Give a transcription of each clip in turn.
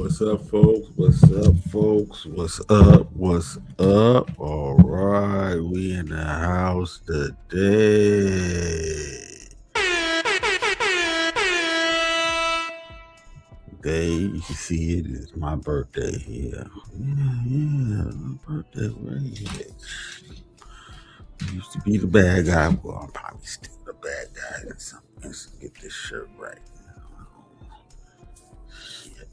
What's up, folks? What's up, folks? What's up? What's up? All right, we in the house today. Day, you see it is my birthday. Yeah, my birthday right here. I used to be the bad guy. Well, I'm probably still the bad guy. Let's get this shirt right. Shit.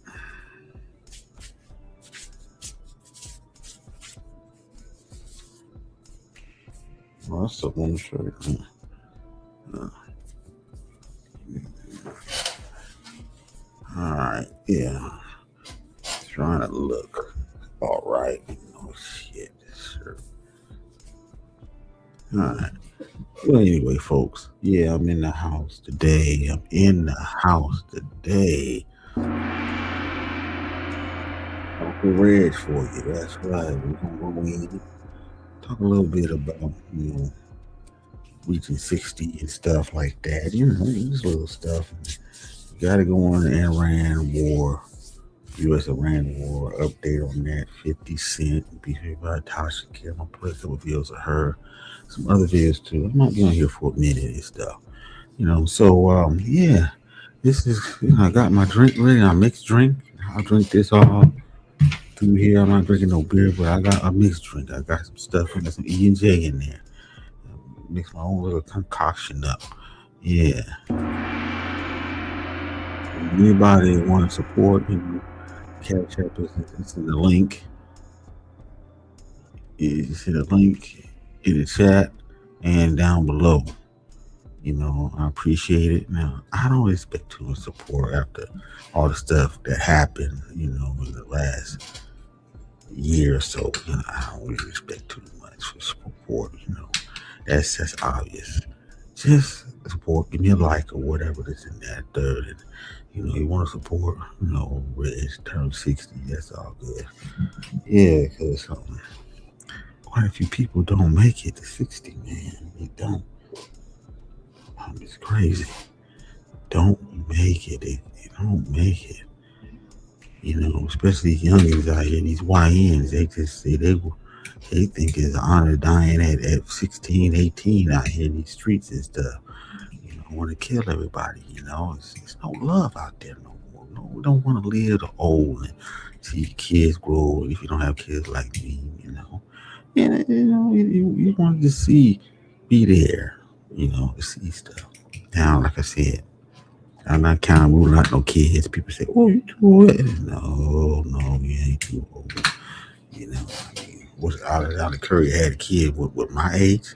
Well, that's up on the shirt. Uh, All right, yeah. Trying to look all right. Shit, this shirt. All right. Well, anyway, folks. Yeah, I'm in the house today. I'm in the house today. Uncle REG for you. That's right. We're gonna go in, talk a little bit about reaching 60 and stuff like that. This little stuff. You got to go on the Iran war. U.S. Iran war update on that. 50 Cent, beat by Tasha. I'm gonna play a couple videos of her, some other videos too. I might be on here for a minute and stuff. Yeah, this is I got my drink ready. I mixed drink. I'll drink this all through here. I'm not drinking no beer, but I got a mixed drink. I got some stuff. I got some E&J in there. Mix my own little concoction up. Yeah. Anybody want to support, Cash App is in the link. It's in the link in the chat and down below. I appreciate it. Now, I don't expect too much support after all the stuff that happened, in the last year or so. I don't really expect too much for support. That's obvious. Just support, give me a like or whatever this and that third. And, you want to support, Reg turned 60. That's all good. Yeah, because quite a few people don't make it to 60, man. They don't. It's crazy. Don't make it. They don't make it. Especially youngins out here, these YNs, they just say they think it's an honor dying at 16, 18 out here in these streets and stuff. Want to kill everybody, It's no love out there no more. No, we don't want to live the old and see your kids grow if you don't have kids like me, And, you want to see, be there, to see stuff. Now, like I said, I'm not counting ruling out no kids. People say, "Oh, you too old." No, you ain't too old. Was Alexander Curry had a kid with my age?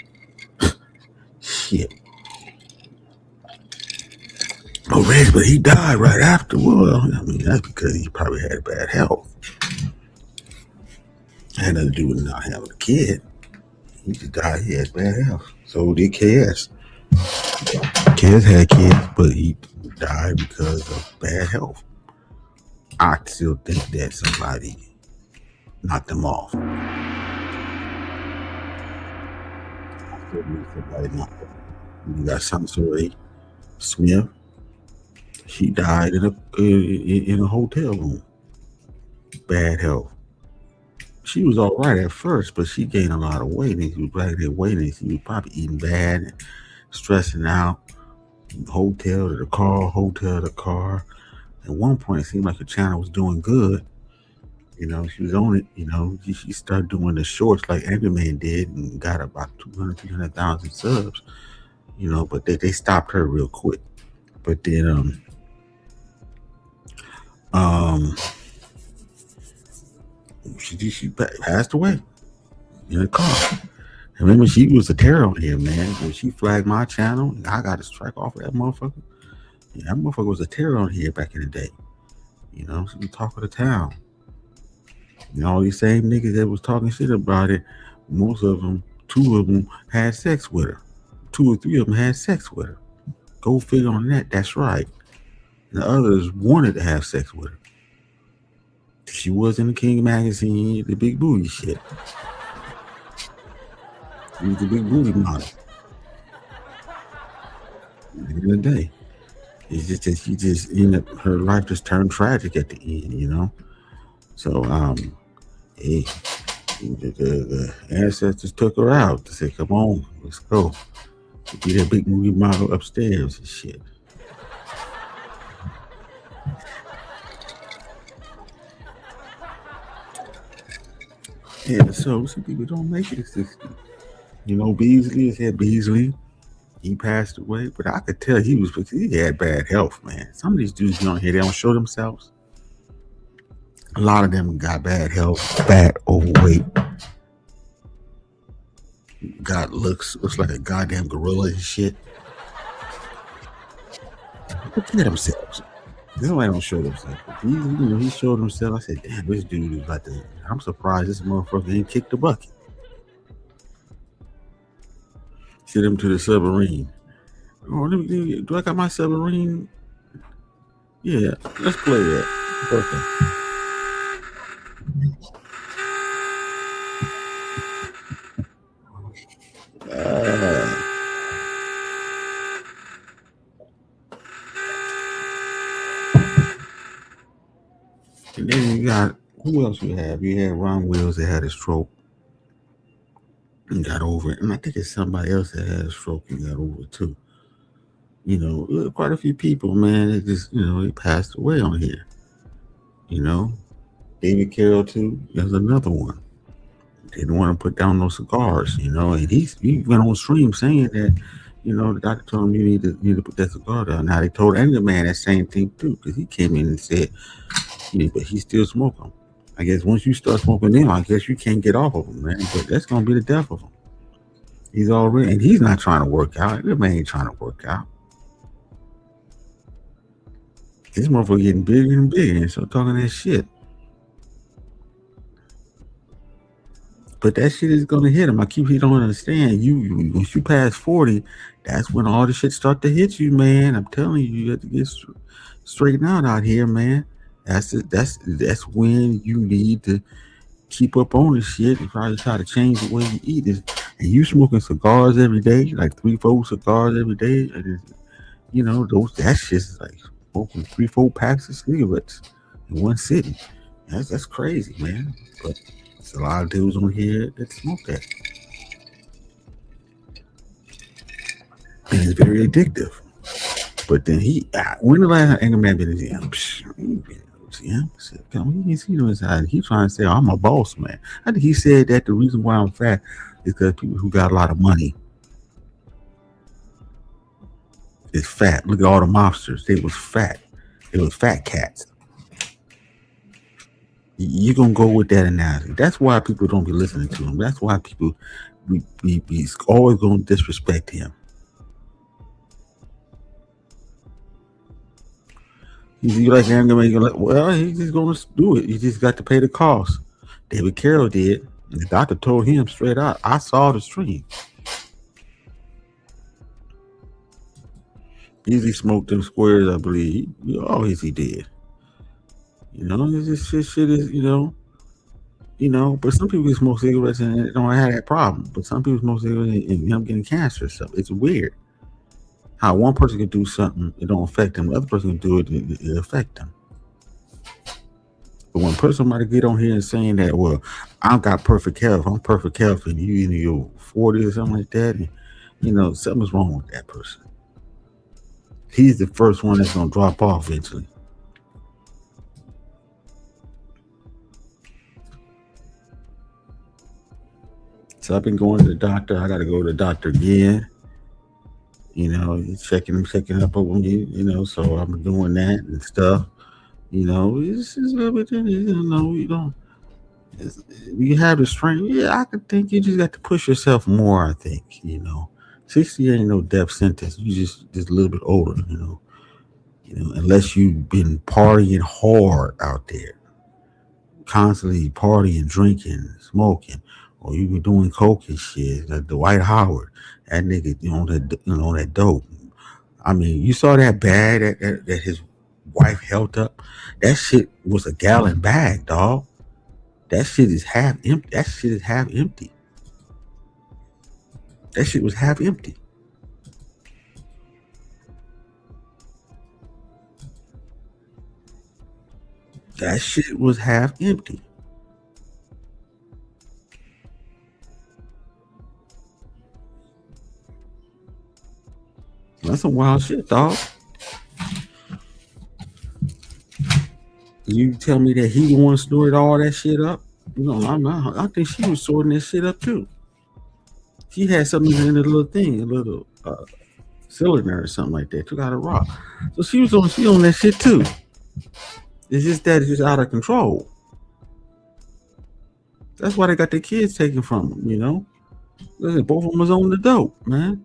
Shit. Oh, Reg, but he died right after. Well, that's because he probably had bad health. It had nothing to do with not having a kid. He just died. He had bad health. So did KS. KS had kids, but he died because of bad health. I still think that somebody knocked him off. I still think somebody knocked him off. You got Sansory Smith. She died in a hotel room. Bad health. She was all right at first, but she gained a lot of weight, and she was dragging that weight, and she was probably eating bad and stressing out. Hotel to the car. At one point, it seemed like the channel was doing good. She was on it. She started doing the shorts like Angry Man did and got about 200, 300,000 subs. But they stopped her real quick. But then, she passed away in a car. Remember, she was a terror on here, man. When she flagged my channel, I got a strike off of that motherfucker. Yeah, that motherfucker was a terror on here back in the day. She was talk of the town. All these same niggas that was talking shit about it, most of them, 2 of them had sex with her. 2 or 3 of them had sex with her. Go figure on that. That's right. And the others wanted to have sex with her. She was in the King magazine, the big booty shit. She was the big booty model. At the end of the day, it's just that she just ended up, her life just turned tragic at the end, So hey, the ancestors took her out to say, "Come on, let's go." Be that big movie model upstairs and shit. Yeah, so some people don't make it to 60. You know, Beasley is had Beasley. He passed away, but I could tell he had bad health, man. Some of these dudes you don't hear, they don't show themselves. A lot of them got bad health, fat, overweight, looks like a goddamn gorilla and shit. Look at themselves. Nobody don't show themselves. But he showed himself. I said, damn, this dude is like the. I'm surprised this motherfucker ain't kicked the bucket. Send him to the submarine. Oh, do I got my submarine? Yeah, let's play that. Okay. And then you got who else you have? You had Ron Wills that had a stroke and got over it, and I think it's somebody else that had a stroke and got over it too. You know, quite a few people, man. It just they passed away on here. You know, David Carroll too. There's another one. Didn't want to put down no cigars, and he went on stream saying that, the doctor told him you need to put that cigar down. Now they told Anger Man that same thing too, because he came in and said, but he still smoking. I guess once you start smoking them, I guess you can't get off of them, man. But that's gonna be the death of him. He's already, and he's not trying to work out. That man ain't trying to work out. This motherfucker getting bigger and bigger, and so talking that shit. But that shit is gonna hit him. He don't understand. You once you pass 40, that's when all the shit start to hit you, man. I'm telling you, you have to get straightened out here, man. That's when you need to keep up on this shit and probably try to change the way you eat it. And you smoking cigars every day, like 3-4 cigars every day. That shit's like smoking 3-4 packs of cigarettes in one sitting. That's crazy, man. But there's a lot of dudes on here that smoke that. And it's very addictive. But then when the last time Anger Man been in the gym? I said, you didn't see him inside. He trying to say, I'm a boss, man. I think he said that the reason why I'm fat is because people who got a lot of money is fat. Look at all the mobsters. They was fat. They was fat cats. You're going to go with that analogy. That's why people don't be listening to him. That's why people be always going to disrespect him. You like Anger Man? You're like, well, he's just going to do it. He just got to pay the cost. David Carroll did. And the doctor told him straight out, I saw the stream. He smoked them squares, I believe. Always he did. This shit is, but some people smoke cigarettes and don't have that problem. But some people smoke cigarettes and I'm getting cancer and stuff. It's weird how one person can do something, it don't affect them. The other person can do it, it affect them. But when person might get on here and saying that, well, I've got perfect health, I'm perfect health, and you in your 40s or something like that, and something's wrong with that person. He's the first one that's gonna drop off eventually. So I've been going to the doctor. I got to go to the doctor again. Checking up on you. So I'm doing that and stuff. It's a little bit. You don't. You have the strength. Yeah, I could think you just got to push yourself more. I think 60 ain't no death sentence. You just a little bit older. Unless you've been partying hard out there, constantly partying, drinking, smoking, or you been doing coke and shit. Like Dwight Howard, that nigga, that dope. I mean, you saw that bag that his wife held up. That shit was a gallon bag, dog. That shit is half empty. That shit is half empty. That shit was half empty. That shit was half empty. That's some wild shit, dog. You tell me that he the one stored all that shit up? I'm not. I think she was sorting that shit up too. She had something in the little thing, a little cylinder or something like that. Took out a rock, so she on that shit too. It's just that it's just out of control. That's why they got their kids taken from them. Listen, both of them was on the dope, man.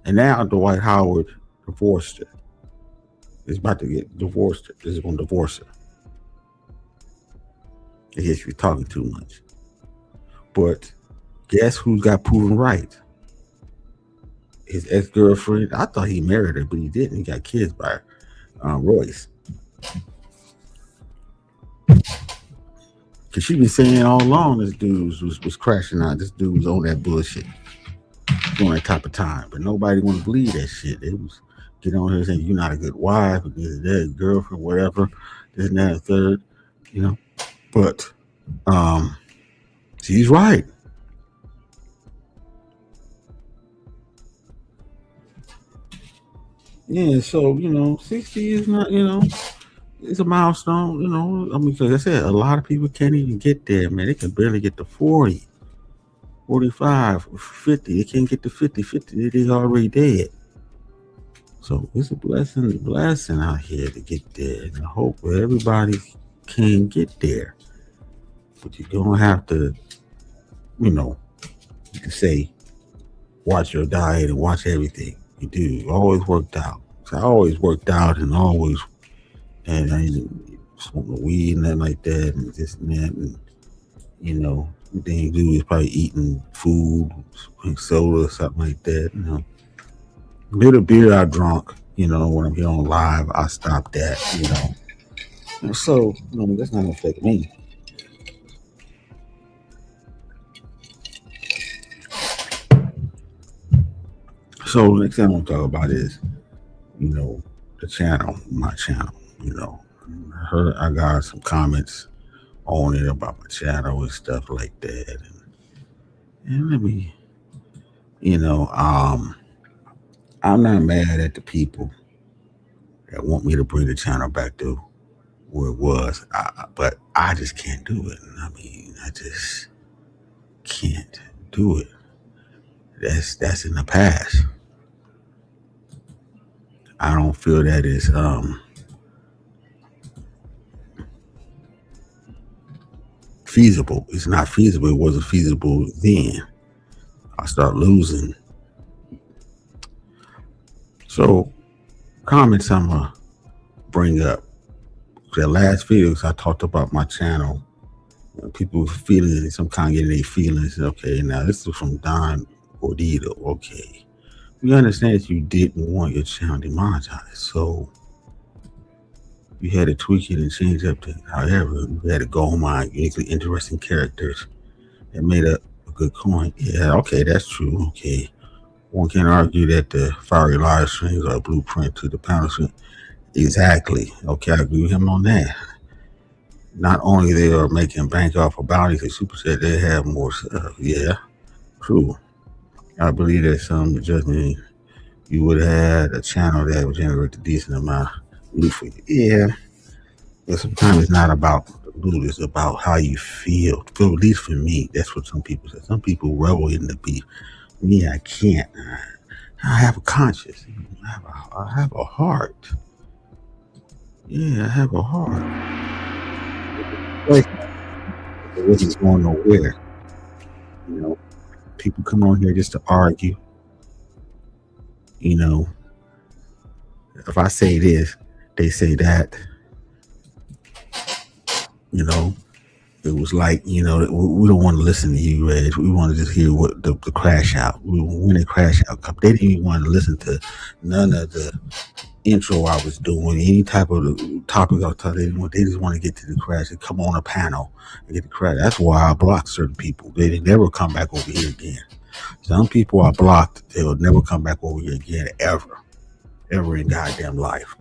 And now Dwight Howard divorced her. Is about to get divorced. Is going to divorce her. I guess she's talking too much. But guess who's got proven right? His ex-girlfriend. I thought he married her, but he didn't. He got kids by Royce. Because she been saying all along this dude was crashing out. This dude was on that bullshit during that type of time. But nobody want to believe that shit. They was get on here saying you're not a good wife, this that girlfriend, whatever, this and that and third, But she's right. Yeah, so 60 is not, it's a milestone, I mean, like I said, a lot of people can't even get there, man. They can barely get to 40, 45, 50. They can't get to 50. They're already dead. So it's a blessing out here to get there. And I hope everybody can get there. But you're going to have to, you can say, watch your diet and watch everything you do. You always worked out. So I always worked out and always, and I didn't smoke no weed and nothing like that and this and that. And, the thing you do is probably eating food, soda, something like that. Bit of beer I drunk, when I'm here on live, I stop that, So, that's not gonna affect me. So next thing I want to talk about is, the channel, my channel, I got some comments on it about my channel and stuff like that. And let me, I'm not mad at the people that want me to bring the channel back to where it was, but I just can't do it. I mean, I just can't do it. That's in the past. I don't feel that is feasible. It's not feasible. It wasn't feasible then. I start losing. So comments I'm gonna bring up. The last videos I talked about my channel. People feeling some kind of getting their feelings. Okay, now this is from Don Ordito. Okay. We understand that you didn't want your channel demonetized, so you had to tweak it and change up to however you had to go on my uniquely interesting characters that made up a good coin. Yeah, okay, that's true. Okay. One can argue that the fiery live streams are a blueprint to the panel stream. Exactly. Okay, I agree with him on that. Not only they are making bank off of bounties and super chat, they have more stuff. Yeah, true. I believe that some judgment you would have had a channel that would generate a decent amount of loot for you. Yeah, but sometimes it's not about the loot; it's about how you feel. At least for me, that's what some people say. Some people revel in the beef. Me, I can't. I have a conscience. I have a heart. Yeah, I have a heart. It wasn't going nowhere. People come on here just to argue. If I say this, they say that. It was like, we don't want to listen to you, Reg. We want to just hear what the crash out. When the crash out come, they didn't even want to listen to none of the intro I was doing, any type of topic I was talking. They just want to get to the crash and come on a panel and get the crash. That's why I blocked certain people. They never come back over here again. Some people I blocked, they will never come back over here again ever in goddamn life.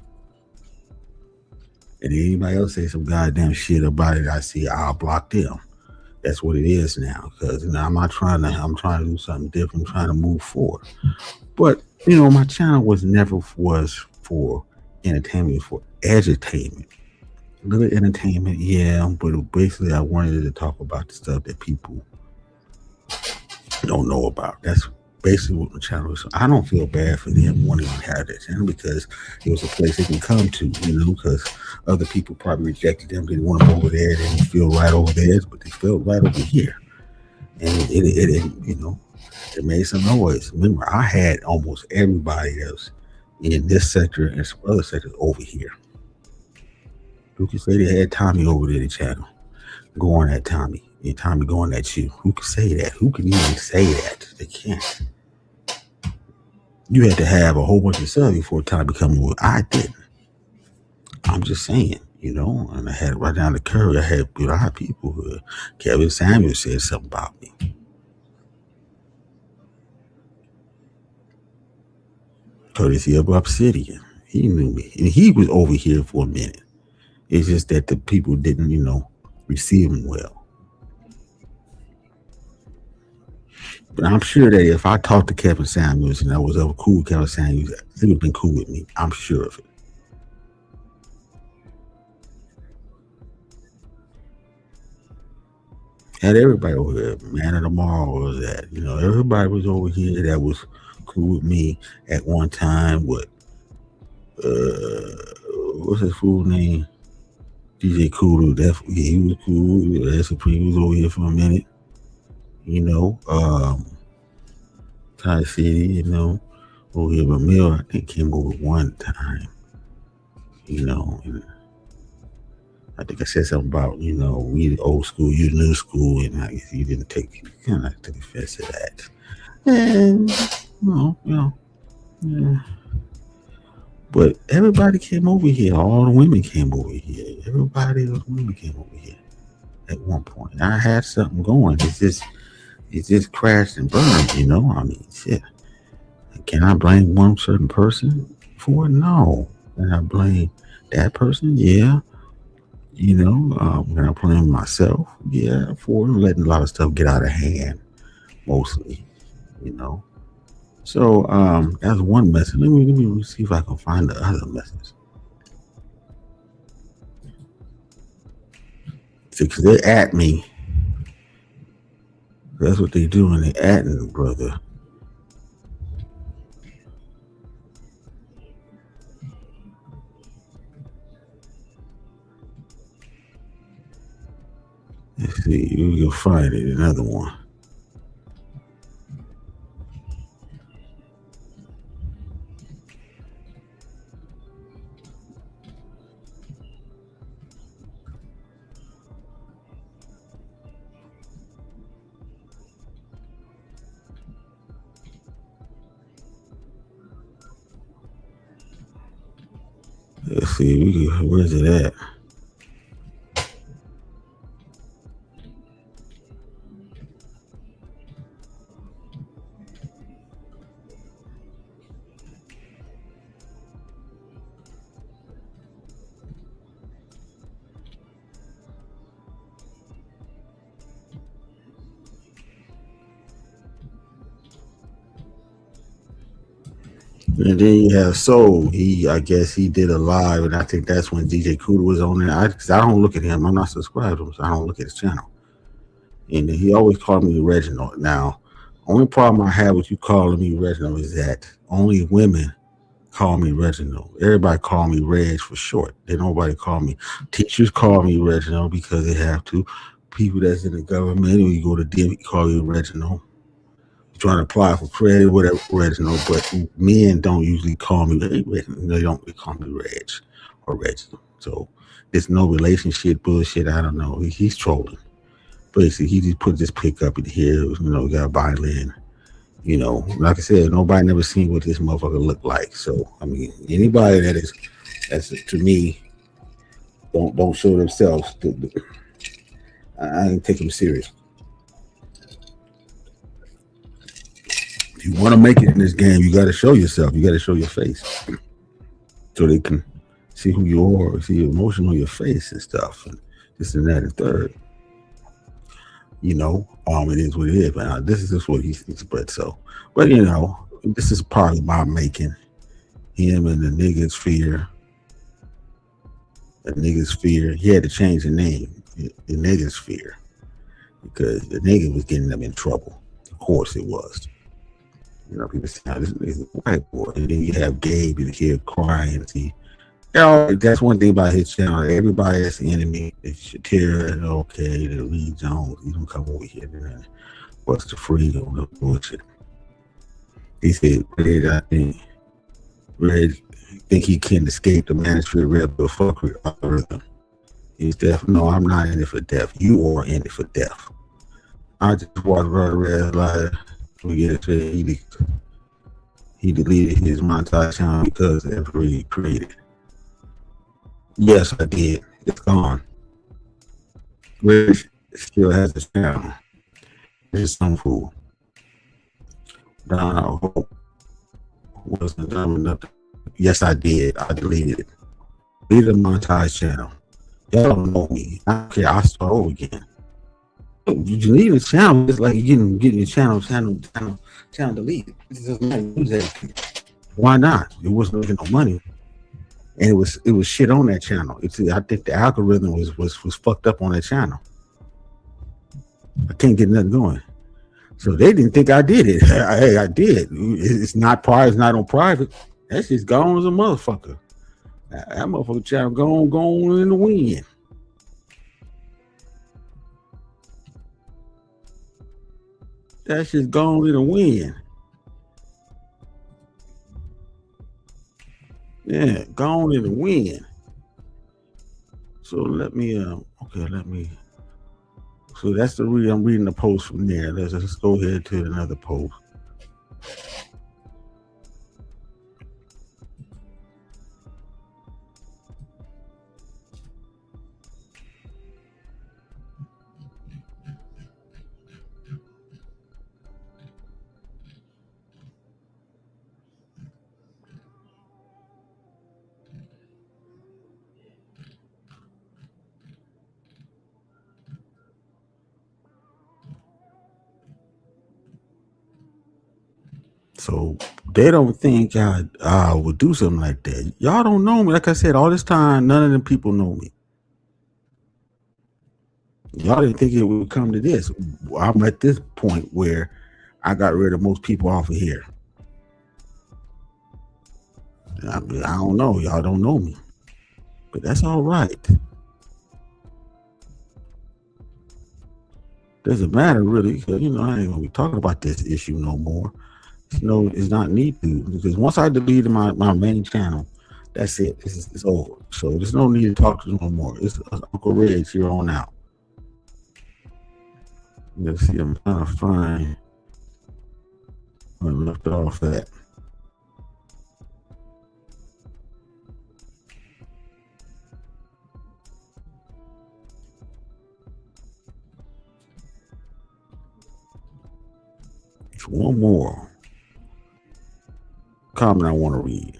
And anybody else say some goddamn shit about it, I see, I'll block them. That's what it is now. Because I'm not trying to. I'm trying to do something different. I'm trying to move forward. But my channel was for entertainment, for edutainment, a little entertainment, yeah. But basically, I wanted to talk about the stuff that people don't know about. That's basically what the channel is. So I don't feel bad for them wanting to have that channel because it was a place they can come to, because other people probably rejected them. They didn't want them over there. They didn't feel right over there, but they felt right over here. And it made some noise. Remember, I had almost everybody else in this sector and some other sectors over here. Who can say they had Tommy over there, the channel? Going at Tommy. And Tommy going at you. Who can say that? Who can even say that? They can't. You had to have a whole bunch of stuff before Tommy come over. I didn't. I'm just saying, and I had it right down the curve. I had a lot of people who Kevin Samuel said something about me. Courtesy of Obsidian. He knew me. And he was over here for a minute. It's just that the people didn't, receive him well. But I'm sure that if I talked to Kevin Samuels and I was ever cool with Kevin Samuels, he would have been cool with me. I'm sure of it. Had everybody over here. Man of Tomorrow was that. Everybody was over here that was cool with me at one time. What's his full name? DJ Kudu. He was cool. That Supreme was over here for a minute. Ty City, over here. But Mill, I think, came over one time. And I think I said something about, we old school, you new school, and I guess you didn't take offense to that. And, yeah. But everybody came over here. All the women came over here. Everybody, the women came over here at one point. I had something going. It just crashed and burned, I mean, shit. Can I blame one certain person for it? No. Can I blame that person? Yeah. Can I blame myself? Yeah, for letting a lot of stuff get out of hand, mostly, So that's one message. Let me see if I can find the other message. Because they're at me. That's what they do when they at me, brother. Let's see, you can find it. Another one. Let's see, where's it at? And then you have Soul. I guess he did a live, and I think that's when DJ Kuda was on there. I don't look at him. I'm not subscribed to him, so I don't look at his channel. And he always called me Reginald. Now, only problem I have with you calling me Reginald is that only women call me Reginald. Everybody call me Reg for short. They nobody call me. Teachers call me Reginald because they have to. People that's in the government, when you go to DMV, call you Reginald. Trying to apply for credit, whatever, Reginald, but men don't usually call me. They don't call me Reg or Reginald. So there's no relationship bullshit. I don't know. He's trolling. Basically, he just put this pic up in here. Got a violin. Like I said, nobody never seen what this motherfucker looked like. So I mean, anybody that's to me don't show themselves. I ain't take them serious. If you want to make it in this game, you got to show yourself. You got to show your face so they can see who you are, see your emotion on your face and stuff, and this and that and third. It is what it is. But this is just what he thinks. But this is part about making him and the niggas fear. The niggas fear. He had to change the name. The niggas fear because the nigga was getting them in trouble. Of course, it was. People say, "This is a white boy," and then you have Gabe and the kid crying. That's one thing about his channel. Everybody that's the enemy. It's Shatira, okay, the Reed Jones. You don't come over here, man. What's the freedom of bullshit? He said, Red think he can escape the mandatory red bill fuckery algorithm. He's deaf. No, I'm not in it for death. You are in it for death. I just watched Red Live. We get it said he deleted his montage channel because after he created. Yes, I did. It's gone. Red still has a channel. It's some fool. Don Hope wasn't dumb enough. Yes, I did. I deleted it. Deleted the montage channel. Y'all don't know me. I don't care. I'll start over again. You delete the channel. It's like you're getting your channel deleted. It doesn't matter. Why not? It wasn't making no money. And it was shit on that channel. I think the algorithm was fucked up on that channel. I can't get nothing going. So they didn't think I did it. Hey, I did. It's not private. It's not on private. That's just gone as a motherfucker. That motherfucker channel gone in the wind. That shit's gone in the wind. Yeah, gone in the wind. So let me so that's the reason I'm reading the post from there. Let's go ahead to another post. So they don't think I would do something like that. Y'all don't know me. Like I said, all this time, none of them people know me. Y'all didn't think it would come to this. I'm at this point where I got rid of most people off of here. I don't know. Y'all don't know me. But that's all right. Doesn't matter really, because I ain't gonna be talking about this issue no more. It's not need to, because once I deleted my main channel, that's it. It's over. So there's no need to talk to them no more. It's Uncle REG here on out. Let's see, I'm trying to find where I left off at. It's one more comment I want to read.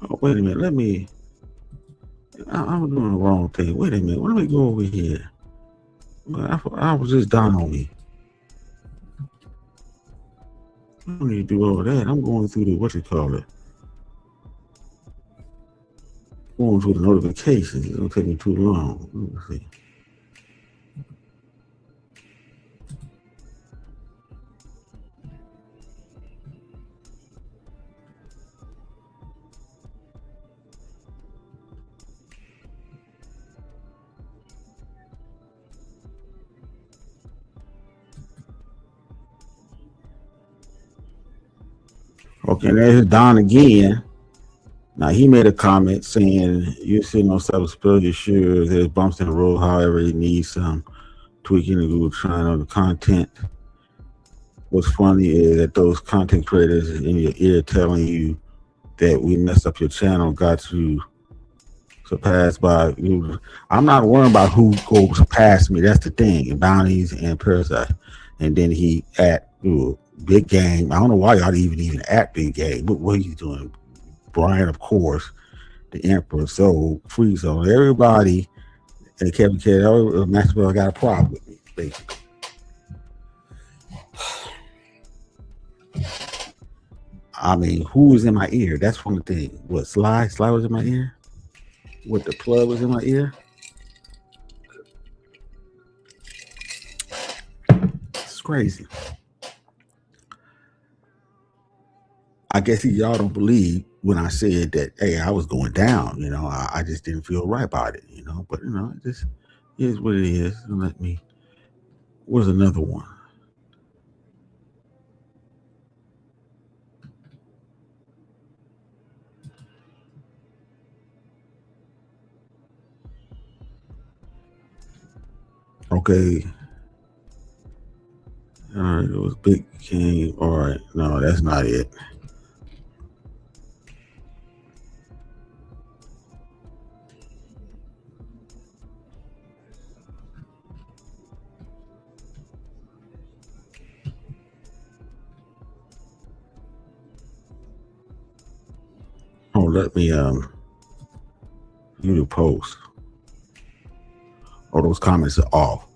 Oh, wait a minute. I'm doing the wrong thing. Wait a minute. Let me go over here. I was just down on me. I don't need to do all that. I'm going through the going through the notifications. It's gonna take me too long. Let me see. Okay, there's Don again. Now he made a comment saying you're sitting on self-spill your shoes. There's bumps in the road. However, it needs some tweaking to do trying on the content. what's funny is that those content creators in your ear telling you that we messed up your channel got you surpassed by you. I'm not worrying about who goes past me. That's the thing. Bounties and Parasite. And then he at Big Game. I don't know why y'all even at Big Game. What are you doing? Brian, of course, the Emperor, so Free Zone. Everybody and Kevin K. Maxwell got a problem with me, basically. I mean, who was in my ear? That's one thing. What, Sly? Sly was in my ear? What, the plug was in my ear? It's crazy. I guess y'all don't believe when I said that, hey, I was going down, I just didn't feel right about it, but it just is what it is. And where's another one? Okay. All right, it was Big King. All right, no, that's not it. Oh, let me do the post. Oh, those comments are off.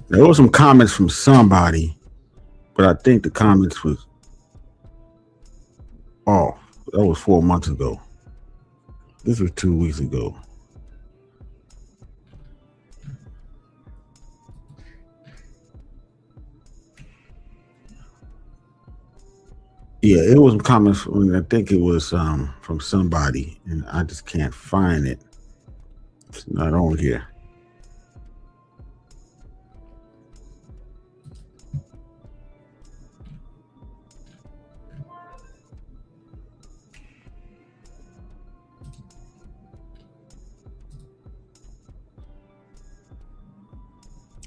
There were some comments from somebody, but I think the comments was off. That was 4 months ago. This was 2 weeks ago. Yeah, it was some comments from, I think it was from somebody, and I just can't find it. It's not on here.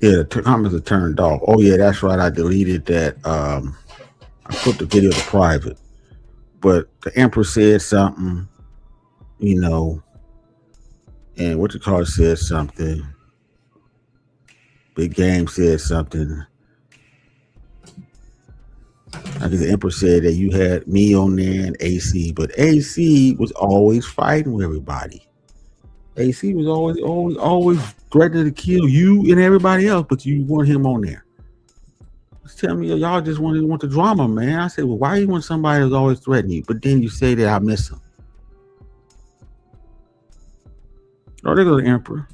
Yeah, the comments are turned off. Oh yeah, that's right. I deleted that. I put the video to private, but the Emperor said something, and what you call it said something. Big Game said something. I guess the Emperor said that you had me on there and AC, but AC was always fighting with everybody. AC was always threatening to kill you and everybody else, but you want him on there. Just tell me, y'all just want the drama, man. I said, well, why you want somebody who's always threatening you? But then you say that I miss him. Oh, there goes the Emperor.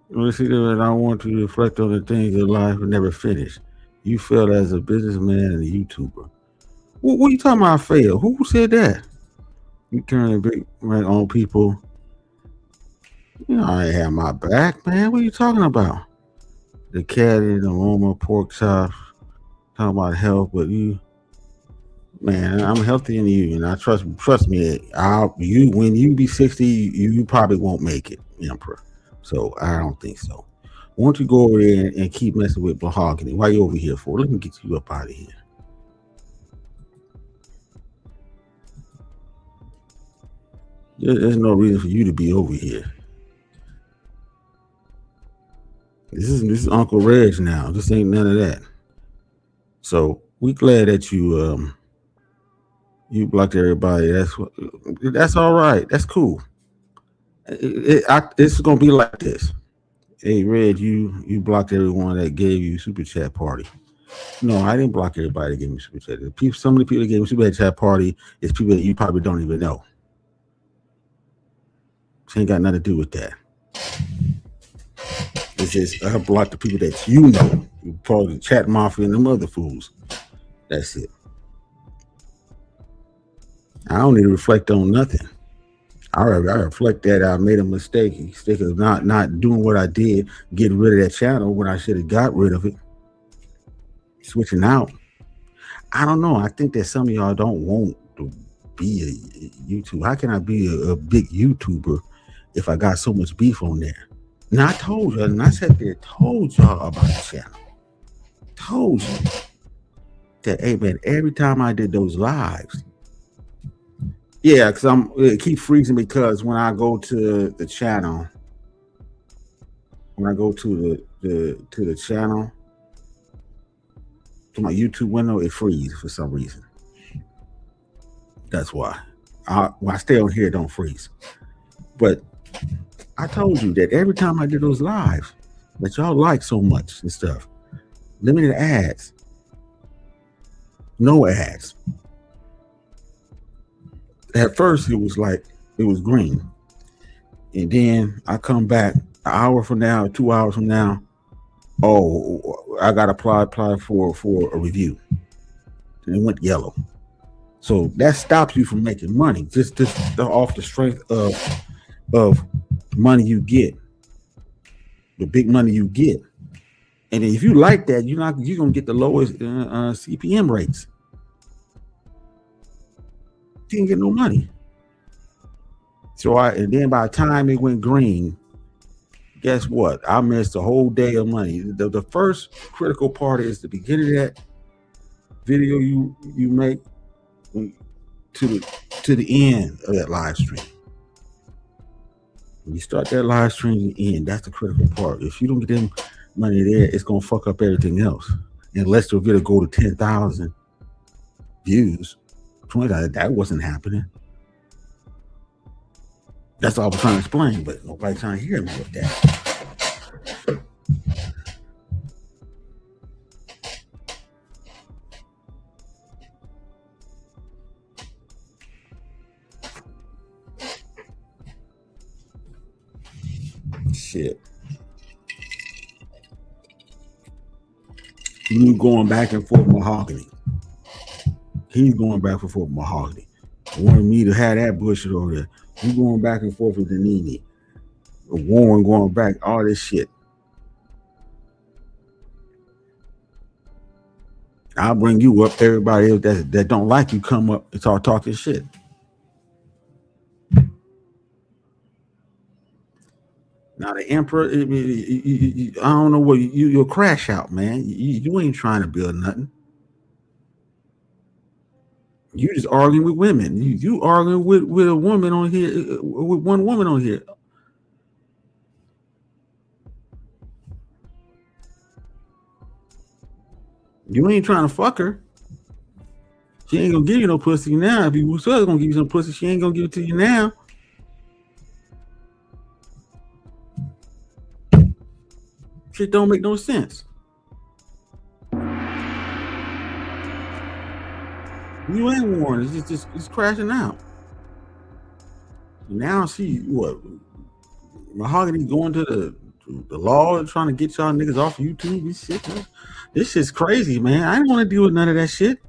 You see that I want to reflect on the things in life and never finish. You failed as a businessman and a YouTuber. What are you talking about? I failed. Who said that? You turn a big right on people. I ain't have my back, man. What are you talking about? The cat in the aroma, pork chops, talking about health, but man, I'm healthier than you, and I trust me. When you be 60, you probably won't make it, Emperor. So I don't think so. Why don't you go over there and keep messing with mahogany? Why are you over here for? Let me get you up out of here. There's no reason for you to be over here. This is Uncle REG now. This ain't none of that. So we glad that you blocked everybody. That's all right. That's cool. It's gonna be like this. Hey, Red, you blocked everyone that gave you super chat party. No, I didn't block everybody that gave me super chat. Some of the people that gave me super chat party is people that you probably don't even know. It ain't got nothing to do with that. It's just I blocked the people that you know. You probably chat mafia and them other fools. That's it. I don't need to reflect on nothing. I reflect that I made a mistake of not doing what I did, getting rid of that channel when I should have got rid of it. Switching out. I don't know. I think that some of y'all don't want to be a YouTuber. How can I be a big YouTuber if I got so much beef on there? Now I told you, and I sat there told y'all about the channel. Told you. that, hey man, every time I did those lives, yeah, because it keep freezing because when I go to the channel, when I go to the channel, to my YouTube window, it freezes for some reason. That's why. When I stay on here, it don't freeze. But I told you that every time I did those lives that y'all like so much and stuff, limited ads, no ads. At first, it was green. And then I come back an hour from now, 2 hours from now. Oh, I got to apply for a review. And it went yellow. So that stops you from making money, just off the strength of money you get, the big money you get. And if you like that, you're gonna get the lowest CPM rates. You didn't get no money. So and then by the time it went green, guess what? I missed a whole day of money. The first critical part is the beginning of that video you make to the end of that live stream. When you start that live stream to the end, that's the critical part. If you don't get them money there, it's gonna fuck up everything else. Unless the video go to 10,000 views, 20,000, that wasn't happening. That's all I'm trying to explain, but nobody's trying to hear me with that. Shit. You going back and forth mahogany. He's going back and forth mahogany. Wanted me to have that bullshit over there. You going back and forth with the Nene. Warren going back, all this shit. I'll bring you up. Everybody else that don't like you come up and start talking shit. Now the emperor, I don't know what you'll crash out, man. You ain't trying to build nothing. You just arguing with women. You arguing with a woman on here, with one woman on here. You ain't trying to fuck her. She ain't gonna give you no pussy now. If you was gonna give you some pussy, she ain't gonna give it to you now. Shit don't make no sense. You ain't Warren. It's crashing out. Now see what mahogany going to the law trying to get y'all niggas off YouTube. This shit's crazy, man. I didn't want to deal with none of that shit.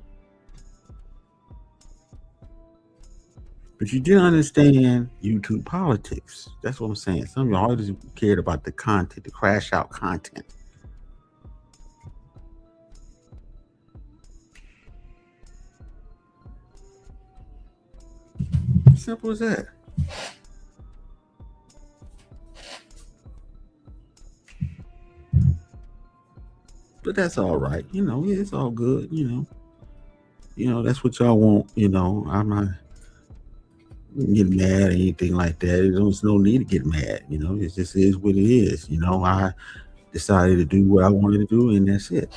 But you didn't understand YouTube politics. That's what I'm saying. Some of y'all just cared about the content, the crash out content. Simple as that. But that's all right. It's all good. That's what y'all want. I'm not getting mad or anything like that. There's no need to get mad. It just is what it is. I decided to do what I wanted to do, and that's it.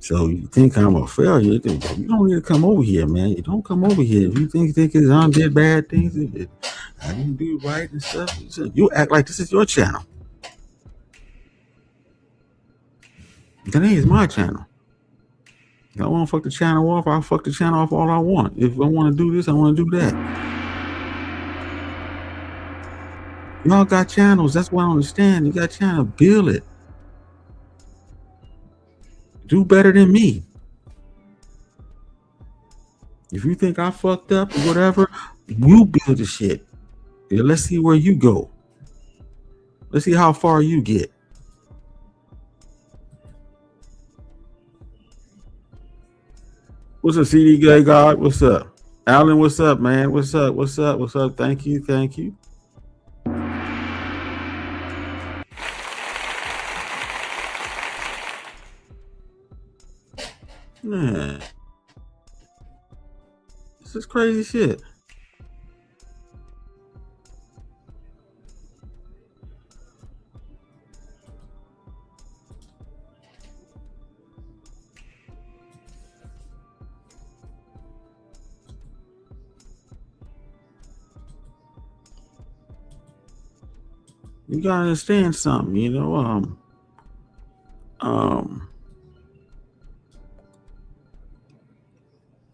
So you think I'm a failure? You don't need to come over here, man. You don't come over here. If you think I did bad things, I didn't do right and stuff, you act like this is your channel. That ain't my channel. If I want to fuck the channel off, I'll fuck the channel off all I want. If I want to do this, I want to do that. Y'all got channels. That's what I understand. You got channel. Build it. Do better than me. If you think I fucked up or whatever, you build the shit. Yeah, let's see where you go. Let's see how far you get. What's up, CD Gay God? What's up? Alan, what's up, man? What's up? What's up? What's up? Thank you. Thank you. Man, this is crazy shit. You gotta understand something, you know. Um,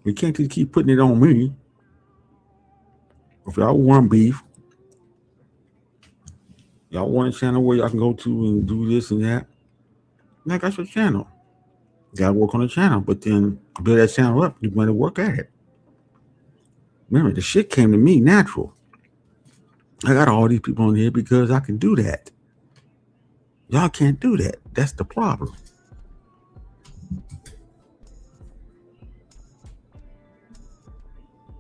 we can't just keep putting it on me. If y'all want beef, y'all want a channel where y'all can go to and do this and that. Like that's your channel. You gotta work on the channel, but then build that channel up. You better work at it. Remember, the shit came to me natural. I got all these people on here because I can do that. Y'all can't do that. That's the problem.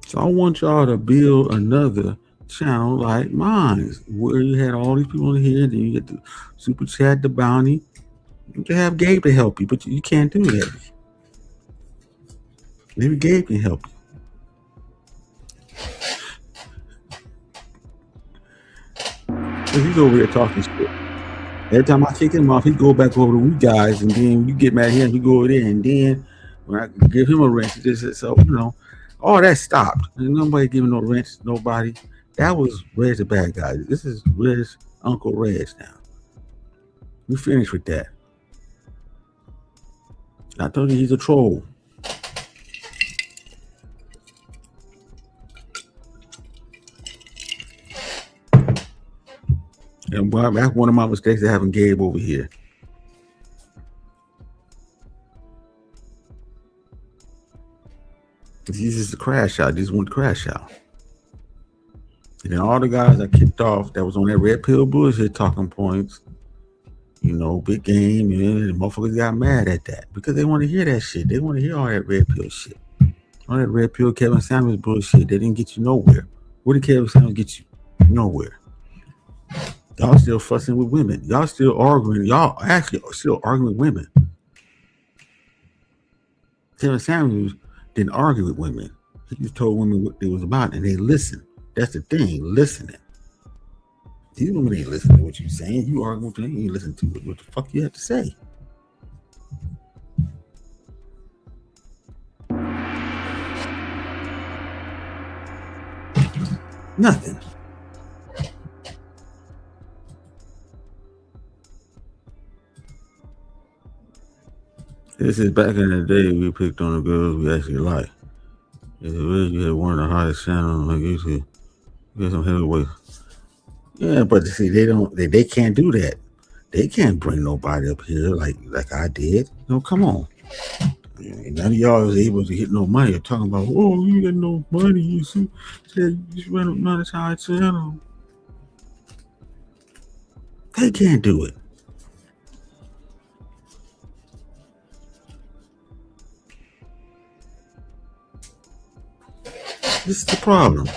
So I want y'all to build another channel like mine, where you had all these people in here, and then you get the super chat, the bounty. You can have Gabe to help you, but you can't do that. Maybe Gabe can help you. Cause he's over here talking shit. Every time I kick him off, he go back over to we guys, and then you get mad at him, he go over there, and then when I give him a wrench, he just said, so all that stopped. There's nobody giving no wrench, nobody. That was Reg the bad guy. This is Reg, Uncle REG now. We finished with that. I told you he's a troll. And that's one of my mistakes of having Gabe over here. He's just a crash out. Just want to crash out. And then all the guys I kicked off that was on that red pill bullshit talking points, big game, and the motherfuckers got mad at that because they want to hear that shit. They want to hear all that red pill shit. All that red pill Kevin Samuels bullshit. They didn't get you nowhere. Where did Kevin Samuels get you? Nowhere. Y'all still fussing with women. Y'all still arguing. Y'all actually are still arguing with women. Kevin Samuels didn't argue with women. He just told women what it was about, and they listened. That's the thing, listening. These women ain't listening to what you're saying. You arguing with them, you ain't listening to what the fuck you have to say. Nothing. This is back in the day we picked on the girls we actually like. You had one of the hottest channels like YouTube. You had some heavyweights. Yeah, but see, they can't do that. They can't bring nobody up here like I did. No, come on. None of y'all is able to get no money. You're talking about, oh, you get no money. You said you just run a monetized channel. They can't do it. This is the problem.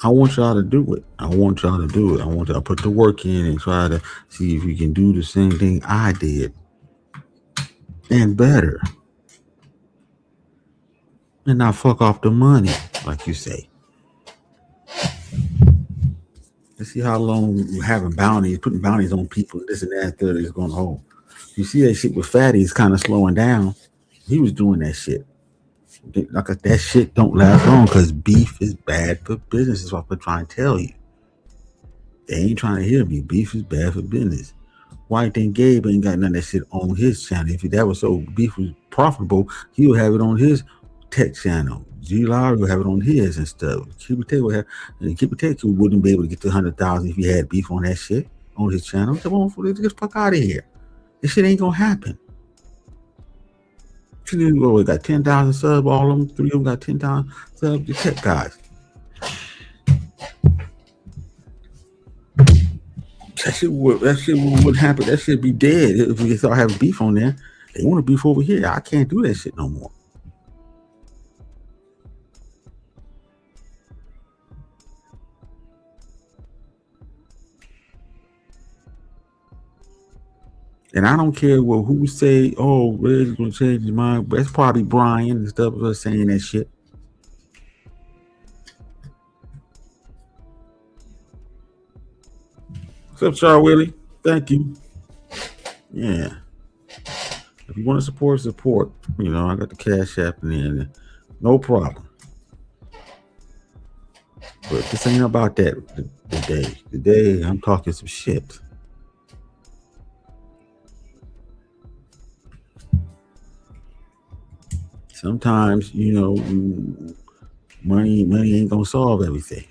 I want y'all to do it. I want y'all to put the work in and try to see if we can do the same thing I did and better. And not fuck off the money, like you say. Let's see how long we're having bounties, putting bounties on people, this and that, third is going to hold. You see that shit with Fatty's kind of slowing down. He was doing that shit. Like that shit don't last long because beef is bad for business. Is what I'm trying to tell you. They ain't trying to hear me. Beef is bad for business. Why think Gabe ain't got none of that shit on his channel? If that was so beef was profitable, he would have it on his tech channel. G Lowry would have it on his and stuff. Keep Tech would have, and Keep Tech wouldn't be able to get to 100,000 if he had beef on that shit on his channel. Come on, get the fuck out of here. This shit ain't gonna happen. We got 10,000 subs, all of them, 3 of them got 10,000 subs. The tech guys. That shit wouldn't happen. That shit be dead if we start having beef on there. They want to beef over here. I can't do that shit no more. And I don't care who say, oh, Reg's gonna change his mind. But that's probably Brian and stuff was saying that shit. What's up, Char Willie? Thank you. Yeah. If you want to support. I got the Cash App in there. No problem. But this ain't about that today. Today I'm talking some shit. Sometimes, money ain't gonna solve everything.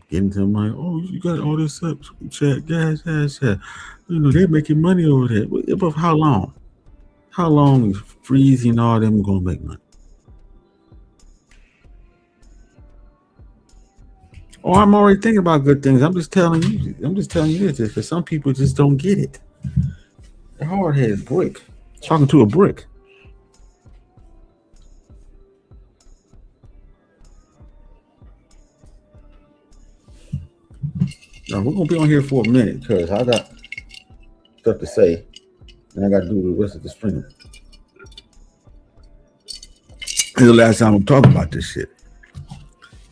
Getting to money, oh, you got all this up, chat, gas. They're making money over there. But how long? How long is freezing all them gonna make money? Oh, I'm already thinking about good things. I'm just telling you this because some people just don't get it. Their hard head is brick. Talking to a brick. Now, we're gonna be on here for a minute because I got stuff to say, and I got to do the rest of the stream. This is the last time I'm talking about this shit.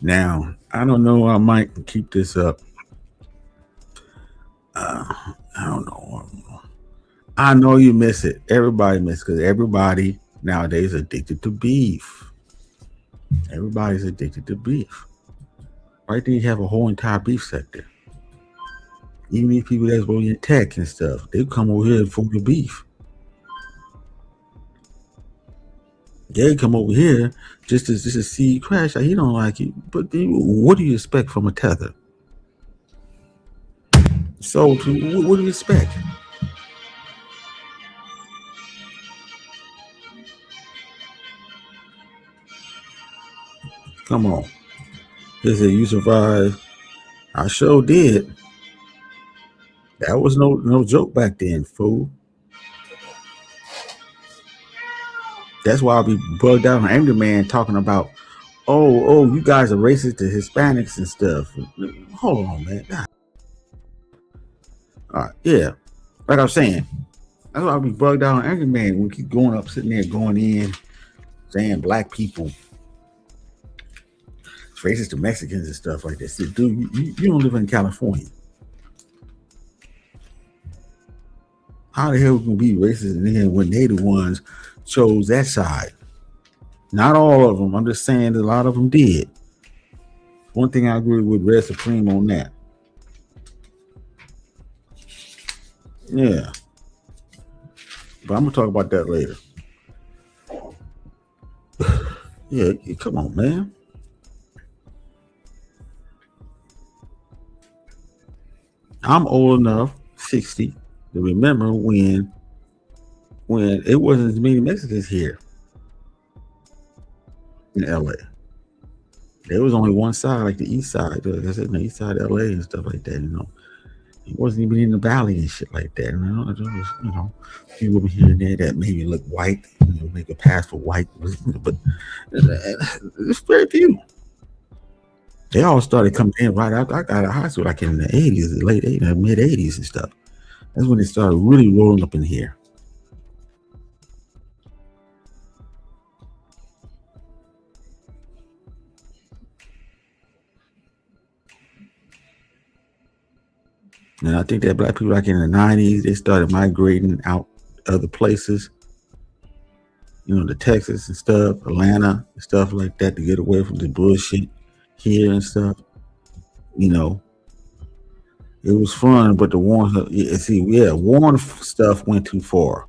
Now, I don't know. I might keep this up. I don't know. I know you miss it. Everybody miss it because everybody nowadays addicted to beef. Everybody's addicted to beef. Right there, you have a whole entire beef sector. Even these people that's working in tech and stuff, they come over here for the beef. They come over here just to see you crash. Like, he don't like you, but what do you expect from a tether? So, what do you expect? Come on. He said, you survived. I sure did. That was no joke back then, fool. That's why I'll be bugged out on Angry Man talking about, oh, you guys are racist to Hispanics and stuff. Hold on, man. God. All right, yeah. Like I was saying, that's why I'll be bugged out on Angry Man. We keep going up, sitting there, going in, saying black people, it's racist to Mexicans and stuff like that. So, dude, you don't live in California. How the hell can we be racist in here when they the ones chose that side? Not all of them. I'm just saying that a lot of them did. One thing I agree with Red Supreme on that. Yeah. But I'm going to talk about that later. Yeah, come on, man. I'm old enough, 60, to remember when it wasn't as many Mexicans here in LA. There was only one side, like the east side. Like I said, the east side of LA and stuff like that, It wasn't even in the valley and shit like that. A few women here and there that maybe look white, make a pass for white, but it's very few. They all started coming in right after I got out of high school, like in the 80s, the late 80s, mid 80s and stuff. That's when they started really rolling up in here. And I think that black people, like in the 90s, they started migrating out other places, to Texas and stuff, Atlanta and stuff like that, to get away from the bullshit here and stuff. It was fun, but the Warren stuff went too far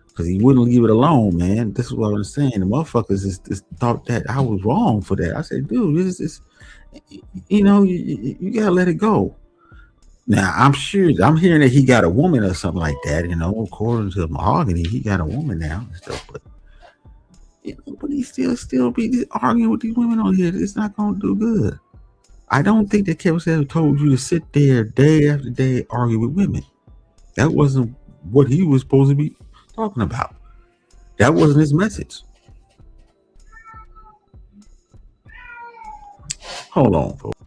because he wouldn't leave it alone, man. This is what I was saying. The motherfuckers just thought that I was wrong for that. I said, dude, this is, you gotta let it go. Now I'm hearing that he got a woman or something like that. According to Mahogany, he got a woman now and stuff, but. But he still be arguing with these women on here. It's not gonna do good. I don't think that Kevin Samuels told you to sit there day after day argue with women. That wasn't what he was supposed to be talking about. That wasn't his message. Hold on, folks.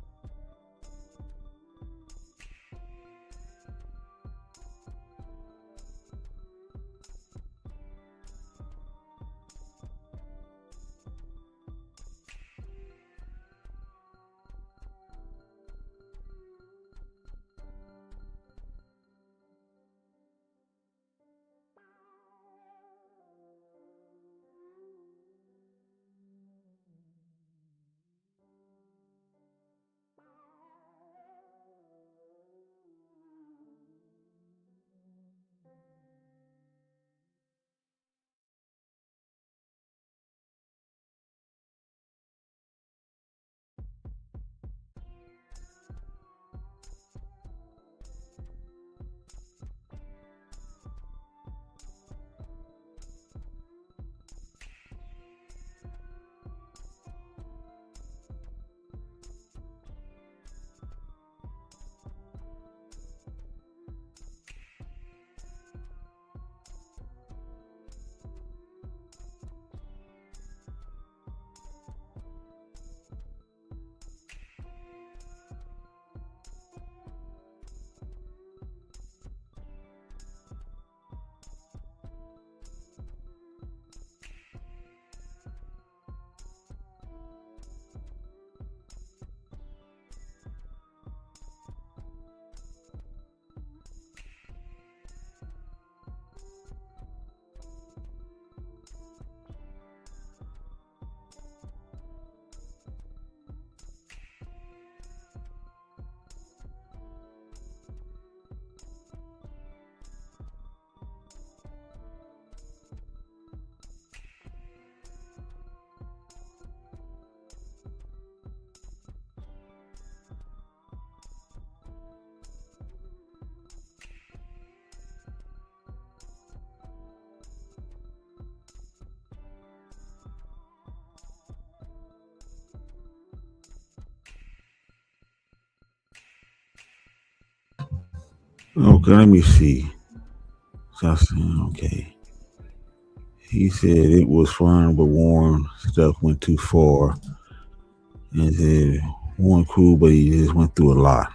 Okay, let me see. So I said, okay. He said it was fun, but Warren stuff went too far. And said Warren cool, but he just went through a lot.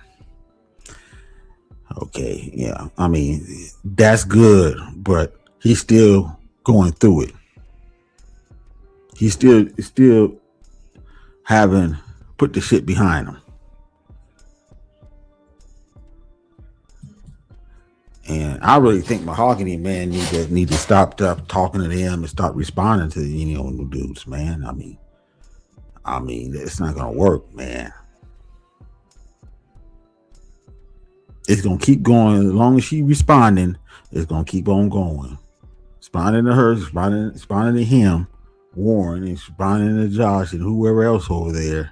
Okay, yeah. I mean, that's good, but he's still going through it. He's still having put the shit behind him. And I really think Mahogany Man need to stop talking to them and stop responding to new dudes, man. I mean, it's not gonna work, man. It's gonna keep going as long as she responding. It's gonna keep on going. Responding to her, responding to him, Warren, and responding to Josh and whoever else over there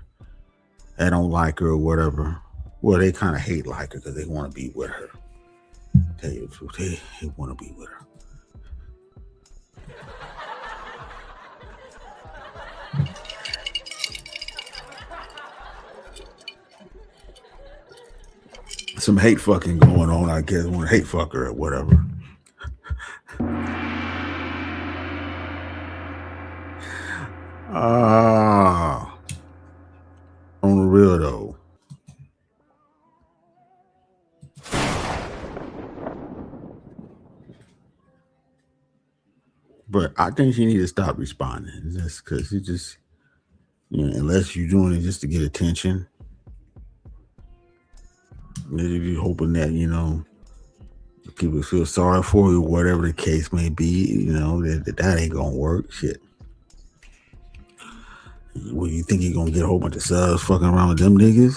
that don't like her or whatever. Well, they kind of hate like her because they want to be with her. Tell you the truth, they want to be with her. Some hate fucking going on, I guess. Want to hate fuck her or whatever. On the real though. But I think she need to stop responding. Just because she just, unless you're doing it just to get attention. You're hoping that, people feel sorry for you, whatever the case may be, that ain't gonna work. Shit. Well, you think you're gonna get a whole bunch of subs fucking around with them niggas?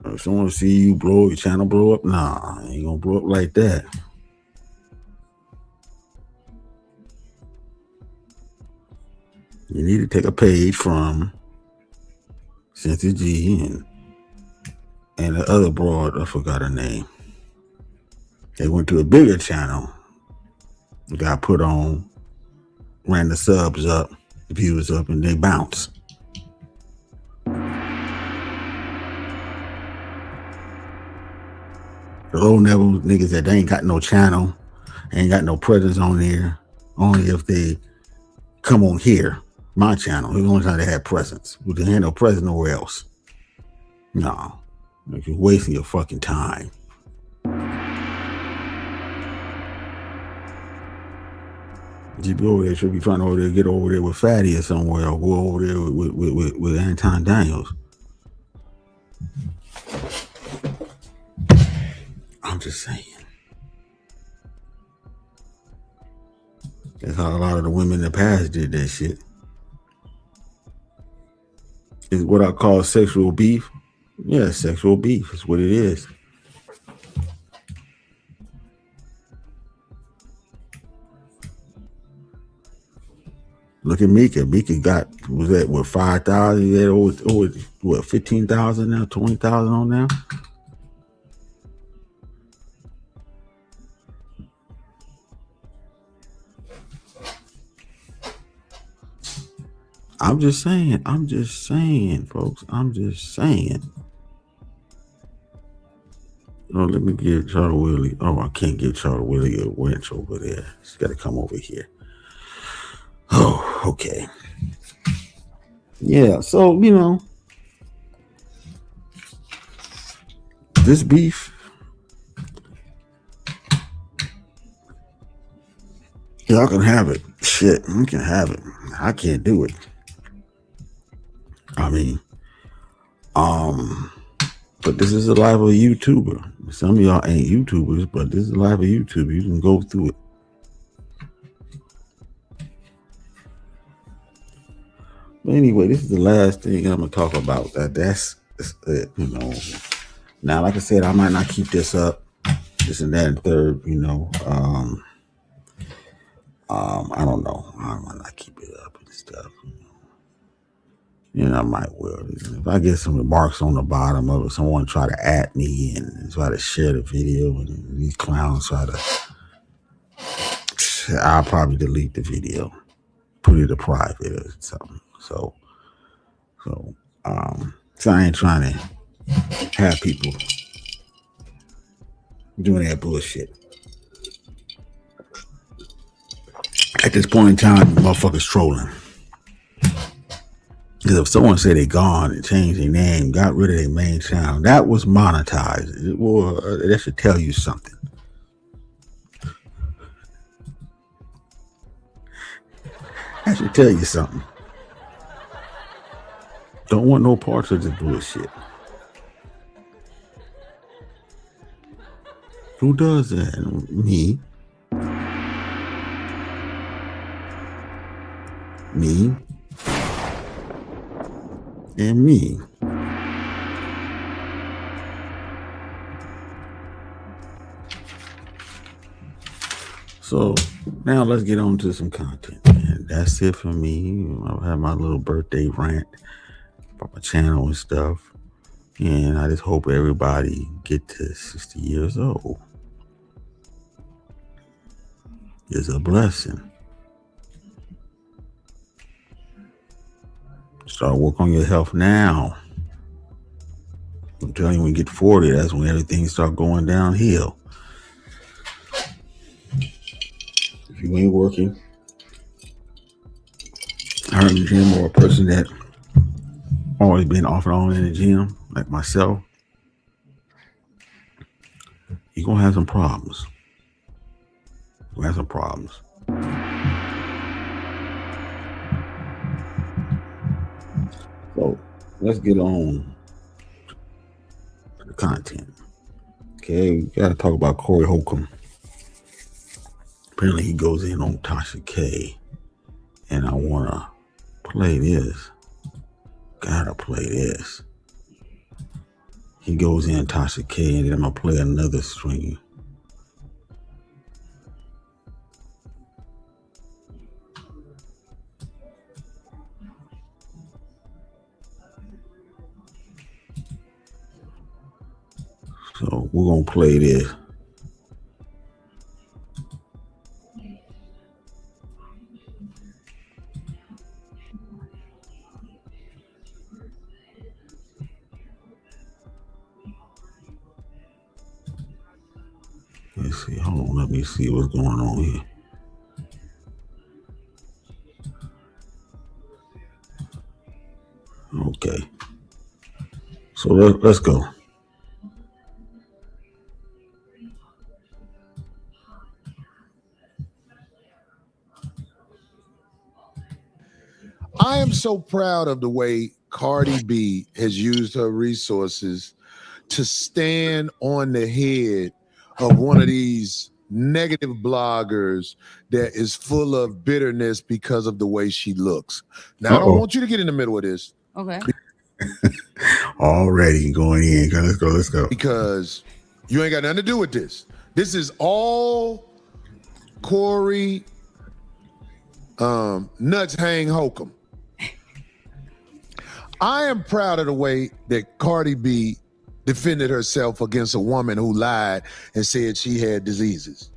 If someone see you your channel blow up, nah, ain't gonna blow up like that. You need to take a page from Cynthia G and the other broad, I forgot her name. They went to a bigger channel, got put on, ran the subs up, the viewers up, and they bounce. The low level niggas that they ain't got no channel, ain't got no presence on there, only if they come on here, my channel. The only time they had presence. But they ain't no presence nowhere else. No. You're wasting your fucking time. You be over there, should be trying to get over there with Fatty or somewhere, or go over there with Anton Daniels. I'm just saying. That's how a lot of the women in the past did that shit. It's what I call sexual beef. Yeah, sexual beef is what it is. Look at Mika. Mika was at what, 5,000? He had over what, 15,000 now, 20,000 on now. I'm just saying, folks. I'm just saying. Oh, let me give Charlie Willie. Oh, I can't give Charlie Willie a winch over there. She's got to come over here. Oh, okay. Yeah, so, this beef, y'all can have it. Shit, you can have it. I can't do it. I mean, but this is the life of a YouTuber. Some of y'all ain't YouTubers, but this is the life of a YouTuber. You can go through it. But anyway, this is the last thing I'm gonna talk about. That's it, Now, like I said, I might not keep this up, this and that and third, I don't know. I might not keep it up and stuff. I might will. If I get some remarks on the bottom of it, someone try to at me and try to share the video, and these clowns try to, I'll probably delete the video, put it to private or something. So I ain't trying to have people doing that bullshit. At this point in time, motherfuckers trolling. Because if someone said they gone and changed their name, got rid of their main channel, that was monetized. Well, that should tell you something. That should tell you something. Don't want no parts of this bullshit. Who does that? Me. Me. And me. So now let's get on to some content. And that's it for me. I'll have my little birthday rant about my channel and stuff. And I just hope everybody get to 60 years old. It's a blessing. Start work on your health now. I'm telling you, when you get 40, that's when everything start going downhill. If you ain't working, I heard in the gym, or a person that always been off and on in the gym, like myself, you're gonna have some problems. You're gonna have some problems. So let's get on to the content. Okay, we gotta talk about Corey Holcomb. Apparently he goes in on Tasha K, and I wanna play this. Gotta play this. He goes in Tasha K, and then I'm gonna play another string. So we're gonna play this. Let's see. Hold on. Let me see what's going on here. Okay. So let's go. I am so proud of the way Cardi B has used her resources to stand on the head of one of these negative bloggers that is full of bitterness because of the way she looks. Now, I don't want you to get in the middle of this. Okay. Already going in. Let's go. Because you ain't got nothing to do with this. This is all Corey Nuts Hang Holcomb. I am proud of the way that Cardi B defended herself against a woman who lied and said she had diseases.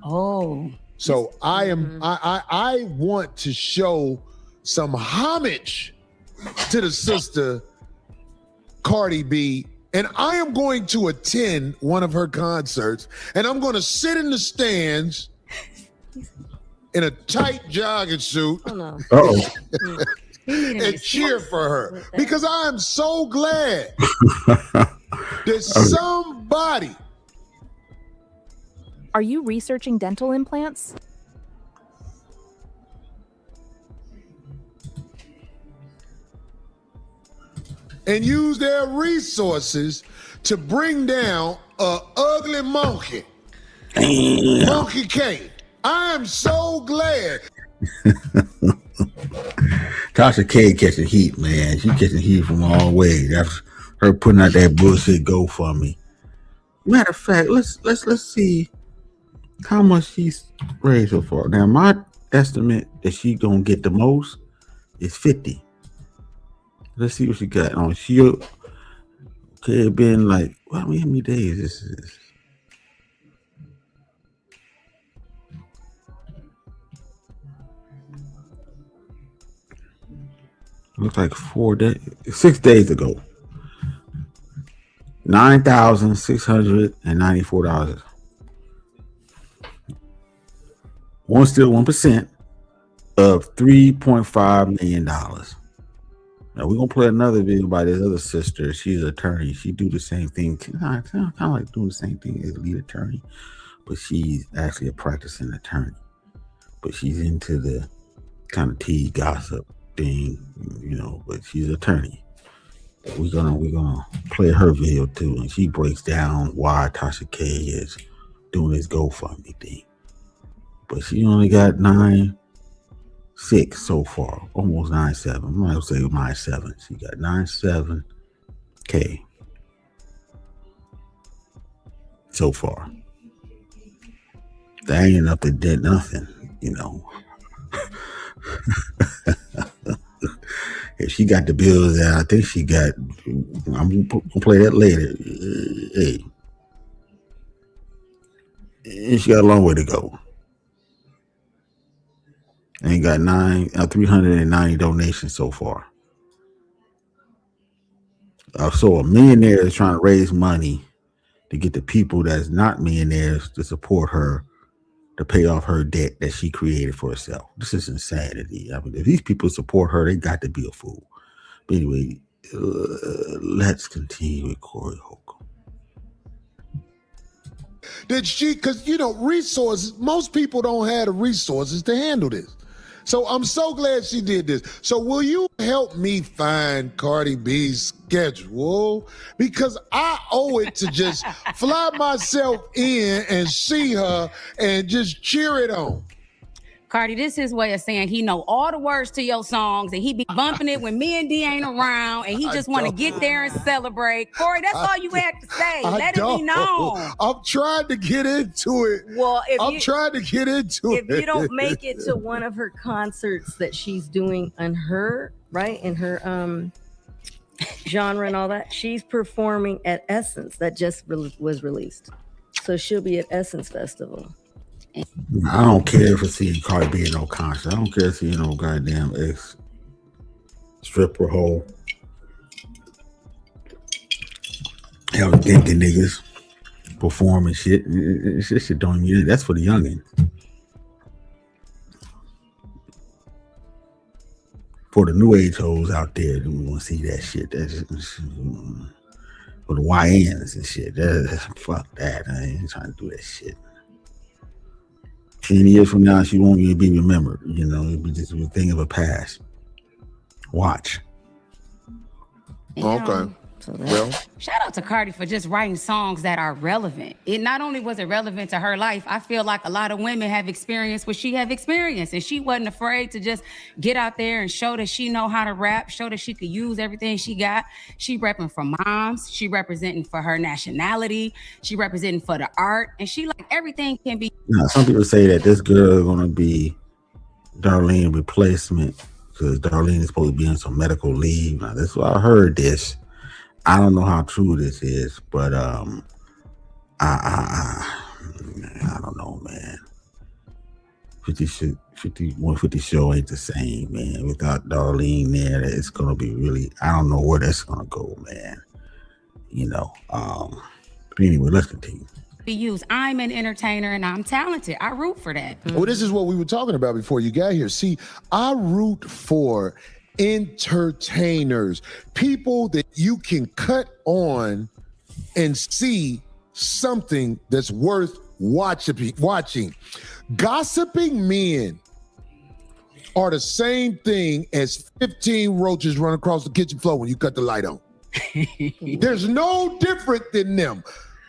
Oh. So I want to show some homage to the sister Cardi B, and I am going to attend one of her concerts, and I'm going to sit in the stands in a tight jogging suit. Oh, no. Uh-oh. And cheer for her, because I am so glad that somebody. Are you researching dental implants? And use their resources to bring down a ugly monkey. Damn. Monkey K. I am so glad. Tasha K catching heat, man. She catching heat from all ways. That's her putting out that bullshit GoFundMe. Matter of fact, let's see how much she's raised so far. Now, my estimate that she gonna get the most is 50. Let's see what she got on. She okay. It been like, well, how many days this is? Looks like 6 days ago. $9,694. One still 1% of $3.5 million. Now we're gonna play another video by this other sister. She's an attorney. She do the same thing, kind of like doing the same thing as lead attorney, but she's actually a practicing attorney. But she's into the kind of tea gossip thing, but she's an attorney. We're gonna play her video too, and she breaks down why Tasha K is doing this GoFundMe thing. But she only got 9.6 so far, almost 9.7. I might say 9.7. She got 9.7K so far. That ain't enough to did nothing, If she got the bills that I think she got, I'm gonna play that later. Hey, and she got a long way to go. And got 390 donations so far. So a millionaire is trying to raise money to get the people that's not millionaires to support her to pay off her debt that she created for herself. This is insanity. I mean, if these people support her, they got to be a fool. But anyway, let's continue with Corey Holcomb. Did she, because, resources, most people don't have the resources to handle this. So I'm so glad she did this. So will you help me find Cardi B's schedule? Because I owe it to just fly myself in and see her and just cheer it on. Cardi, this is his way of saying he know all the words to your songs and he be bumping it when me and D ain't around and he just want to get there and celebrate. Corey, that's all you had to say. Let it be known. I'm trying to get into it. Well, I'm trying to get into it. If you don't make it to one of her concerts that she's doing on her, right, in her genre and all that, she's performing at Essence that just was released. So she'll be at Essence Festival. I don't care for seeing Cardi B in no concert. I don't care seeing no goddamn ex stripper hole. Hell, thinking niggas performing shit. This shit don't mean it. That's for the youngin. For the new age hoes out there, we want to see that shit. That's for the YNs and shit. Fuck that. I ain't trying to do that shit. 10 years from now, she won't even be remembered. It'll be just a thing of a past. Watch. Okay. Well, shout out to Cardi for just writing songs that are relevant. It not only was it relevant to her life, I feel like a lot of women have experienced what she have experienced, and she wasn't afraid to just get out there and show that she know how to rap, show that she could use everything she got. She repping for moms, she representing for her nationality, she representing for the art, and she like everything can be. Now, some people say that this girl is gonna be Darlene replacement because Darlene is supposed to be on some medical leave. Now, this is why I heard this. I don't know how true this is, but I don't know, man. 150 show ain't the same, man. Without Darlene there, it's gonna be really. I don't know where that's gonna go, man. But anyway, let's continue. Use. I'm an entertainer and I'm talented. I root for that. Well, this is what we were talking about before you got here. See, I root for entertainers, people that you can cut on and see something that's worth watching. Gossiping men are the same thing as 15 roaches run across the kitchen floor when you cut the light on. There's no different than them.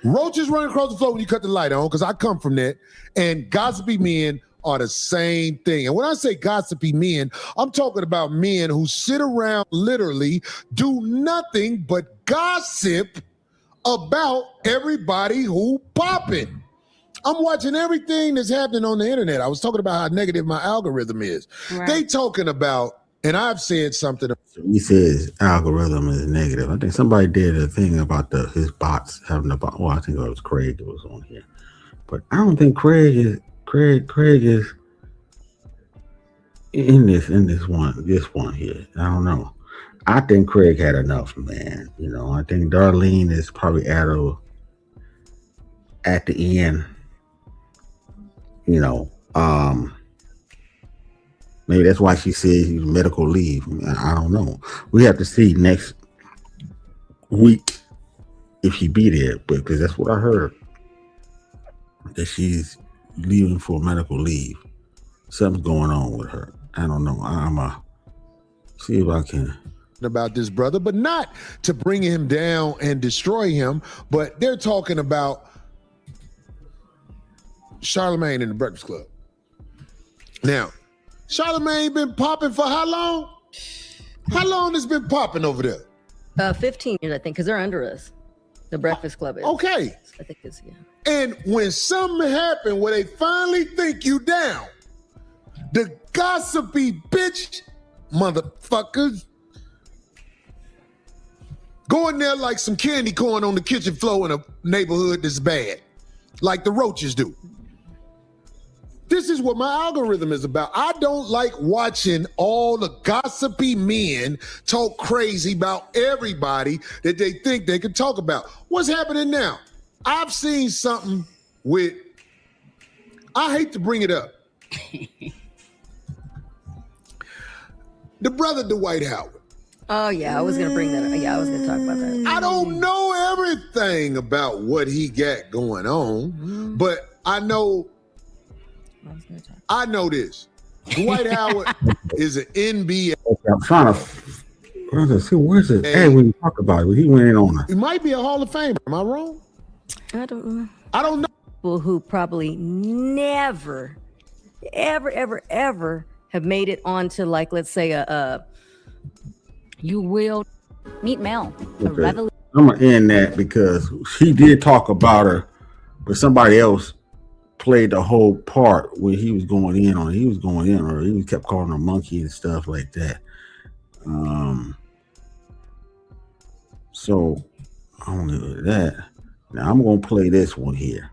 Roaches running across the floor when you cut the light on, because I come from that, and gossipy men are the same thing. And when I say gossipy men, I'm talking about men who sit around literally do nothing but gossip about everybody who popping. I'm watching everything that's happening on the internet. I was talking about how negative my algorithm is. Right. They talking about, and I've said something. He says algorithm is negative. I think somebody did a thing about his bots having a bot. Well, I think it was Craig that was on here, but I don't think Craig is in this one here. I don't know. I think Craig had enough, man. You know, I think Darlene is probably at the end. You know, maybe that's why she said he's medical leave. I don't know. We have to see next week if she be there, because that's what I heard, that she's leaving for medical leave. Something's going on with her. I don't know. I'm see if I can about this brother, but not to bring him down and destroy him, but they're talking about Charlemagne in the Breakfast Club. Now, Charlemagne been popping for how long? How long has been popping over there? 15 years, I think, because they're under us. The Breakfast Club is. Okay. I think it's, yeah. And when something happened where they finally think you down, the gossipy bitch motherfuckers go in there like some candy corn on the kitchen floor in a neighborhood that's bad, like the roaches do. This is what my algorithm is about. I don't like watching all the gossipy men talk crazy about everybody that they think they can talk about. What's happening now? I've seen something with, I hate to bring it up. The brother Dwight Howard. Oh, yeah, I was going to bring that up. Yeah, I was going to talk about that. I don't know everything about what he got going on, but I know this. Dwight Howard is an NBA. I'm trying to see where's it. Hey, when you talk about it, he went in on it. He might be a Hall of Famer. Am I wrong? I don't know. I don't know. People who probably never, ever have made it onto, like, let's say You will meet Mel. Okay. I'm gonna end that because he did talk about her, but somebody else played the whole part where he was going in on her. He was going in on her. He kept calling her monkey and stuff like that. So I don't know that. Now I'm gonna play this one here.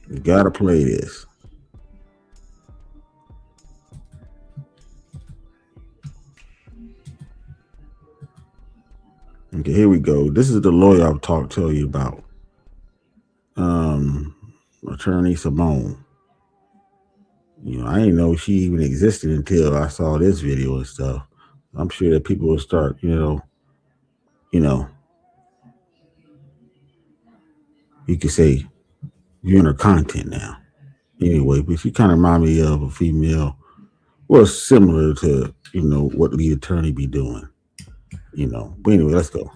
You gotta play this. Okay, here we go. This is the lawyer I'll tell you about. Attorney Simone. You know, I didn't know she even existed until I saw this video and stuff. I'm sure that people will start, you know, you could say you're in her content now. Anyway, but she kind of remind me of a female, well, similar to, you know, what the attorney be doing. You know, but anyway, let's go.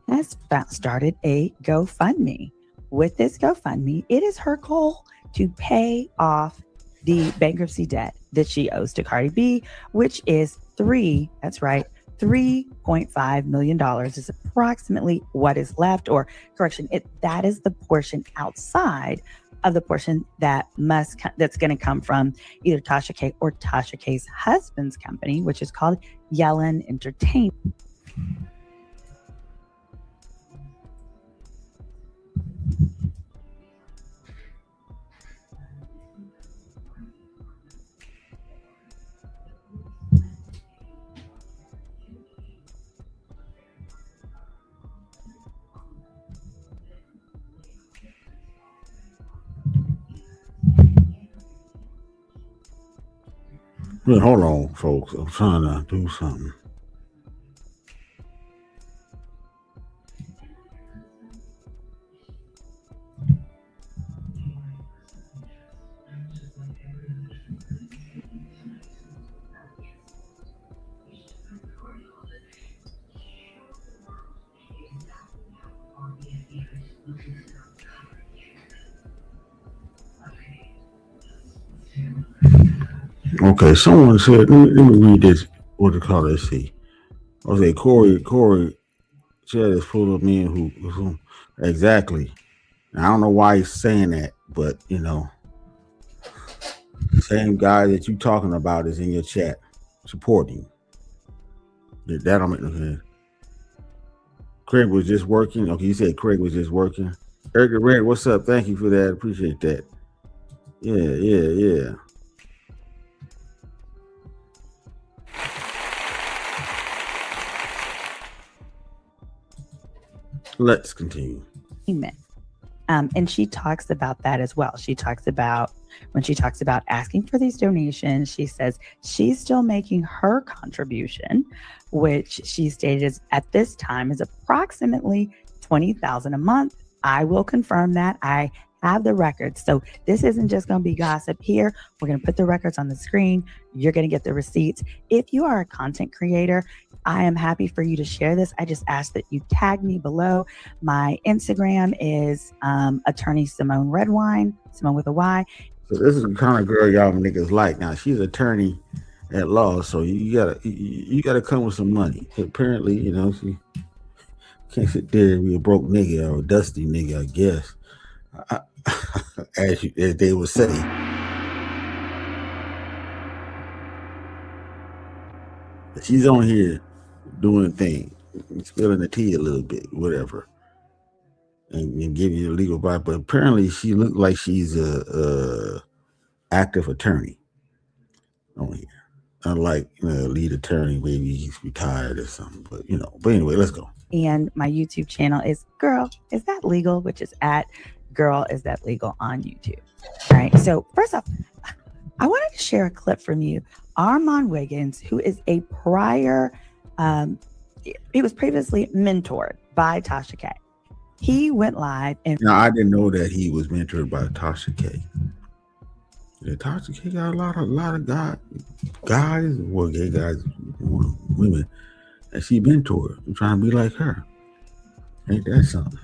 Has started a GoFundMe. With this GoFundMe, it is her goal to pay off the bankruptcy debt that she owes to Cardi B, which is $3.5 million is approximately what is left, or correction, that is the portion outside of the portion that's going to come from either Tasha K or Tasha K's husband's company, which is called Yellen Entertainment. Well, hold on, folks. I'm trying to do something. Okay, someone said, let me read this. What they call it? See, I say Corey Chad is full of men who exactly. Now, I don't know why he's saying that, but you know, the same guy that you talking about is in your chat supporting. That don't make no sense. Craig was just working. Okay, you said Craig was just working. Eric, what's up? Thank you for that. Appreciate that. Yeah. Let's continue. Amen. And she talks about that as well. She talks about when she talks about asking for these donations, she says she's still making her contribution, which she stated is at this time is approximately $20,000 a month. I will confirm that. I have the records. So this isn't just going to be gossip here. We're going to put the records on the screen. You're going to get the receipts. If you are a content creator, I am happy for you to share this. I just ask that you tag me below. My Instagram is attorney Simone Redwine, Simone with a Y. So this is the kind of girl y'all niggas like. Now she's attorney at law, so you gotta come with some money. Apparently, she can't sit there and be a broke nigga or a dusty nigga, I guess. As they would say. But she's on here doing things, spilling the tea a little bit, whatever, and giving you legal advice. But apparently, she looked like she's a active attorney on here. Unlike lead attorney, maybe he's retired or something. But But anyway, let's go. And my YouTube channel is Girl Is That Legal, which is at Girl Is That Legal on YouTube. All right. So first off, I wanted to share a clip from you. Armand Wiggins, who is a prior, he was previously mentored by Tasha K. He went live and now I didn't know that he was mentored by Tasha K. Yeah, Tasha K got a lot of guys, well, gay guys, women, that she mentored and trying to be like her. Ain't that something?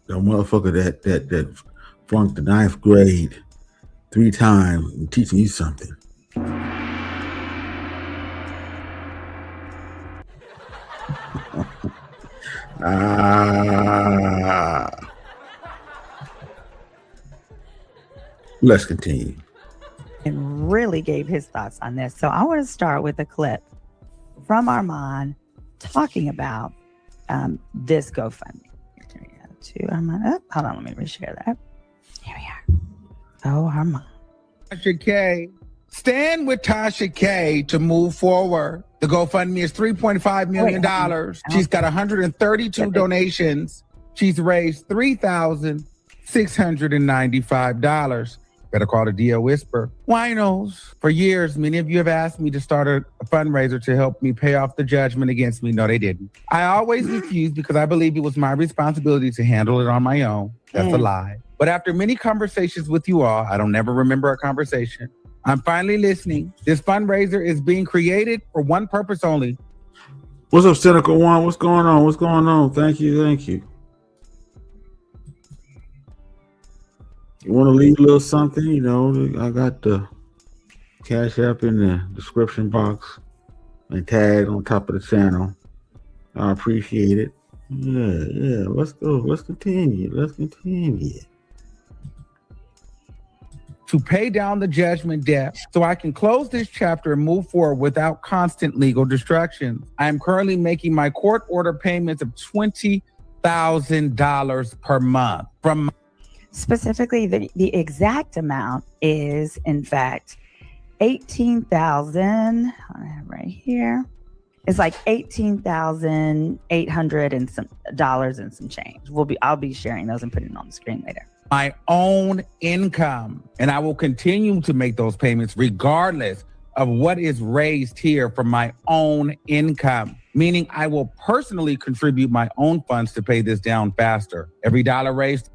The motherfucker that flunked the 9th grade 3 times and teaching you something. Let's continue. And really gave his thoughts on this. So I want to start with a clip from Armand talking about this GoFundMe. Here we go to Armand. Oh, hold on, let me reshare that. Here we are. Oh, Armand. Tasha K. Stand with Tasha K to move forward. The GoFundMe is $3.5 million. She's got 132 donations. She's raised $3,695. Better call the DL Whisper. Winos. For years, many of you have asked me to start a fundraiser to help me pay off the judgment against me. No, they didn't. I always refused because I believe it was my responsibility to handle it on my own. That's a lie. But after many conversations with you all, I don't never remember a conversation. I'm finally listening. This fundraiser is being created for one purpose only. What's up, Cynical One? What's going on? Thank you. You want to leave a little something? I got the Cash App in the description box and tag on top of the channel. I appreciate it. Yeah. Let's go. Let's continue. To pay down the judgment debt so I can close this chapter and move forward without constant legal distractions. I am currently making my court order payments of $20,000 per month. Specifically, the exact amount is, in fact, $18,000. I have right here. It's like $18,800 and some dollars and some change. I'll be sharing those and putting it on the screen later. My own income, and I will continue to make those payments regardless of what is raised here from my own income, meaning I will personally contribute my own funds to pay this down faster. Every dollar raised.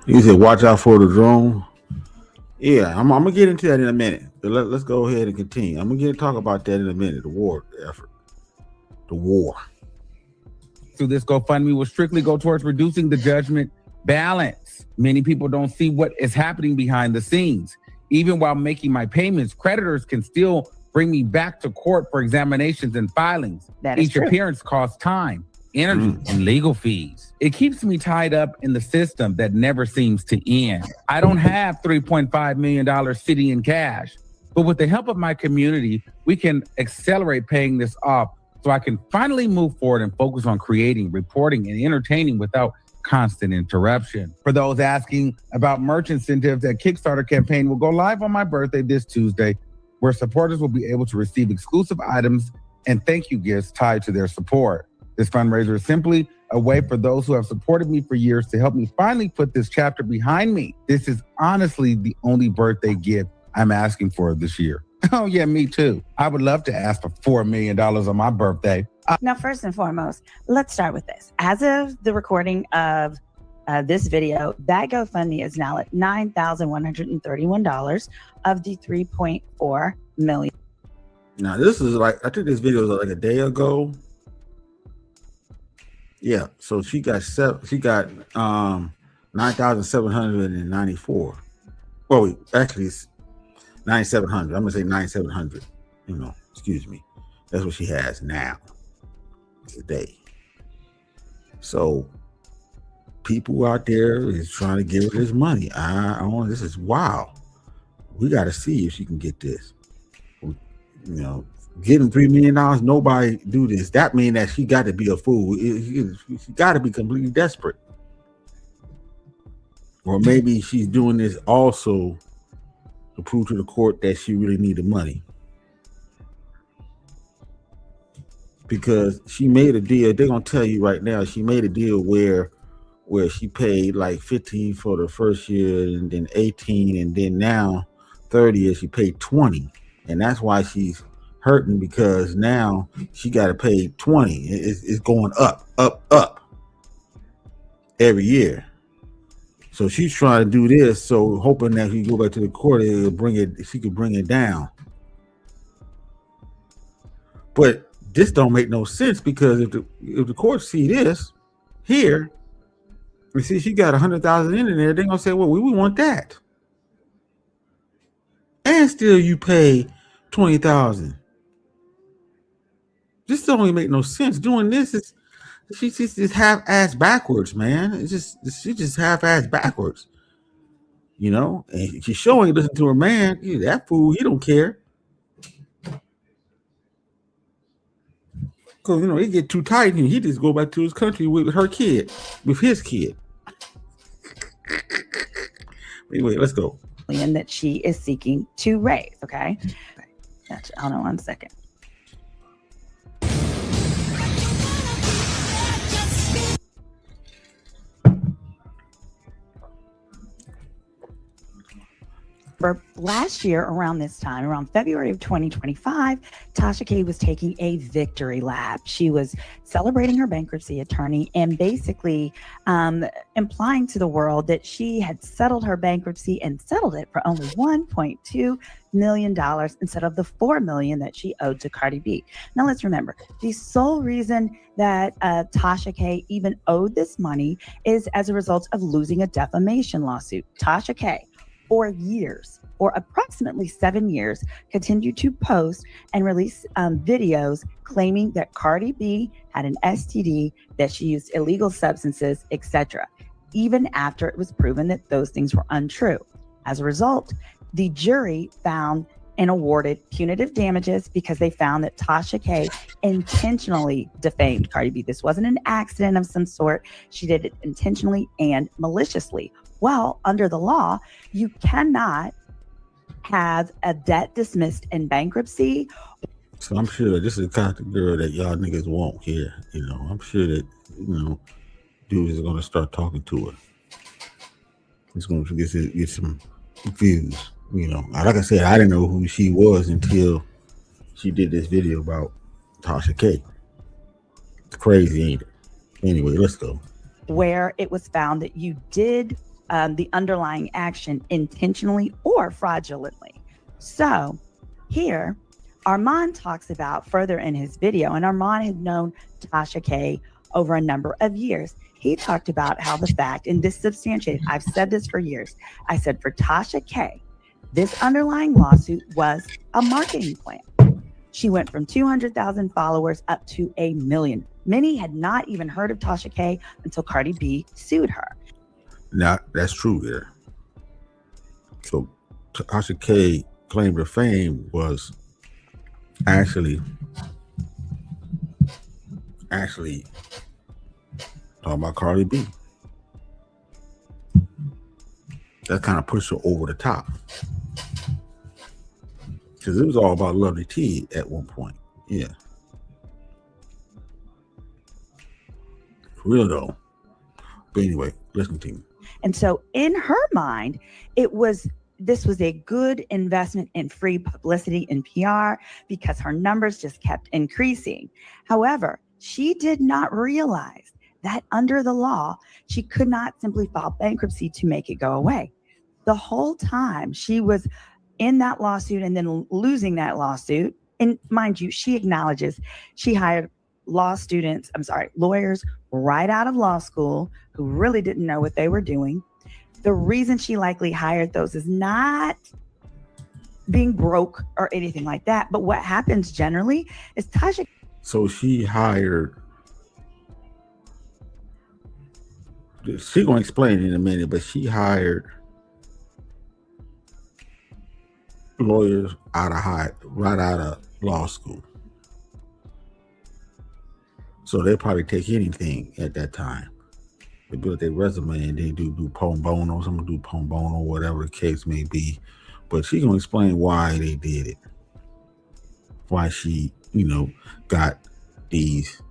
You said watch out for the drone. Yeah, I'm gonna get into that in a minute. But let's go ahead and continue. I'm gonna talk about that in a minute. The war effort, the war. So this GoFundMe will strictly go towards reducing the judgment balance. Many people don't see what is happening behind the scenes. Even while making my payments, creditors can still bring me back to court for examinations and filings. That is Each true. appearance costs time, energy, and legal fees. It keeps me tied up in the system that never seems to end. I don't have $3.5 million sitting in cash, but with the help of my community, we can accelerate paying this off so I can finally move forward and focus on creating, reporting, and entertaining without constant interruption. For those asking about merch incentives, that Kickstarter campaign will go live on my birthday this Tuesday, where supporters will be able to receive exclusive items and thank you gifts tied to their support. This fundraiser is simply a way for those who have supported me for years to help me finally put this chapter behind me. This is honestly the only birthday gift I'm asking for this year. Oh yeah, me too. I would love to ask for $4 million on my birthday. Now, first and foremost, let's start with this. As of the recording of this video, that GoFundMe is now at $9,131 of the $3.4 million. Now this is like, I think this video was like a day ago. Yeah, so she got 9,794. Well, wait, actually it's 9,700. I'm gonna say 9,700. Excuse me. That's what she has now today. So people out there is trying to give her this money. This is wild. We got to see if she can get this. Getting $3 million, nobody do this. That means that she got to be a fool. She got to be completely desperate. Or maybe she's doing this also to prove to the court that she really needed money. Because she made a deal. They're going to tell you right now, she made a deal where she paid like 15 for the first year and then 18 and then now 30 years she paid 20. And that's why she's hurting, because now she got to pay 20. It's going up every year. So she's trying to do this, so hoping that if you go back to the court, she could bring it down. But this don't make no sense, because if the court see this here, and see she got 100,000 in there, they're gonna say, well, we want that, and still you pay 20,000. This don't even make no sense. Doing this is she's just half-ass backwards, man. She just half-ass backwards, and she's showing listen to her man. That fool, he don't care. Because it get too tight and he just go back to his country with her kid, with his kid. Anyway, let's go. That she is seeking to raise. Okay. Gotcha. Hold on one second. For last year, around this time, around February of 2025, Tasha K was taking a victory lap. She was celebrating her bankruptcy attorney and basically implying to the world that she had settled her bankruptcy and settled it for only $1.2 million instead of the $4 million that she owed to Cardi B. Now, let's remember, the sole reason that Tasha K even owed this money is as a result of losing a defamation lawsuit. Tasha K, for years, for approximately 7 years, continued to post and release videos claiming that Cardi B had an STD, that she used illegal substances, etc., even after it was proven that those things were untrue. As a result, the jury found and awarded punitive damages because they found that Tasha K intentionally defamed Cardi B. This wasn't an accident of some sort. She did it intentionally and maliciously. Well, under the law, you cannot have a debt dismissed in bankruptcy. So I'm sure this is the kind of girl that y'all niggas want here. I'm sure that, dudes are going to start talking to her. It's going to get some views. Like I said, I didn't know who she was until she did this video about Tasha K. It's crazy, ain't it? Anyway, let's go. Where it was found that you did the underlying action intentionally or fraudulently. So here, Armand talks about further in his video, and Armand had known Tasha K over a number of years. He talked about how the fact, and this substantiated, I've said this for years. I said for Tasha K, this underlying lawsuit was a marketing plan. She went from 200,000 followers up to 1 million. Many had not even heard of Tasha K until Cardi B sued her. Now, that's true there. So Tasha K claim to fame was actually talking about Cardi B. That kind of pushed her over the top, because it was all about Lovely T at one point. Yeah, for real though. But anyway, let's continue. And so in her mind, this was a good investment in free publicity and PR because her numbers just kept increasing. However, she did not realize that under the law, she could not simply file bankruptcy to make it go away. The whole time she was in that lawsuit and then losing that lawsuit, and mind you, she acknowledges she hired lawyers right out of law school who really didn't know what they were doing. The reason she likely hired those is not being broke or anything like that. But what happens generally is Tasha. So she hired, she's going to explain it in a minute, but she hired lawyers right out of law school. So they probably take anything at that time. They build their resume and they do pro bono, some do pro bono, whatever the case may be. But she's gonna explain why they did it. Why she, got these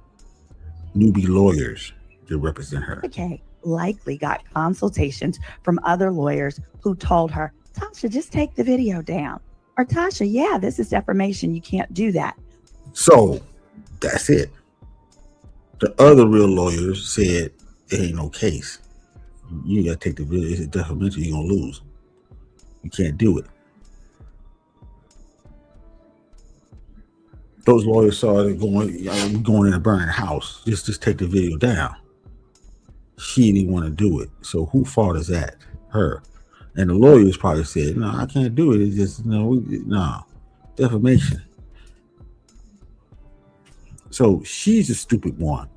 newbie lawyers to represent her. Okay, likely got consultations from other lawyers who told her, Tasha, just take the video down. Or Tasha, yeah, this is defamation. You can't do that. So that's it. The other real lawyers said, it ain't no case. You gotta take the video. It's a defamation. You're gonna lose. You can't do it. Those lawyers saw it going in and burning the house. Just take the video down. She didn't want to do it. So who fault is that? Her. And the lawyers probably said, no, I can't do it. It's just, defamation. So she's a stupid one.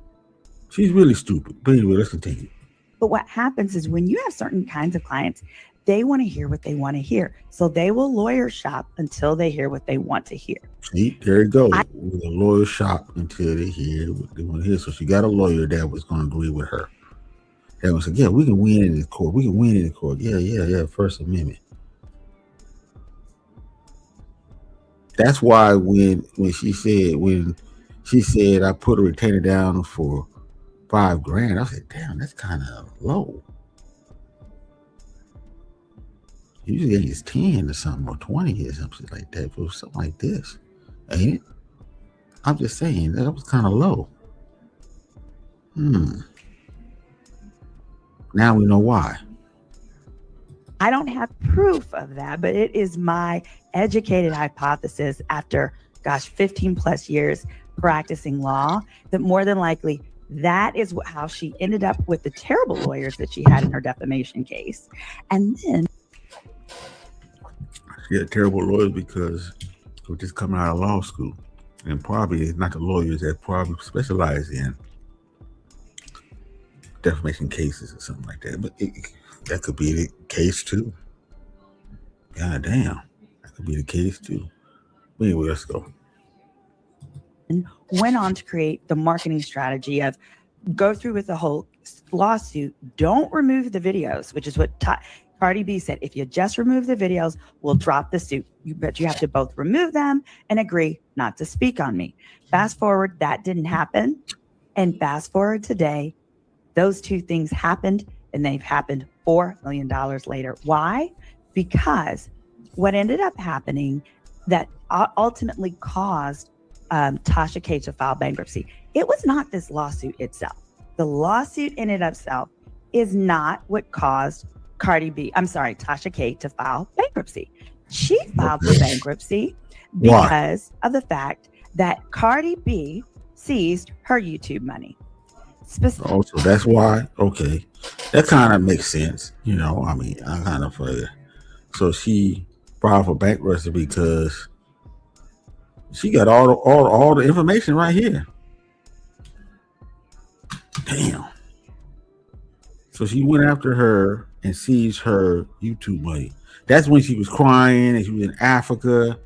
She's really stupid. But anyway, let's continue. But what happens is when you have certain kinds of clients, they want to hear what they want to hear. So they will lawyer shop until they hear what they want to hear. See, there you go. The lawyer shop until they hear what they want to hear. So she got a lawyer that was going to agree with her. That was like, yeah, we can win in the court. We can win in the court. Yeah. First Amendment. That's why when she said I put a retainer down for $5,000, I said, damn, that's kind of low. Usually it's 10 or something, or 20 or something like that for something like this, ain't it? I'm just saying that was kind of low. Now we know why. I don't have proof of that, but it is my educated hypothesis after, 15 plus years practicing law, that more than likely that is how she ended up with the terrible lawyers that she had in her defamation case. And then she had terrible lawyers because they were just coming out of law school, and probably not the lawyers that probably specialize in defamation cases or something like that. But that could be the case too. God damn, that could be the case too. But anyway, let's go. And went on to create the marketing strategy of go through with the whole lawsuit. Don't remove the videos, which is what Cardi B said. If you just remove the videos, we'll drop the suit. But you have to both remove them and agree not to speak on me. Fast forward, that didn't happen. And fast forward today, those two things happened, and they've happened $4 million later. Why? Because what ended up happening that ultimately caused Tasha K to file bankruptcy, it was not this lawsuit itself. The lawsuit in and of itself is not what caused Tasha K to file bankruptcy. She filed for Okay. bankruptcy Why? because of the fact that Cardi B seized her YouTube money. Oh, so that's why. Okay, that kind of makes sense. You know, I mean, I kind of figured. So she filed for bankruptcy because she got all the information right here. Damn. So she went after her and seized her YouTube money. That's when she was crying and she was in Africa.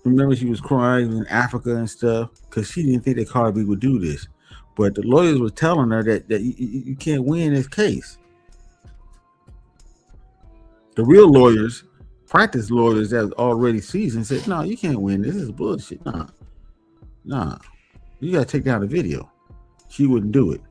Remember, she was crying in Africa and stuff because she didn't think that Cardi B would do this. But the lawyers were telling her that you can't win this case. The real lawyers, practice lawyers that was already seasoned, said, "No, you can't win. This is bullshit. Nah. You got to take down the video." She wouldn't do it.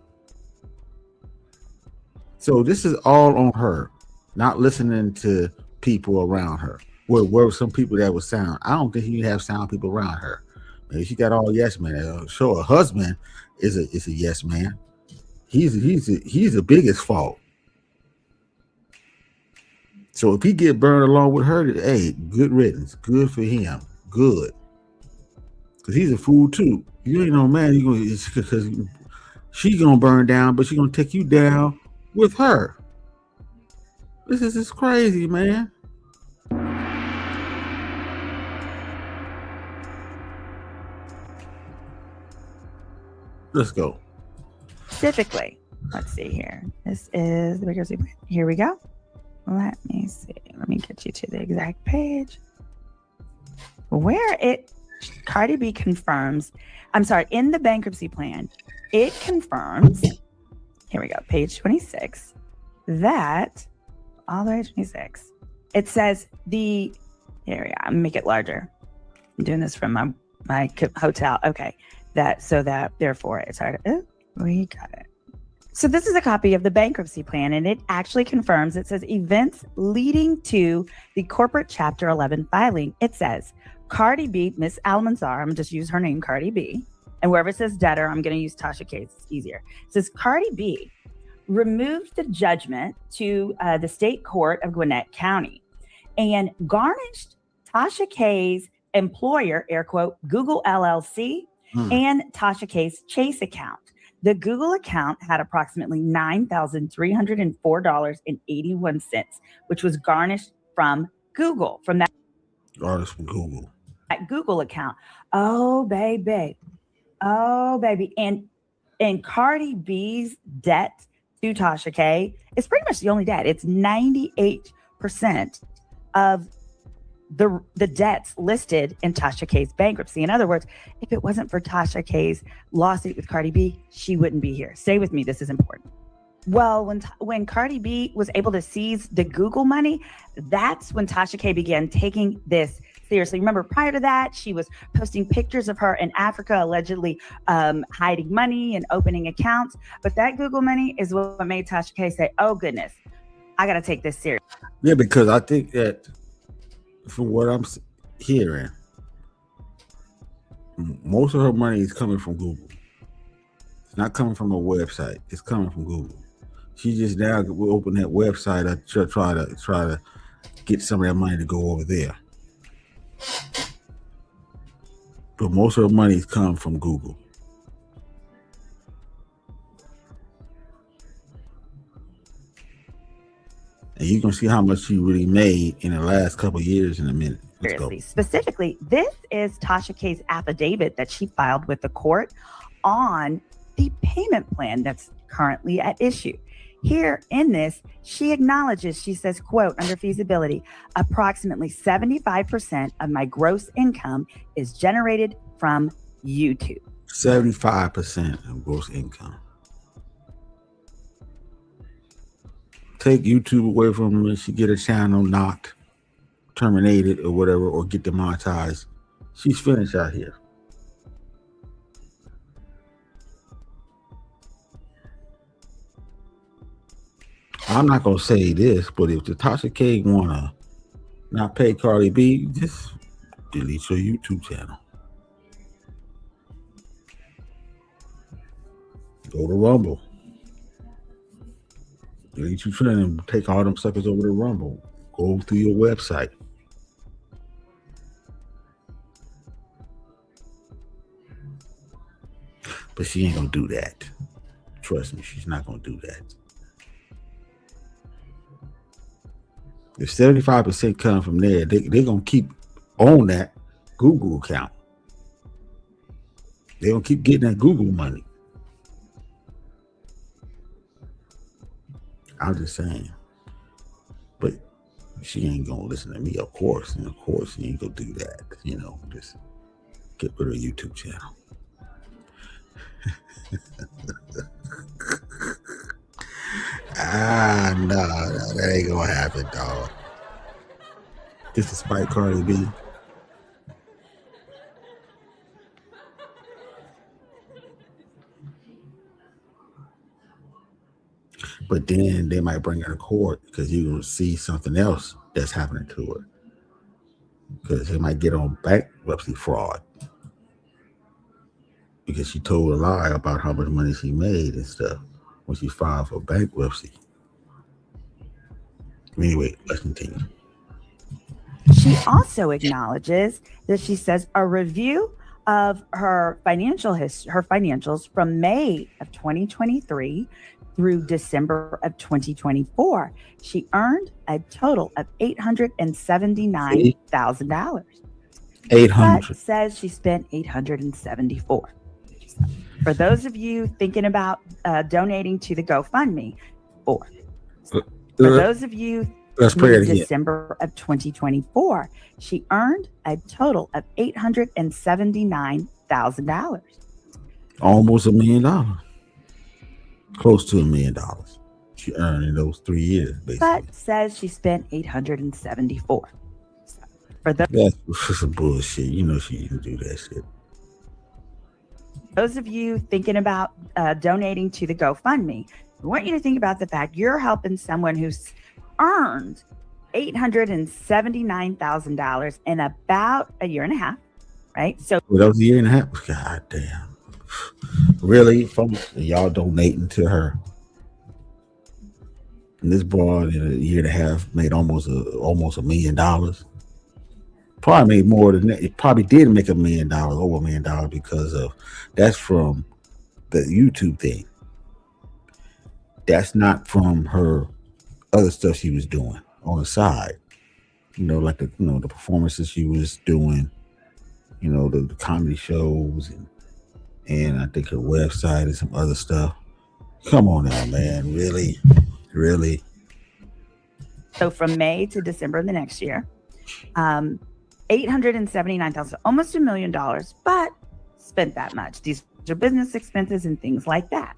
So this is all on her, not listening to people around her. Were some people that was sound? I don't think you have sound people around her. Maybe she got all yes men. Sure, her husband is a yes man. He's the biggest fault. So if he get burned along with her, hey, good riddance. Good for him. Good. Because he's a fool too. You ain't no man. You gonna because she's gonna burn down, but she's gonna take you down with her. This is just crazy, man. Let's go. Specifically, let's see here. This is the bankruptcy plan. Here we go. Let me see. Let me get you to the exact page where Cardi B confirms. In the bankruptcy plan, it confirms. Here we go. Page 26. That all the way to 26. It says here we go. I'm gonna make it larger. I'm doing this from my hotel. Okay. Therefore it's hard. Oh, we got it. So this is a copy of the bankruptcy plan, and it actually confirms. It says events leading to the corporate Chapter 11 filing. It says Cardi B, Miss Almanzar, I'm going to just use her name, Cardi B, and wherever it says debtor, I'm going to use Tasha K. It's easier. It says Cardi B removed the judgment to the state court of Gwinnett County and garnished Tasha K's employer, air quote, Google LLC, and Tasha K's Chase account. The Google account had approximately $9,304.81, which was garnished from Google, from that Google account. Oh, baby. And Cardi B's debt to Tasha K is pretty much the only debt. It's 98% of the debts listed in Tasha K's bankruptcy. In other words, if it wasn't for Tasha K's lawsuit with Cardi B, she wouldn't be here. Stay with me. This is important. Well, when Cardi B was able to seize the Google money, that's when Tasha K began taking this seriously. Remember, prior to that, she was posting pictures of her in Africa, allegedly hiding money and opening accounts. But that Google money is what made Tasha K say, "Oh goodness, I got to take this serious." Yeah, because I think that from what I'm hearing, most of her money is coming from Google. It's not coming from a website. It's coming from Google. She just now will open that website to try to get some of that money to go over there. But most of her money is coming from Google. And you can see how much she really made in the last couple of years in a minute. Let's go. Specifically, this is Tasha K's affidavit that she filed with the court on the payment plan that's currently at issue. Here in this, she acknowledges, she says, quote, under feasibility, approximately 75% of my gross income is generated from YouTube. 75% of gross income. Take YouTube away from her, she get her channel knocked, terminated or whatever, or get demonetized. She's finished out here. I'm not gonna say this, but if the Tasha K wanna not pay Cardi B, just delete your YouTube channel. Go to Rumble. Ain't you trying to take all them suckers over to Rumble? Go through your website. But she ain't gonna do that. Trust me, she's not gonna do that. If 75% come from there, they're gonna keep on that Google account. They're gonna keep getting that Google money. I'm just saying. But she ain't gonna listen to me, of course. And of course she ain't gonna do that. Just get rid of the YouTube channel. No, that ain't gonna happen, dog. This is Spike Cardi B. But then they might bring her to court because you're gonna see something else that's happening to her. Because they might get on bankruptcy fraud. Because she told a lie about how much money she made and stuff when she filed for bankruptcy. Anyway, let's continue. She also acknowledges that she says a review of her financials from May of 2023 through December of 2024, she earned a total of $879,000. 800. But says she spent $874. For those of you thinking about donating to the GoFundMe, for those of you let's pray it again. December of 2024, she earned a total of $879,000. Almost $1 million. Close to $1 million. She earned in those 3 years, basically. But says she spent $874. That's some bullshit. She didn't do that shit. Those of you thinking about donating to the GoFundMe, I want you to think about the fact you're helping someone who's earned $879,000 in about a year and a half, right? So that was a year and a half. God damn. Really, folks, y'all donating to her. And this broad in a year and a half made almost $1 million. Probably made more than that. It probably did make $1 million, over $1 million, because of that's from the YouTube thing. That's not from her other stuff she was doing on the side. Like the performances she was doing, the comedy shows and I think her website and some other stuff. Come on now, man. Really? Really? So from May to December of the next year, $879,000, almost $1 million, but spent that much. These are business expenses and things like that.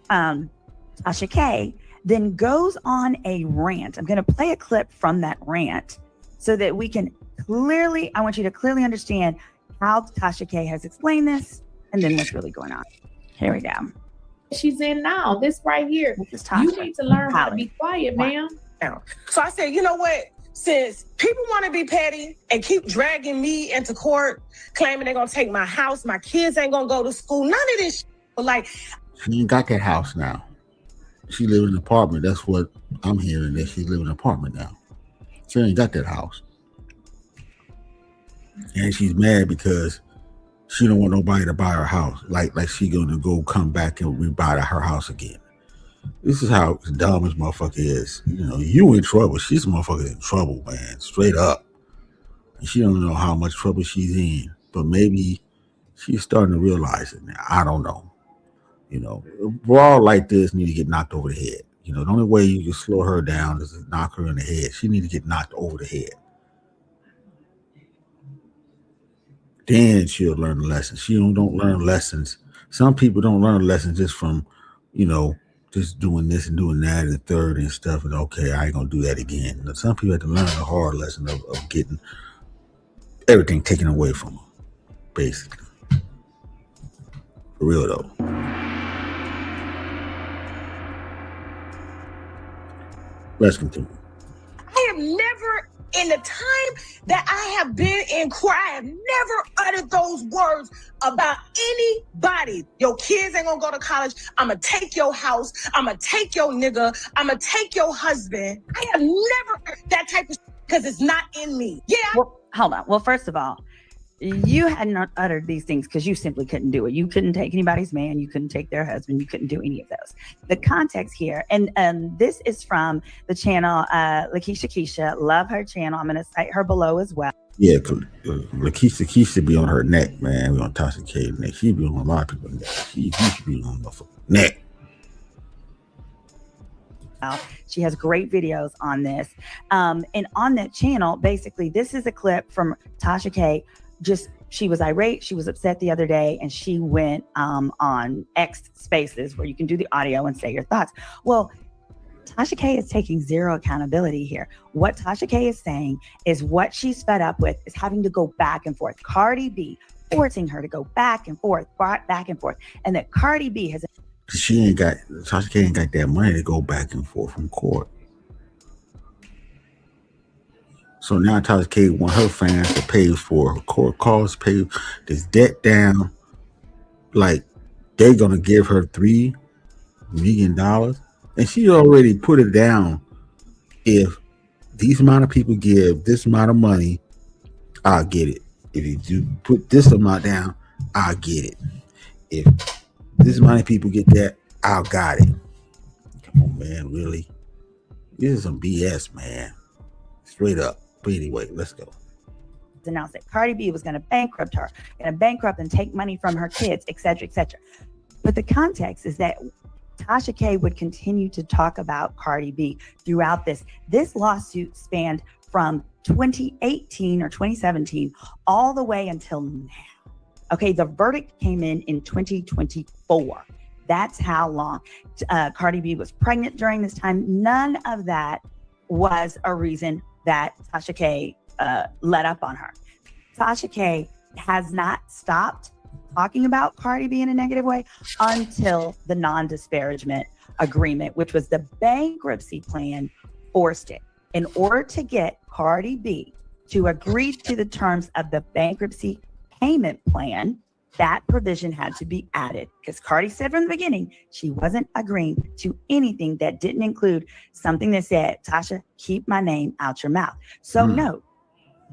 Tasha K then goes on a rant. I'm going to play a clip from that rant so that we can I want you to clearly understand how Tasha K has explained this and then what's really going on. Here we go. She's in now. This right here. This is Tasha. You need to learn how to be quiet, ma'am. So I said, you know what? Since people want to be petty and keep dragging me into court, claiming they're going to take my house, my kids ain't going to go to school, none of this shit. But she ain't got that house now. She live in an apartment. That's what I'm hearing, that she live in an apartment now. She ain't got that house. And she's mad because she don't want nobody to buy her house. Like she going to go come back and rebuy her house again. This is how dumb this motherfucker is. You in trouble. She's a motherfucker in trouble, man. Straight up. And she don't know how much trouble she's in. But maybe she's starting to realize it now. I don't know. Brawl like this need to get knocked over the head. The only way you can slow her down is to knock her in the head. She need to get knocked over the head. Then she'll learn a lesson. She don't learn lessons. Some people don't learn lessons just from, just doing this and doing that and the third and stuff. And okay, I ain't gonna do that again. Some people have to learn the hard lesson of getting everything taken away from them, basically. For real though. Let's continue. I have never In the time that I have been in court, I have never uttered those words about anybody. Your kids ain't gonna go to college. I'm gonna take your house. I'm gonna take your nigga. I'm gonna take your husband. I have never uttered that type of because it's not in me. Yeah. Well, hold on. Well, first of all, you had not uttered these things because you simply couldn't do it. You couldn't take anybody's man. You couldn't take their husband. You couldn't do any of those. The context here, and this is from the channel Lakeisha Keisha. Love her channel. I'm going to cite her below as well. Yeah, Lakeisha Keisha be on her neck, man. We on Tasha K's neck. She be on a lot of people's neck. She should be on her neck. She has great videos on this. And on that channel, basically, this is a clip from Tasha K. She was irate, she was upset the other day, and she went on X Spaces where you can do the audio and say your thoughts. Well, Tasha K is taking zero accountability here. What Tasha K is saying is what she's fed up with is having to go back and forth. Cardi B forcing her to go back and forth, and that Cardi B has. Tasha K ain't got that money to go back and forth from court. So now Tasha K want her fans to pay for her court costs, pay this debt down. Like they're gonna give her $3 million, and she already put it down. If these amount of people give this amount of money, I'll get it. If you do put this amount down, I'll get it. If this amount of people get that, I'll got it. Come on, man, really? This is some BS, man. Straight up. But anyway, let's go. Announced that Cardi B was going to bankrupt her, going to bankrupt and take money from her kids, etc., etc. But the context is that Tasha K would continue to talk about Cardi B throughout this. This lawsuit spanned from 2018 or 2017 all the way until now. Okay, the verdict came in 2024. That's how long. Cardi B was pregnant during this time. None of that was a reason that Tasha K let up on her. Tasha K has not stopped talking about Cardi B in a negative way until the non-disparagement agreement, which was the bankruptcy plan, forced it. In order to get Cardi B to agree to the terms of the bankruptcy payment plan, that provision had to be added because Cardi said from the beginning she wasn't agreeing to anything that didn't include something that said, Tasha, keep my name out your mouth. So no,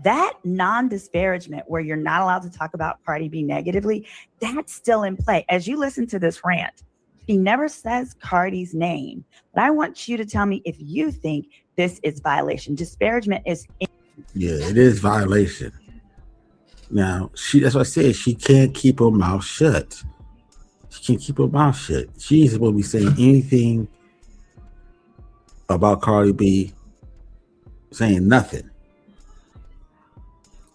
that non-disparagement where you're not allowed to talk about Cardi B negatively, that's still in play. As you listen to this rant, he never says Cardi's name, but I want you to tell me if you think this is violation. Disparagement is. Yeah, it is violation. Now, that's what I said. She can't keep her mouth shut. She can't keep her mouth shut. She ain't supposed to be saying anything about Cardi B, saying nothing.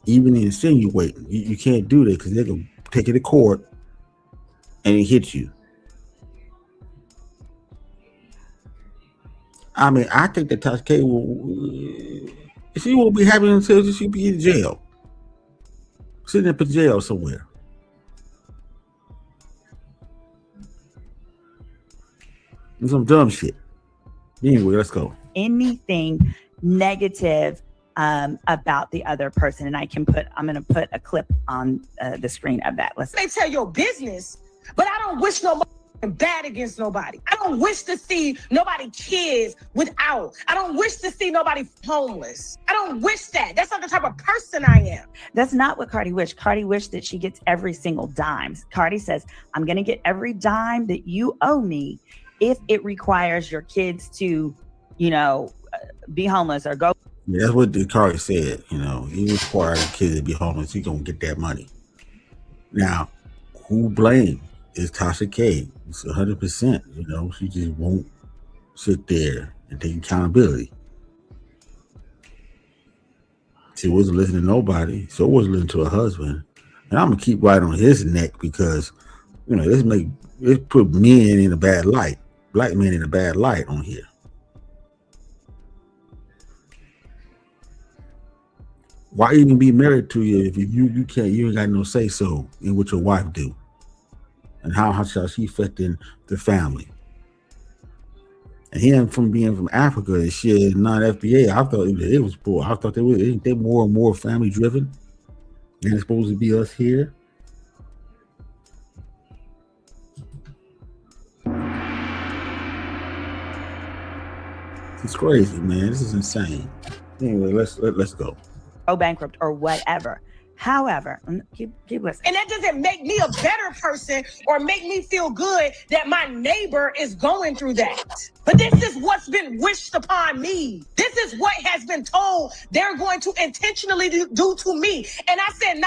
Even insinuating. You can't do that because they're going to take it to court and it hit you. I mean, I think that Tasha K she won't be happy until she be in jail. Sitting in jail somewhere. And some dumb shit. Anyway, let's go. Anything negative about the other person, and I'm going to put a clip on the screen of that. They tell your business, but I don't wish no bad against nobody. I don't wish to see nobody kids without. I don't wish to see nobody homeless. I don't wish that. That's not the type of person I am. That's not what Cardi wished. Cardi wished that she gets every single dime. Cardi says, I'm going to get every dime that you owe me if it requires your kids to, be homeless or go. Yeah, that's what the Cardi said. He required the kids to be homeless. He's going to get that money. Now, who blamed? Is Tasha K. It's 100%. She just won't sit there and take accountability. She wasn't listening to nobody. So wasn't listening to her husband. And I'm gonna keep right on his neck because this put men in a bad light, black men in a bad light on here. Why even be married to you if you ain't got no say so in what your wife do? And how shall she affecting the family? And him from being from Africa and shit, not FBA, I thought it was poor. I thought they more and more family driven. And it's supposed to be us here. It's crazy, man. This is insane. Anyway, let's go. Go bankrupt or whatever. However, keep listening. And that doesn't make me a better person or make me feel good that my neighbor is going through that. But this is what's been wished upon me. This is what has been told they're going to intentionally do to me. And I said,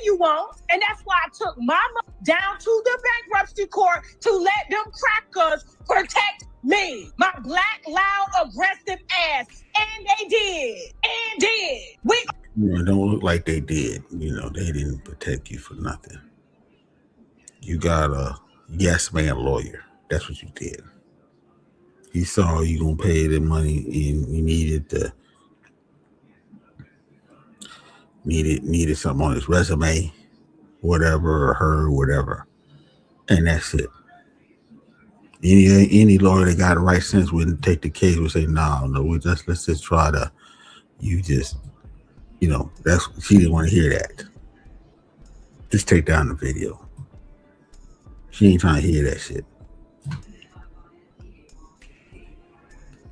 you won't. And that's why I took my mom down to the bankruptcy court to let them crackers protect me, my black, loud, aggressive ass. And they did. It don't look like they did. They didn't protect you for nothing. You got a yes man lawyer. That's what you did. He saw you gonna pay the money and you needed something on his resume, whatever, or her, whatever. And that's it. Any lawyer that got the right sense wouldn't take the case, would say, no, let's just try to, she didn't want to hear that. Just take down the video. She ain't trying to hear that shit.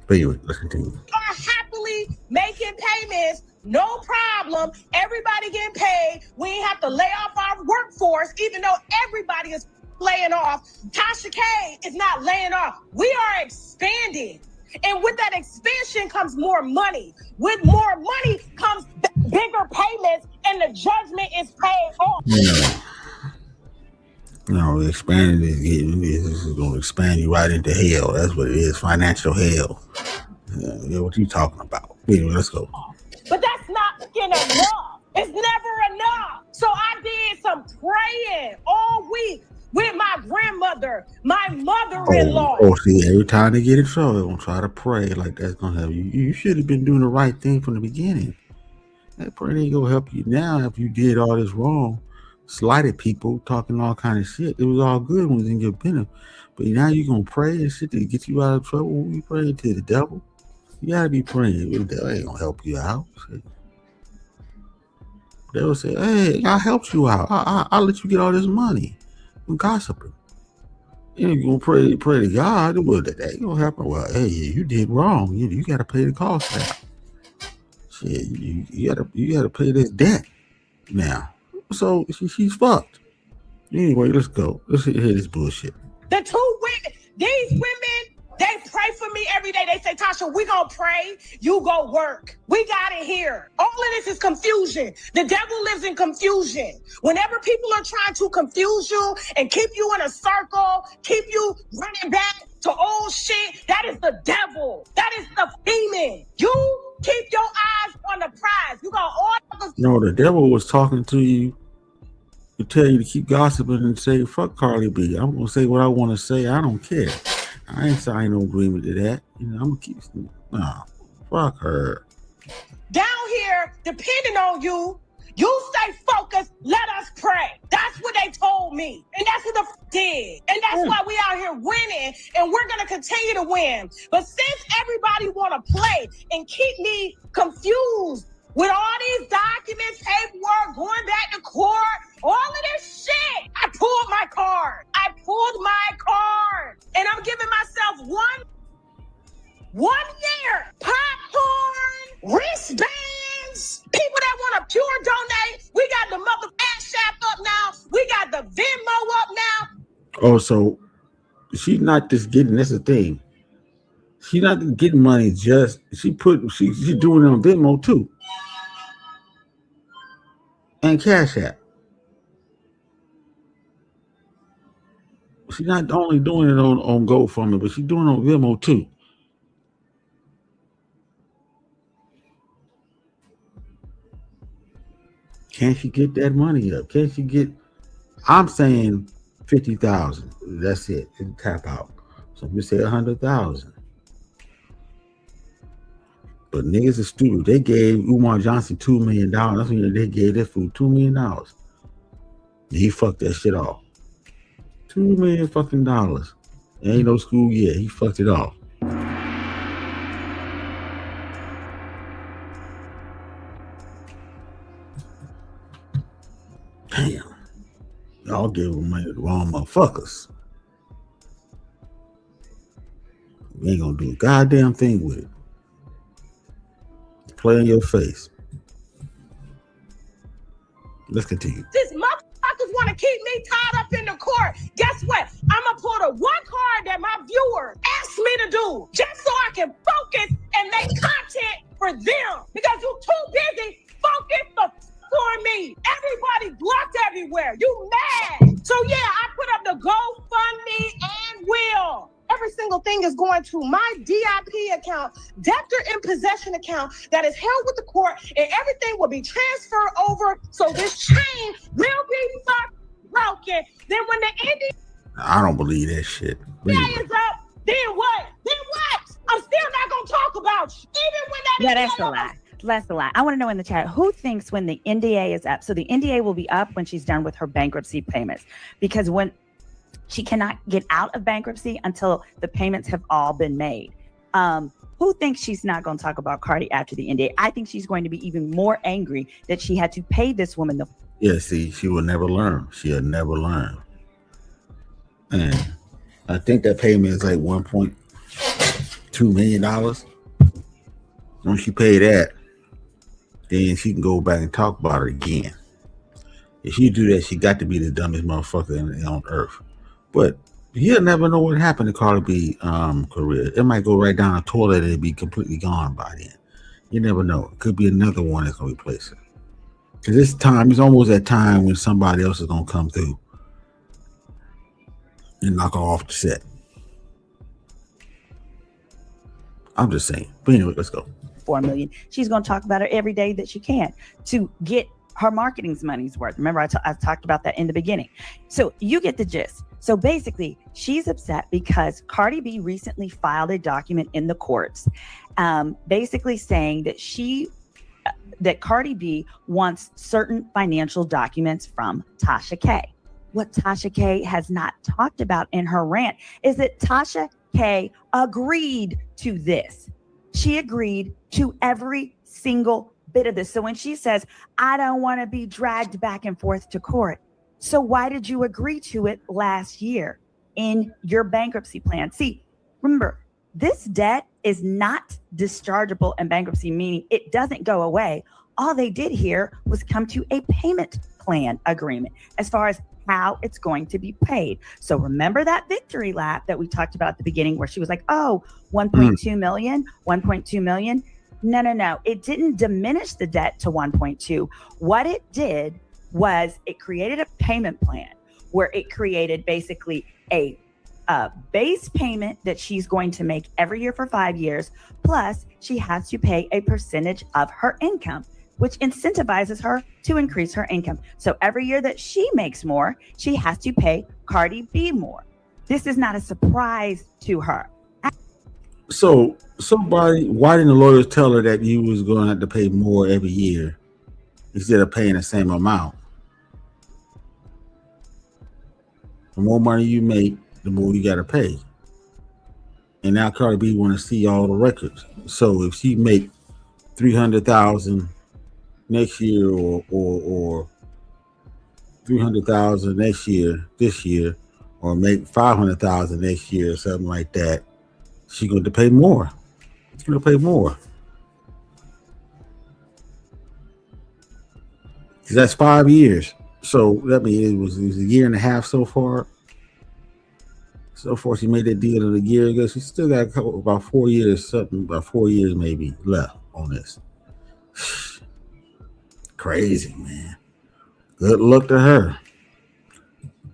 But anyway, let's continue. Are happily making payments, no problem. Everybody getting paid. We ain't have to lay off our workforce, even though everybody is laying off. Tasha K is not laying off. We are expanding. And with that expansion comes more money. With more money comes bigger payments, and the judgment is paid off. No, expanding is going to expand you right into hell. That's what it is, financial hell. What you talking about? Anyway, let's go. But that's not enough. It's never enough. So I did some praying all week with my grandmother, my mother-in-law. See, every time they get in trouble, they're going to try to pray like that's going to help you. You should have been doing the right thing from the beginning. That prayer ain't going to help you now if you did all this wrong. Slighted people, talking all kind of shit. It was all good when it was in your benefit. But now you're going to pray and shit to get you out of trouble. When you praying to the devil, you got to be praying. The devil ain't going to help you out. They will say, hey, I helped you out. I'll let you get all this money. I'm gossiping. And you're going to pray to God. Well, that ain't going to happen. Well, hey, you did wrong. You got to pay the cost now. Shit, you got to pay this debt now. So she's fucked. Anyway, let's go. Let's hear this bullshit. The two women, these women, they pray for me every day. They say, Tasha, we gonna pray, you go work. We got it here. All of this is confusion. The devil lives in confusion. Whenever people are trying to confuse you and keep you in a circle, keep you running back to old shit, that is the devil. That is the demon. You keep your eyes on the prize. You got all No, the devil was talking to you to tell you to keep gossiping and say, fuck Cardi B. I'm going to say what I want to say. I don't care. I ain't signing no agreement to that. I'm going to keep, fuck her. Down here, depending on you, you stay focused, let us pray. That's what they told me. And that's what the did. And that's why we out here winning, and we're going to continue to win. But since everybody want to play and keep me confused with all these documents, paperwork, going back to court, all of this shit, I pulled my card. And I'm giving myself one year. Popcorn, wristbands, people that want to pure donate. We got the mother Cash App up now. We got the Venmo up now. Oh, so she's not just getting, that's the thing. She's not getting money just, she's doing it on Venmo too. And Cash App. She's not only doing it on GoFundMe, but she's doing it on Venmo too. Can she get that money up? Can she get, I'm saying 50,000. That's it. And tap out. So we say 100,000. But niggas are stupid. They gave Umar Johnson $2 million. That's when they gave that fool $2 million. And he fucked that shit off. $2 million fucking dollars. Ain't no school yet. He fucked it off. Damn. Y'all giving money to the wrong motherfuckers. You ain't gonna do a goddamn thing with it. Play in your face. Let's continue. These motherfuckers want to keep me tied up in the court. Guess what? I'm going to pull the one card that my viewers asked me to do just so I can focus and make content for them. Because you're too busy focused on me. Everybody blocked everywhere. You mad. So yeah, I put up the GoFundMe and will. Every single thing is going to my DIP account, debtor in possession account that is held with the court, and everything will be transferred over so this chain will be broken. Then when the Indian I don't believe that shit. is up, then what? Then what? I'm still not going to talk about you. Even when that That's a lie. That's a lie. I want to know in the chat, who thinks when the NDA is up? So the NDA will be up when she's done with her bankruptcy payments, because when she cannot get out of bankruptcy until the payments have all been made. Who thinks she's not going to talk about Cardi after the NDA? I think she's going to be even more angry that she had to pay this woman the. Yeah, see, she will never learn. She'll never learn. And I think that payment is like $1.2 million. Once she pay that, then she can go back and talk about it again. If she do that, she got to be the dumbest motherfucker on earth. But you'll never know what happened to Cardi B career. It might go right down the toilet and be completely gone by then. You never know. It could be another one that's gonna replace her. Because this time, it's almost that time when somebody else is gonna come through and knock her off the set. I'm just saying. But anyway, let's go. $4 million. She's going to talk about it every day that she can to get her marketing's money's worth. Remember, I talked about that in the beginning. So you get the gist. So basically, she's upset because Cardi B recently filed a document in the courts, basically saying that Cardi B wants certain financial documents from Tasha K. What Tasha K has not talked about in her rant is that Tasha K agreed to this. She agreed to every single bit of this. So when she says, I don't want to be dragged back and forth to court. So why did you agree to it last year in your bankruptcy plan? See, remember, this debt is not dischargeable in bankruptcy, meaning it doesn't go away. All they did here was come to a payment plan agreement as far as how it's going to be paid. So remember that victory lap that we talked about at the beginning where she was like, oh, 1.2 million, 1.2 million. No. It didn't diminish the debt to 1.2. What it did was it created a payment plan where it created basically a base payment that she's going to make every year for 5 years. Plus she has to pay a percentage of her income, which incentivizes her to increase her income. So every year that she makes more, she has to pay Cardi B more. This is not a surprise to her. So why didn't the lawyers tell her that you was going to have to pay more every year instead of paying the same amount? The more money you make, the more you got to pay. And now Cardi B want to see all the records. So if she make $300,000 next year or 300,000 this year, or make 500,000 next year or something like that, she's going to pay more. She's going to pay more. Because that's 5 years. So that means it was a year and a half so far. So far, she made that deal a year ago. She still got about 4 years, about 4 years maybe left on this. Crazy, man. Good luck to her.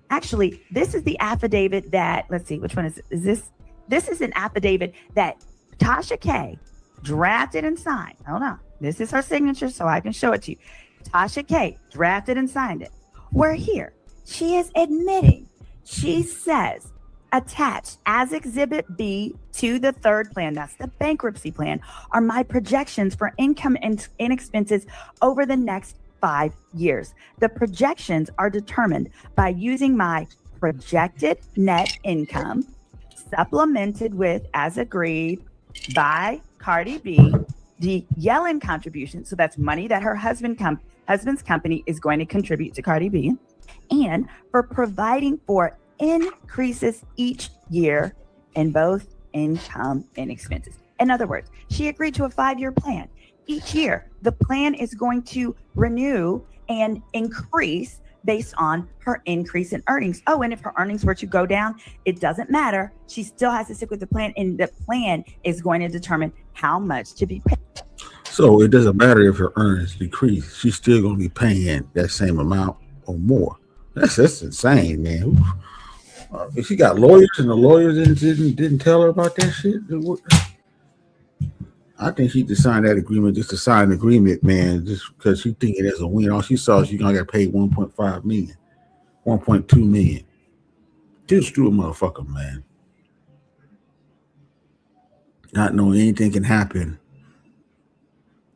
Actually, this is the affidavit that, let's see, which one is this? This is an affidavit that Tasha K drafted and signed. Hold on. This is her signature, so I can show it to you. Tasha K drafted and signed it. We're here. She is admitting. She says, attached as Exhibit B to the third plan, that's the bankruptcy plan, are my projections for income and expenses over the next 5 years. The projections are determined by using my projected net income, supplemented with, as agreed by Cardi B, the Yellen contribution. So that's money that her husband husband's company is going to contribute to Cardi B, and for providing for increases each year in both income and expenses. In other words, she agreed to a 5-year plan. Each year, the plan is going to renew and increase based on her increase in earnings. Oh, and if her earnings were to go down, it doesn't matter. She still has to stick with the plan, and the plan is going to determine how much to be paid. So it doesn't matter if her earnings decrease. She's still going to be paying that same amount or more. That's insane, man. If she got lawyers and the lawyers didn't tell her about that shit, I think she just signed that agreement just to sign the agreement, man, just because she thinking it's a win. All she saw is she's going to get paid 1.5 million, 1.2 million. Just screw a motherfucker, man. Not knowing anything can happen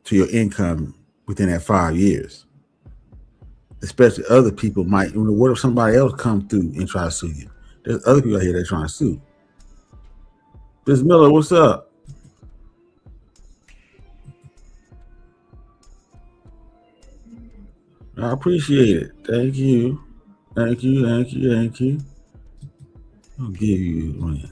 to your income within that 5 years. Especially other people might, what if somebody else come through and try to sue you? There's other people out here that are trying to sue. Ms. Miller, what's up? I appreciate it. Thank you. Thank you. Thank you. Thank you. I'll give you one.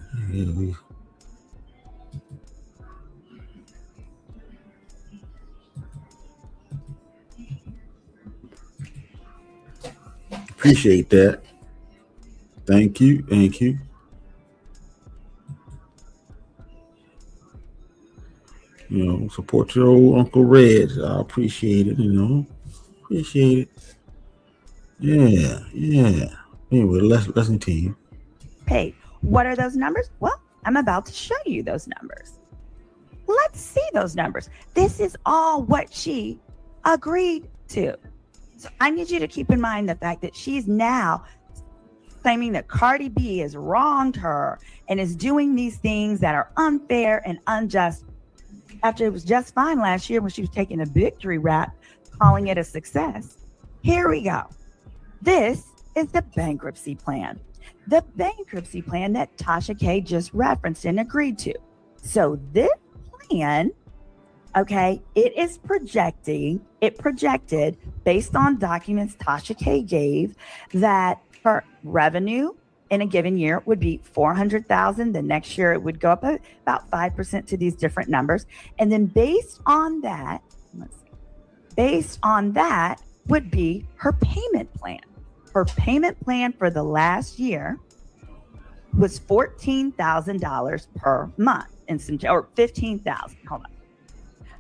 Appreciate that. Thank you. Thank you. Support your old Uncle REG. I appreciate it, Appreciate it. Yeah. Anyway, let's continue. Hey, what are those numbers? Well, I'm about to show you those numbers. Let's see those numbers. This is all what she agreed to. So I need you to keep in mind the fact that she's now claiming that Cardi B has wronged her and is doing these things that are unfair and unjust after it was just fine last year when she was taking a victory rap, calling it a success. Here we go. This is the bankruptcy plan. The bankruptcy plan that Tasha K just referenced and agreed to. So this plan, okay, it projected based on documents Tasha K gave that her revenue in a given year would be $400,000. The next year it would go up about 5% to these different numbers. And then based on that would be her payment plan. Her payment plan for the last year was $14,000 per month or $15,000. Hold on.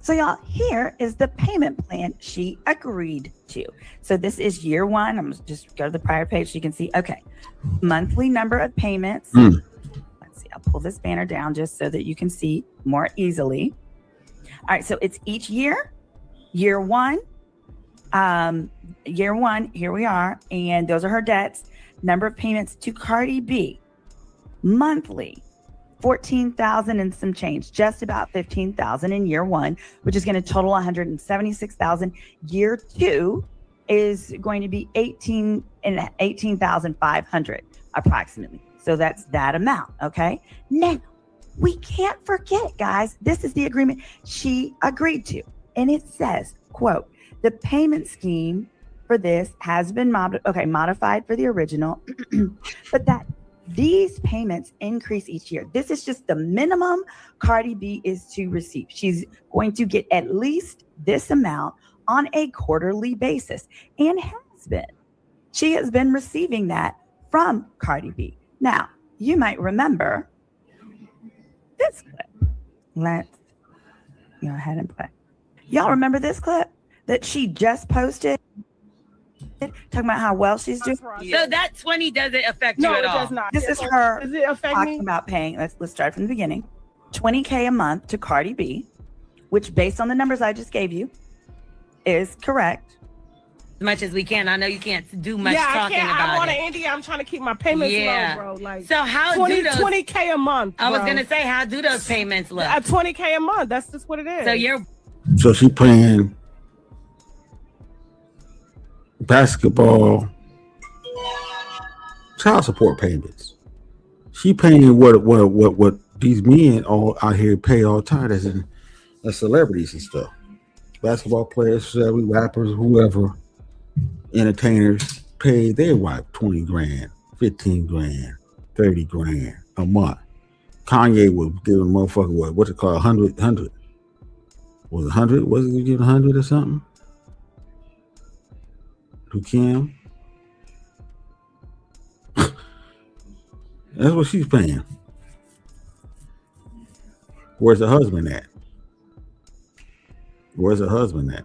So y'all, here is the payment plan she agreed to. So this is year one. I'm just go to the prior page so you can see. Okay, monthly number of payments. Let's see. I'll pull this banner down just so that you can see more easily. All right. So it's each year. Year one. Here we are, and those are her debts. Number of payments to Cardi B monthly. 14,000 and some change, just about 15,000 in year one, which is going to total 176,000. Year two is going to be 18,500 approximately. So that's that amount. Okay. Now we can't forget, guys, this is the agreement she agreed to. And it says, quote, the payment scheme for this has been modified for the original, but that these payments increase each year. This is just the minimum Cardi B is to receive. She's going to get at least this amount on a quarterly basis and has been. She has been receiving that from Cardi B. Now, you might remember this clip. Let's go ahead and play. Y'all remember this clip that she just posted? Talking about how well she's doing. So that 20 doesn't affect you at all. No, it does not. This is her Does it affect talking me? about paying. Let's start from the beginning. $20K a month to Cardi B, which based on the numbers I just gave you, is correct. As much as we can. I know you can't do much talking about I'm on it. an India. I'm trying to keep my payments Yeah. low, bro. Like So how 20, do those? 20K a month. I was bro. gonna say, how do those payments look? 20K a month. That's just what it is. So you're So she paying basketball, child support payments. She paying what these men all out here pay all the time as celebrities and stuff. basketball players, celebrity rappers, whoever, entertainers pay their wife 20 grand, 15 grand, 30 grand a month. Kanye was giving a motherfucker what's it called, 100. Was it 100? Was it giving 100 or something? To Kim? That's what she's paying. Where's the husband at? Where's the husband at?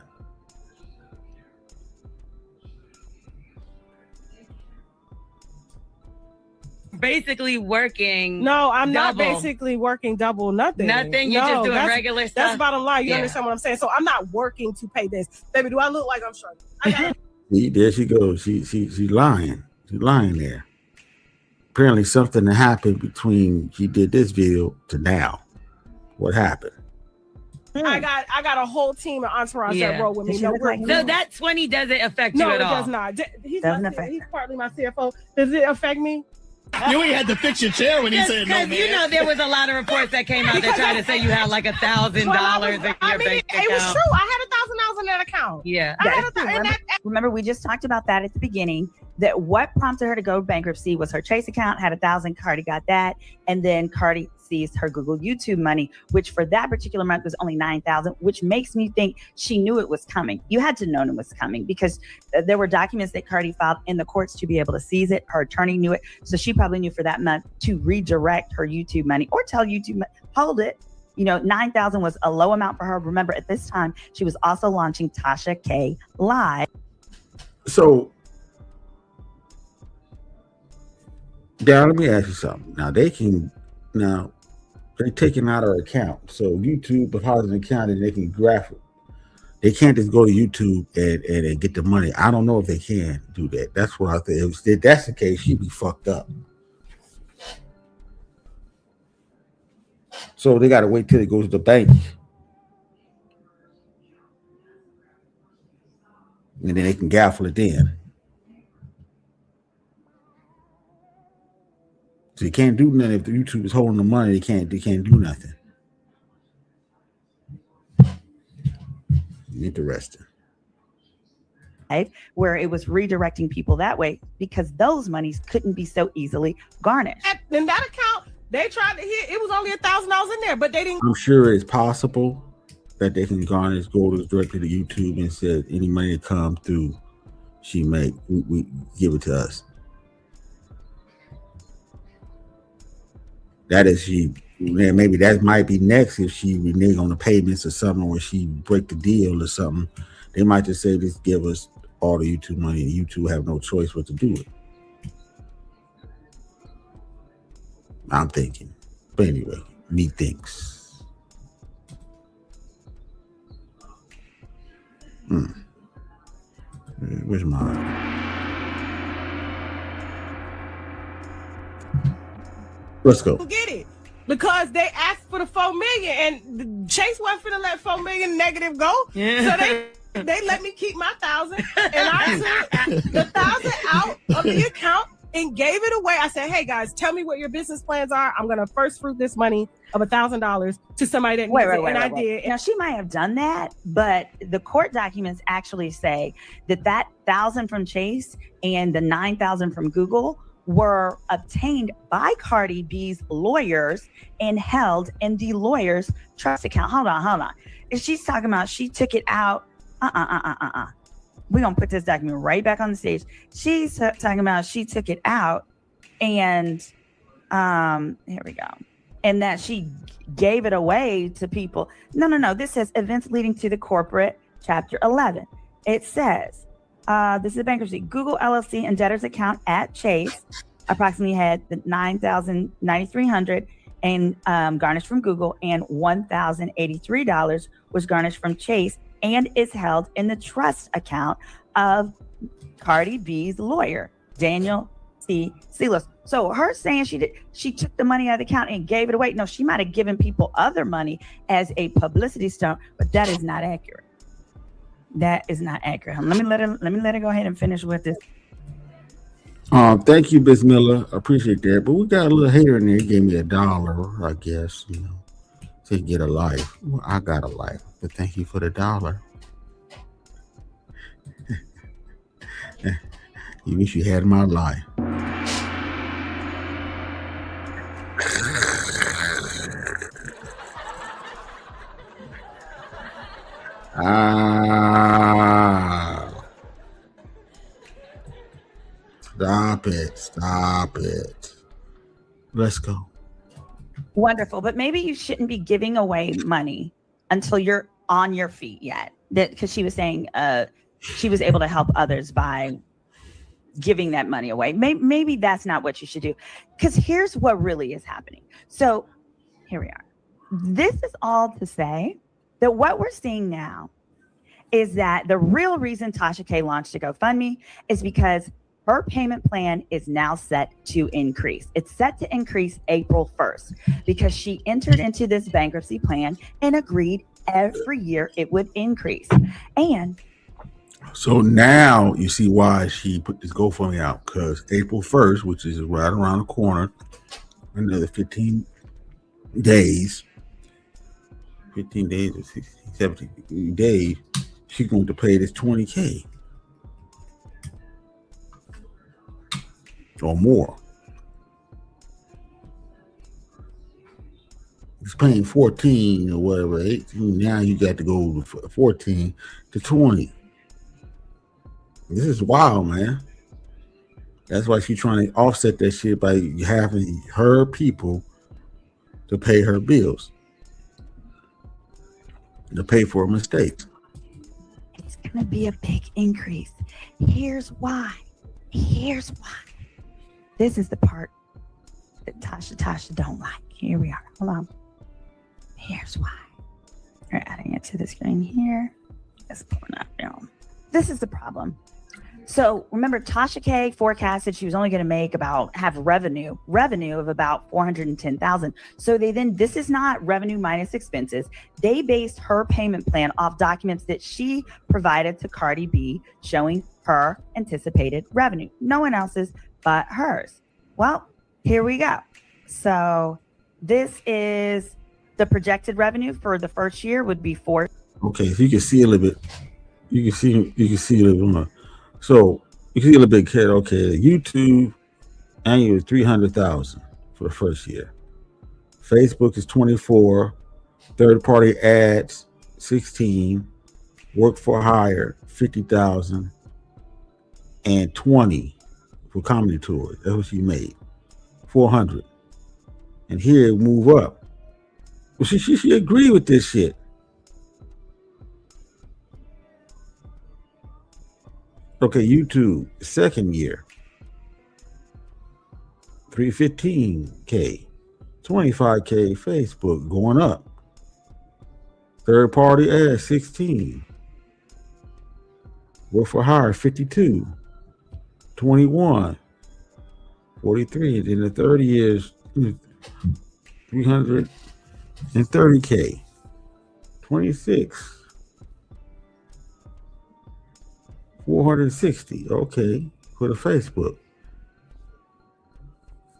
Basically working. No, I'm not double. basically working double. Nothing. Nothing. You're just doing regular stuff. That's bottom line. You understand what I'm saying? So I'm not working to pay this. Baby, do I look like I'm struggling? There she goes. She's lying. She's lying there. Apparently something happened between she did this video to now. What happened? I got a whole team of entourage that roll with me. So that 20 doesn't affect you at all. No, it does not. He's partly my CFO. Does it affect me? You ain't had to fix your chair when he said no, man. You know, there was a lot of reports that came out that tried to say you had like $1,000 in your bank account. It was true. I had $1,000 in that account. Yeah. Remember, we just talked about that at the beginning, that what prompted her to go bankruptcy was her Chase account had 1,000. Cardi got that. And then Cardi seized her Google YouTube money, which for that particular month was only 9,000, which makes me think she knew it was coming. You had to know it was coming because there were documents that Cardi filed in the courts to be able to seize it. Her attorney knew it. So she probably knew for that month to redirect her YouTube money or tell YouTube, hold it. You know, 9,000 was a low amount for her. Remember, at this time, she was also launching Tasha K Live. So, now let me ask you something. Now they're taking out her account. So YouTube deposits an account and they can graph it. They can't just go to YouTube and get the money. I don't know if they can do that. That's what I think. If that's the case, she'd be fucked up. So they got to wait till it goes to the bank. And then they can gaffle it then. So you can't do nothing if the YouTube is holding the money. They can't do nothing. Interesting. Where it was redirecting people that way because those monies couldn't be so easily garnished. In that account, they tried to hit. It was only $1,000 in there, but they didn't. I'm sure it's possible that they can garnish gold directly to YouTube and said any money that comes through, she make we give it to us. That is maybe that might be next if she renege on the payments or something, or she break the deal or something. They might just say, just give us all the YouTube money and YouTube have no choice but to do it. I'm thinking. But anyway, me thinks. Where's mine? Let's go. Get it because they asked for the $4 million and Chase wasn't finna let $4 million negative go. Yeah. So they let me keep my 1,000 and I took the 1,000 out of the account and gave it away. I said, hey guys, tell me what your business plans are. I'm gonna first fruit this money of $1,000 to somebody that needs it. And I did. Now she might have done that, but the court documents actually say that 1,000 from Chase and the 9,000 from Google were obtained by Cardi B's lawyers and held in the lawyer's trust account. Hold on. If she's talking about she took it out, we're gonna put this document right back on the stage. She's talking about she took it out and here we go. And that she gave it away to people. No. This says events leading to the corporate chapter 11. It says, this is a bankruptcy. Google LLC and debtor's account at Chase approximately had the $9,300 and garnished from Google, and $1,083 was garnished from Chase and is held in the trust account of Cardi B's lawyer, Daniel C. Silos. So her saying she took the money out of the account and gave it away. No, she might have given people other money as a publicity stunt, but that is not accurate. That is not accurate. Let me let her go ahead and finish with this. Thank you, Miss Miller. I appreciate that. But we got a little hater in there. He gave me $1, I guess, to get a life. Well, I got a life, but thank you for the $1. You wish you had my life. Stop it. Stop it. Let's go. Wonderful. But maybe you shouldn't be giving away money until you're on your feet yet. Because she was saying she was able to help others by giving that money away. Maybe that's not what you should do. Because here's what really is happening. So here we are. This is all to say that what we're seeing now is that the real reason Tasha K launched a GoFundMe is because her payment plan is now set to increase. It's set to increase April 1st because she entered into this bankruptcy plan and agreed every year it would increase. And so now you see why she put this GoFundMe out, because April 1st, which is right around the corner, another 15 days, 15 days or 16, 17 days, she's going to pay this $20K or more. It's paying 14 or whatever, 18. Now you got to go to 14 to 20. This is wild, man. That's why she's trying to offset that shit by having her people to pay her bills, to pay for mistakes. it's going to be a big increase. Here's why. Here's why. This is the part that Tasha don't like. Here we are. Hold on. Here's why. We're adding it to the screen here. It's pulling up now. This is the problem. So remember, Tasha K forecasted she was only going to have revenue of about 410,000. So this is not revenue minus expenses. They based her payment plan off documents that she provided to Cardi B showing her anticipated revenue. No one else's but hers. Well, here we go. So this is the projected revenue for the first year would be $4. Okay, so you can see a little bit. You can see a little bit. So you can see a little bit. Okay, YouTube annual is 300,000 for the first year. Facebook is 24. Third party ads 16. Work for hire 50,000 and 20 for comedy tours. That's what she made. 400. And here move up. Well, she agreed with this shit. Okay, YouTube, second year, 315K, 25K Facebook going up. Third party ads 16. Work for hire 52, 21, 43. And then the third year is 330K, 26. 460, okay, for the Facebook.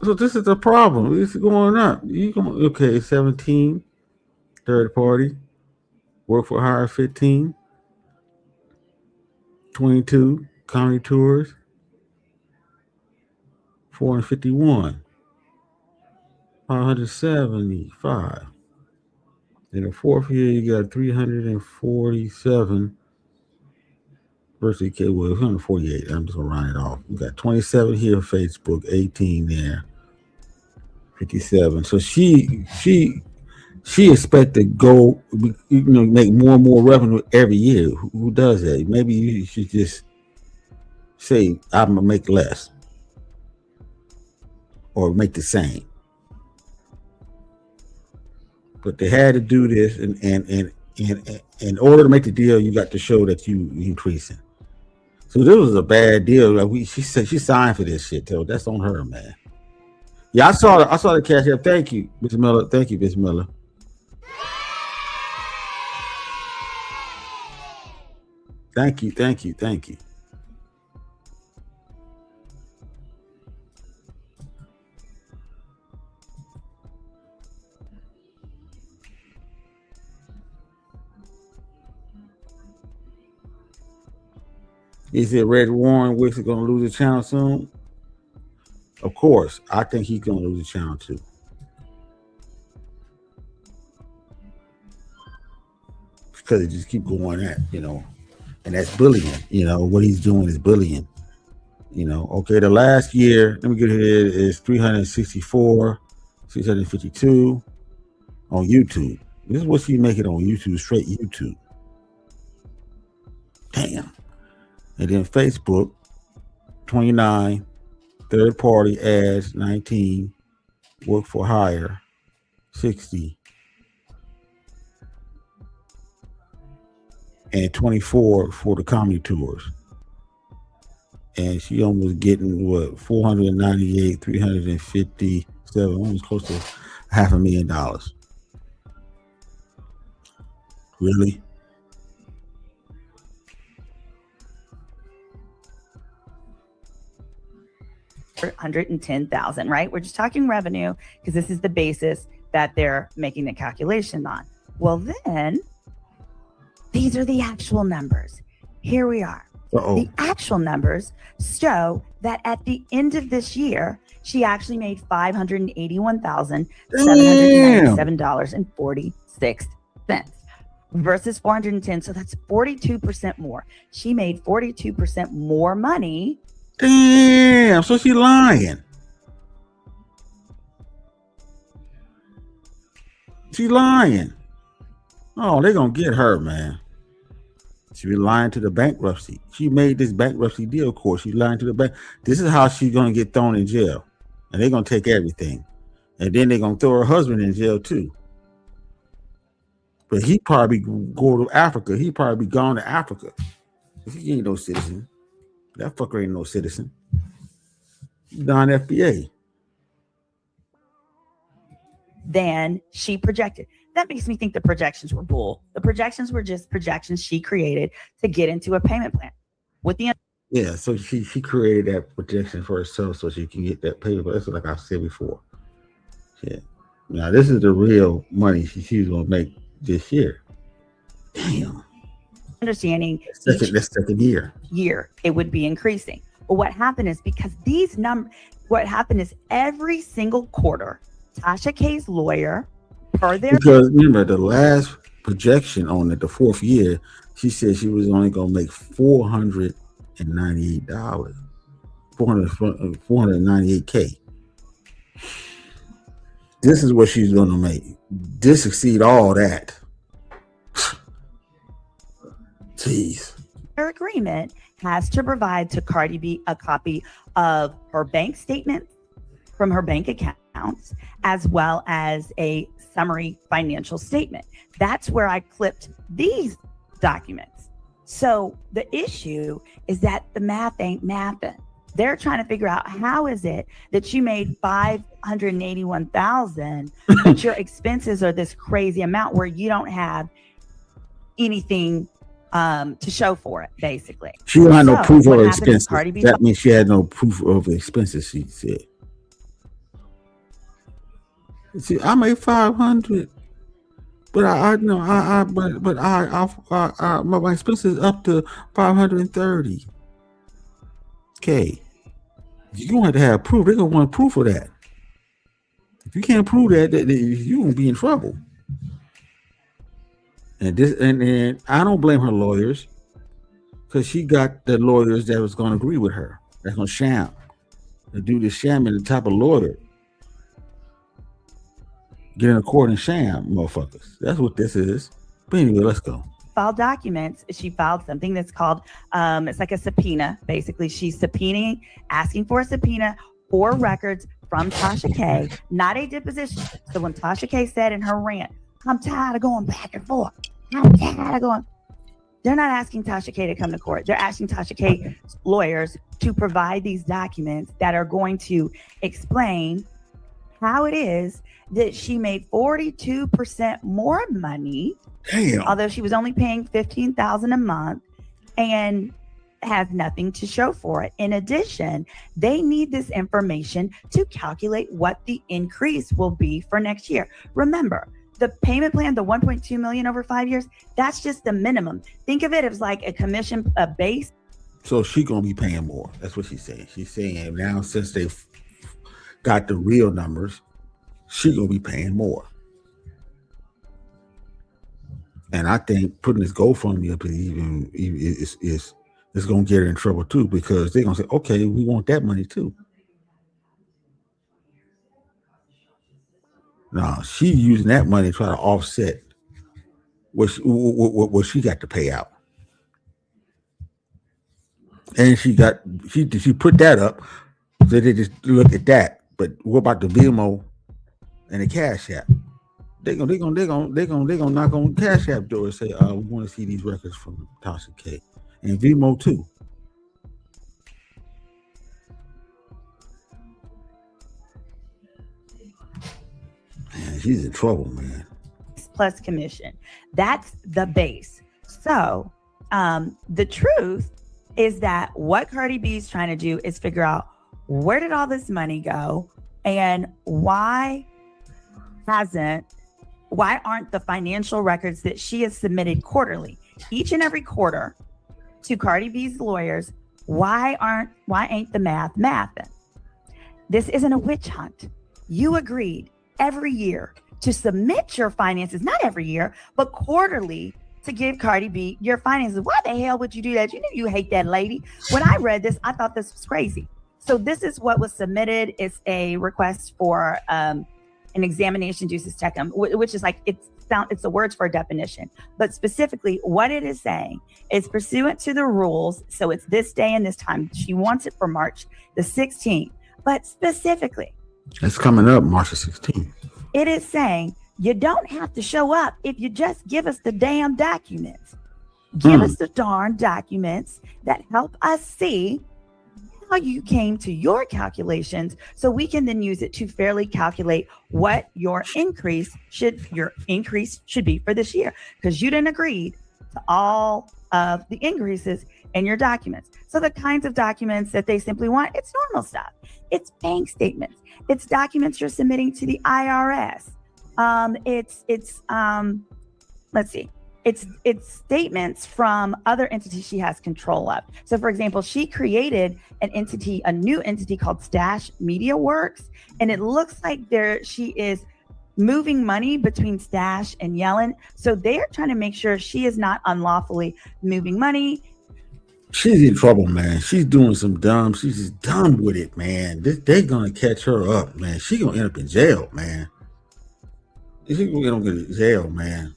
So this is the problem. It's going up. Okay, 17, third party, work for hire 15, 22, county tours, 451, 575. In the fourth year, you got 347. Versus K, well, 148. I'm just gonna round it off. We got 27 here on Facebook, 18 there, 57. So she expect to go, make more and more revenue every year. Who does that? Maybe you should just say I'm gonna make less or make the same. But they had to do this, and in order to make the deal, you got to show that you increasing. So this was a bad deal. She said she signed for this shit, though. That's on her, man. Yeah, I saw the cash app. Thank you, Mr. Miller. Thank you, Mr. Miller. Thank you. He said Red Warren Wicks is going to lose the channel soon. Of course, I think he's going to lose the channel too. Because it just keep going at, and that's bullying. What he's doing is bullying. Okay, the last year, let me get here, is 364, 652 on YouTube. This is what she make it on YouTube, straight YouTube. Damn. And then Facebook, 29, third party ads, 19, work for hire, 60, and 24 for the comedy tours. And she almost getting 498, 357, almost close to $500,000. Really? $110,000, right? We're just talking revenue because this is the basis that they're making the calculation on. Well, then these are the actual numbers. Here we are. The actual numbers show that at the end of this year, she actually made $581,797.46 versus 410. So that's 42% more. She made 42% more money. Damn, so she lying. She lying. Oh, they're going to get her, man. She be lying to the bankruptcy. She made this bankruptcy deal, of course. She's lying to the bank. This is how she's going to get thrown in jail. And they're going to take everything. And then they're going to throw her husband in jail, too. But he probably go to Africa. He probably be gone to Africa. He ain't no citizen. That fucker ain't no citizen. Non-FBA. Than she projected. That makes me think the projections were bull. The projections were just projections she created to get into a payment plan. So she created that projection for herself so she can get that payment. But that's like I said before. Yeah. Now this is the real money she's gonna make this year. Damn. Understanding the second year it would be increasing. But what happened is because these numbers, what happened is every single quarter, Tasha K's lawyer, because remember the last projection on it, the fourth year, she said she was only gonna make $498, $498K. This is what she's gonna make. This exceed all that. Jeez. Her agreement has to provide to Cardi B a copy of her bank statement from her bank accounts, as well as a summary financial statement. That's where I clipped these documents. So the issue is that the math ain't mathing. They're trying to figure out how is it that you made $581,000, but your expenses are this crazy amount where you don't have anything to show for it, basically. She don't have no proof of her expenses. That means she had no proof of the expenses, she said. See, I made 500, but my expenses up to 530K. You gonna have to have proof. They're gonna want proof of that. If you can't prove that, you gonna be in trouble. And I don't blame her lawyers, because she got the lawyers that was gonna agree with her. That's gonna sham. They do this shamming, the type of lawyer. Get in a court and sham, motherfuckers. That's what this is. But anyway, let's go. Filed documents. She filed something that's called, it's like a subpoena. Basically, she's subpoenaing, asking for a subpoena for records from Tasha K, not a deposition. So when Tasha K said in her rant, I'm tired of going back and forth. I'm tired of going. They're not asking Tasha K to come to court. They're asking Tasha K lawyers to provide these documents that are going to explain how it is that she made 42% more money. Damn. Although she was only paying $15,000 a month and has nothing to show for it. In addition, they need this information to calculate what the increase will be for next year. Remember, the payment plan, the 1.2 million over 5 years, that's just the minimum. Think of it as like a commission, a base So she gonna be paying more. That's what she's saying. She's saying now since they got the real numbers, she gonna be paying more. And I think putting this GoFundMe up is gonna get her in trouble too, because they're gonna say, okay, we want that money too. No, she's using that money to try to offset what she got to pay out. And she put that up, so they just look at that. But what about the Venmo and the Cash App? They're gonna knock on Cash App door and say, we want to see these records from Tasha K. And Venmo too. Man, she's in trouble, man. Plus commission. That's the base. So the truth is that what Cardi B is trying to do is figure out where did all this money go and why aren't the financial records that she has submitted quarterly, each and every quarter, to Cardi B's lawyers, why ain't the mathing? This isn't a witch hunt. You agreed every year to submit your finances, not every year, but quarterly, to give Cardi B your finances. Why the hell would you do that? You know you hate that lady. When I read this, I thought this was crazy. So this is what was submitted. It's a request for an examination ducis tecum, which is like, it's the words for a definition. But specifically, what it is saying is pursuant to the rules. So it's this day and this time. She wants it for March the 16th. But specifically, it's coming up March the 16th. It is saying you don't have to show up if you just give us the damn documents. Give us the darn documents that help us see how you came to your calculations, so we can then use it to fairly calculate what your increase should be for this year, because you didn't agree to all of the increases in your documents. So the kinds of documents that they simply want, it's normal stuff. It's bank statements. It's documents you're submitting to the IRS. It's statements from other entities she has control of. So for example, she created a new entity called Stash Media Works, and it looks like she is moving money between Stash and Yellen. So they are trying to make sure she is not unlawfully moving money. She's in trouble, man. She's doing some dumb. She's just dumb with it, man. They're gonna catch her up, man. She gonna end up in jail, man. She's gonna get in jail, man.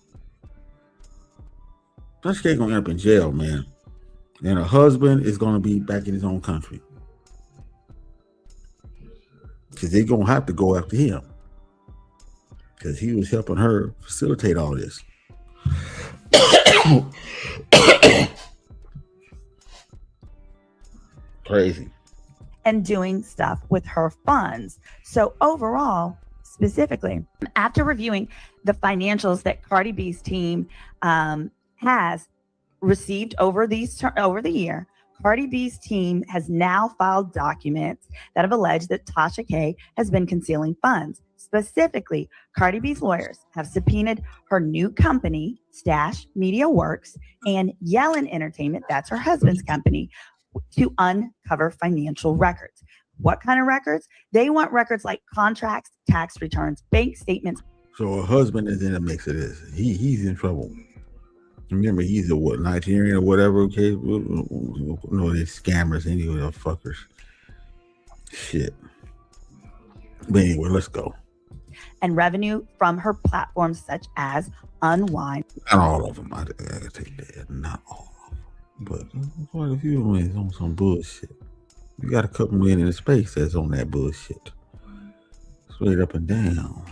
Tasha K gonna end up in jail, man. And her husband is gonna be back in his own country, because they're gonna have to go after him, because he was helping her facilitate all this. Crazy. And doing stuff with her funds. So overall, specifically, after reviewing the financials that Cardi B's team has received over the year, Cardi B's team has now filed documents that have alleged that Tasha K has been concealing funds. Specifically, Cardi B's lawyers have subpoenaed her new company, Stash Media Works, and Yellen Entertainment, that's her husband's company, to uncover financial records. What kind of records? They want records like contracts, tax returns, bank statements. So her husband is in the mix of this. He's in trouble. Remember, he's a Nigerian or whatever. Okay, no, they're scammers anyway. They're fuckers. Shit. But anyway, let's go. And revenue from her platforms such as Unwind. Not all of them. I gotta take that. Not all. But quite a few of them is on some bullshit. You got a couple men in the space that's on that bullshit. Straight up and down.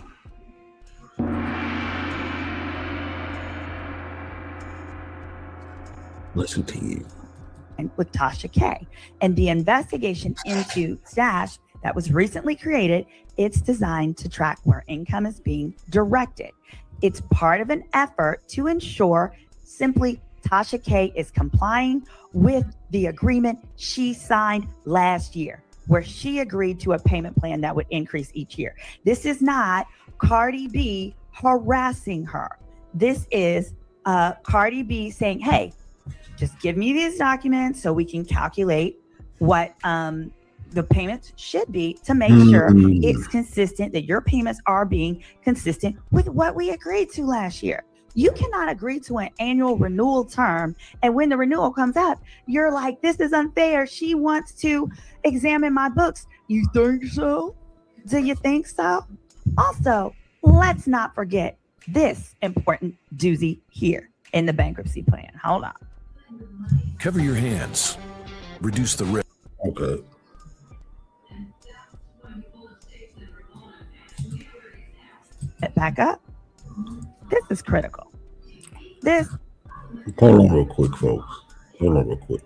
Let's continue. With Tasha K. And the investigation into Stash that was recently created, it's designed to track where income is being directed. It's part of an effort to ensure simply Tasha K is complying with the agreement she signed last year, where she agreed to a payment plan that would increase each year. This is not Cardi B harassing her. This is Cardi B saying, hey, just give me these documents so we can calculate what the payments should be to make sure it's consistent, that your payments are being consistent with what we agreed to last year. You cannot agree to an annual renewal term, and when the renewal comes up, you're like, this is unfair. She wants to examine my books. You think so? Do you think so? Also, let's not forget this important doozy here in the bankruptcy plan. Hold on. Cover your hands. Reduce the risk. Okay. Back up. This is critical. Hold on real quick, folks. Hold on real quick.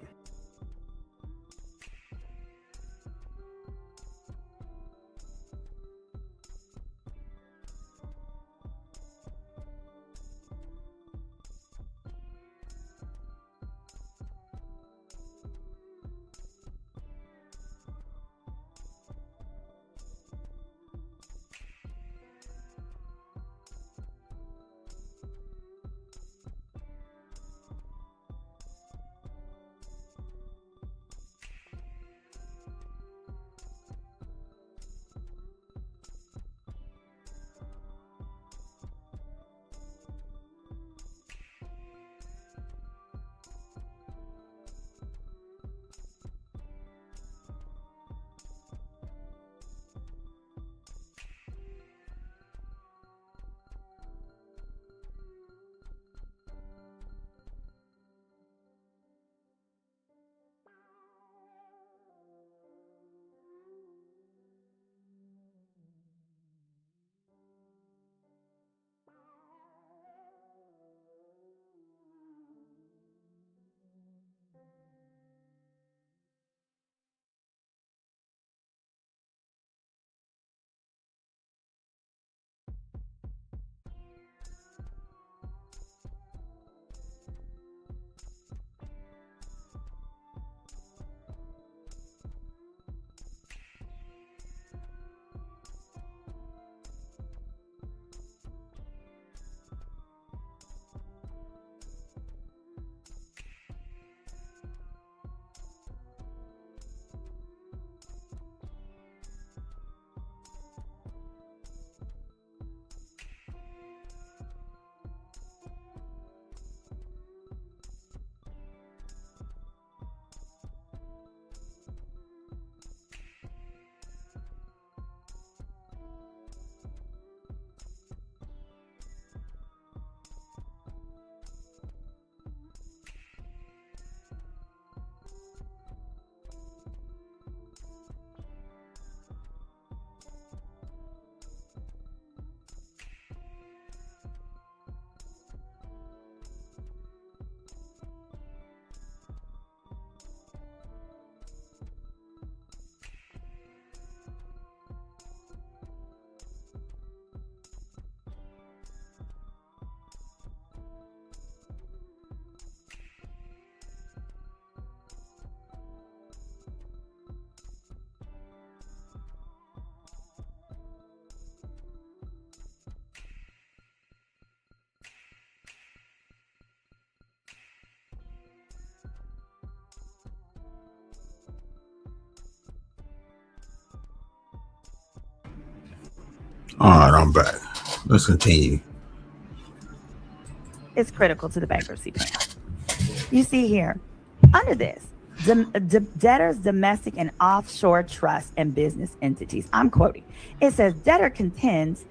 All right, I'm back. Let's continue. It's critical to the bankruptcy plan. You see here, under this, debtors, domestic and offshore trusts and business entities. I'm quoting. It says, debtor contends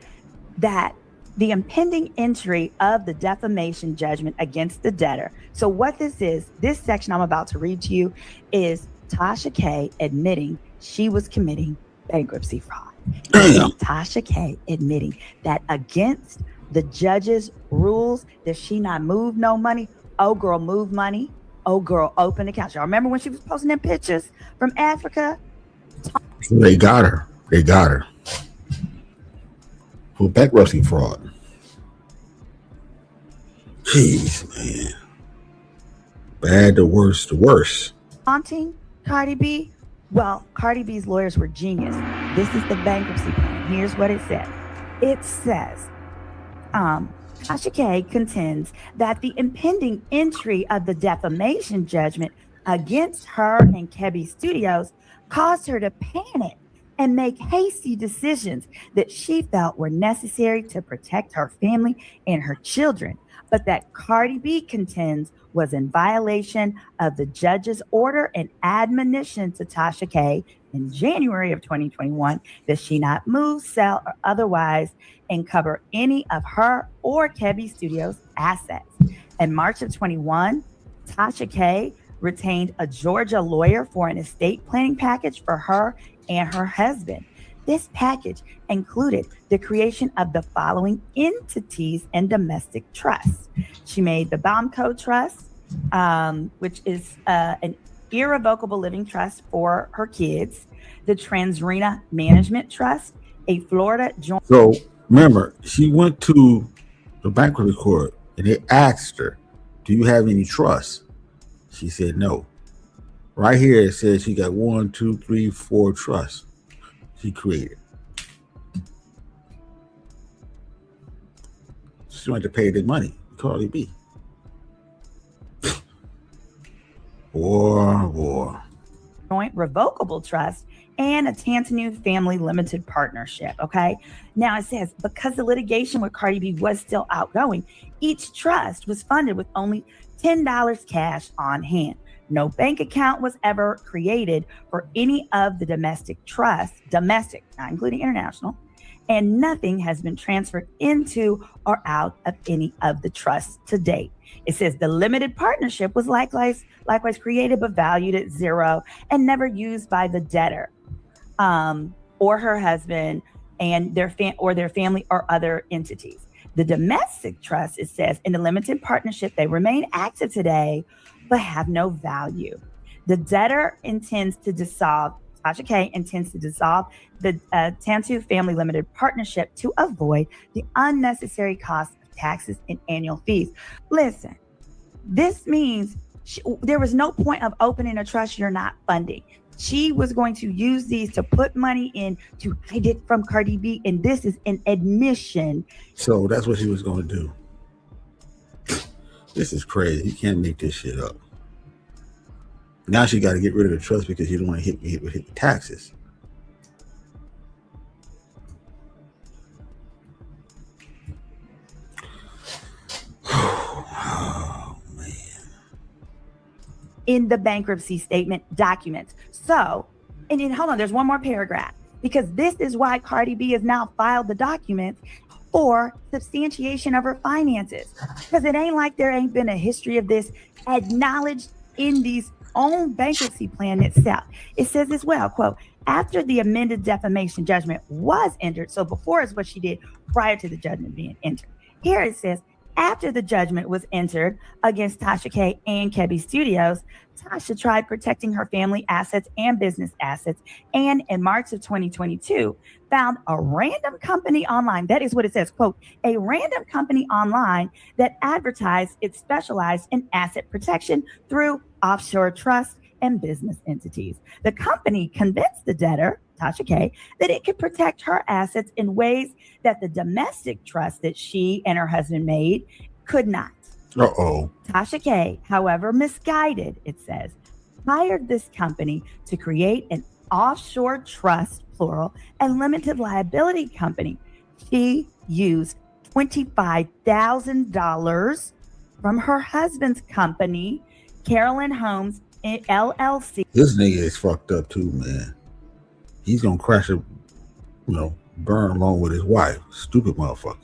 that the impending entry of the defamation judgment against the debtor. So what this is, this section I'm about to read to you is Tasha K admitting she was committing bankruptcy fraud. Tasha K admitting that against the judge's rules, that she not move no money. Oh girl, move money. Oh girl, open accounts. Y'all remember when she was posting them pictures from Africa? They got her. They got her. For bankruptcy fraud. Jeez, man. Bad to worse to worse. Haunting Cardi B. Well, Cardi B's lawyers were genius. This is the bankruptcy plan. Here's what it said. It says, Tasha K contends that the impending entry of the defamation judgment against her and Kebby Studios caused her to panic and make hasty decisions that she felt were necessary to protect her family and her children, but that Cardi B contends was in violation of the judge's order and admonition to Tasha K in January of 2021 that she not move, sell, or otherwise cover any of her or Kebby Studios' assets. In March of 21, Tasha K retained a Georgia lawyer for an estate planning package for her and her husband. This package included the creation of the following entities and domestic trusts. She made the Baumco Trust, which is an irrevocable living trust for her kids, the Transrena Management Trust, a Florida joint. So remember, she went to the bankruptcy court and they asked her, "Do you have any trusts?" She said no. Right here it says she got 1, 2, 3, 4 trusts she created. She went to pay the money. Cardi B. War. Joint revocable trust and a Tantanu Family Limited Partnership. Okay. Now it says because the litigation with Cardi B was still outgoing, each trust was funded with only $10 cash on hand. No bank account was ever created for any of the domestic trusts, domestic, not including international, and nothing has been transferred into or out of any of the trusts to date. It says the limited partnership was likewise created but valued at zero and never used by the debtor or her husband and their family or other entities. The domestic trust, it says, in the limited partnership, they remain active today, but have no value. The debtor intends to dissolve, Tasha K intends to dissolve the Tantu Family Limited Partnership to avoid the unnecessary costs of taxes and annual fees. Listen, this means there was no point of opening a trust you're not funding. She was going to use these to put money in to hide it from Cardi B, and this is an admission. So that's what she was going to do. This is crazy. You can't make this shit up. Now she got to get rid of the trust because you don't want to hit the taxes. Oh, man. In the bankruptcy statement documents. So, and then hold on, there's one more paragraph because this is why Cardi B has now filed the documents for substantiation of her finances. Because it ain't like there ain't been a history of this acknowledged in these own bankruptcy plan itself. It says as well, quote, after the amended defamation judgment was entered, so before is what she did prior to the judgment being entered. Here it says, after the judgment was entered against Tasha K and Kebby Studios, Tasha tried protecting her family assets and business assets, and in March of 2022, found a random company online. That is what it says, quote, a random company online that advertised it specialized in asset protection through offshore trusts and business entities. The company convinced the debtor, Tasha K, that it could protect her assets in ways that the domestic trust that she and her husband made could not. Uh-oh. Tasha K, however misguided, it says, hired this company to create an offshore trust, plural, and limited liability company. She used $25,000 from her husband's company, Carolyn Homes LLC. This nigga is fucked up too, man. He's gonna crash a, burn along with his wife. Stupid motherfucker.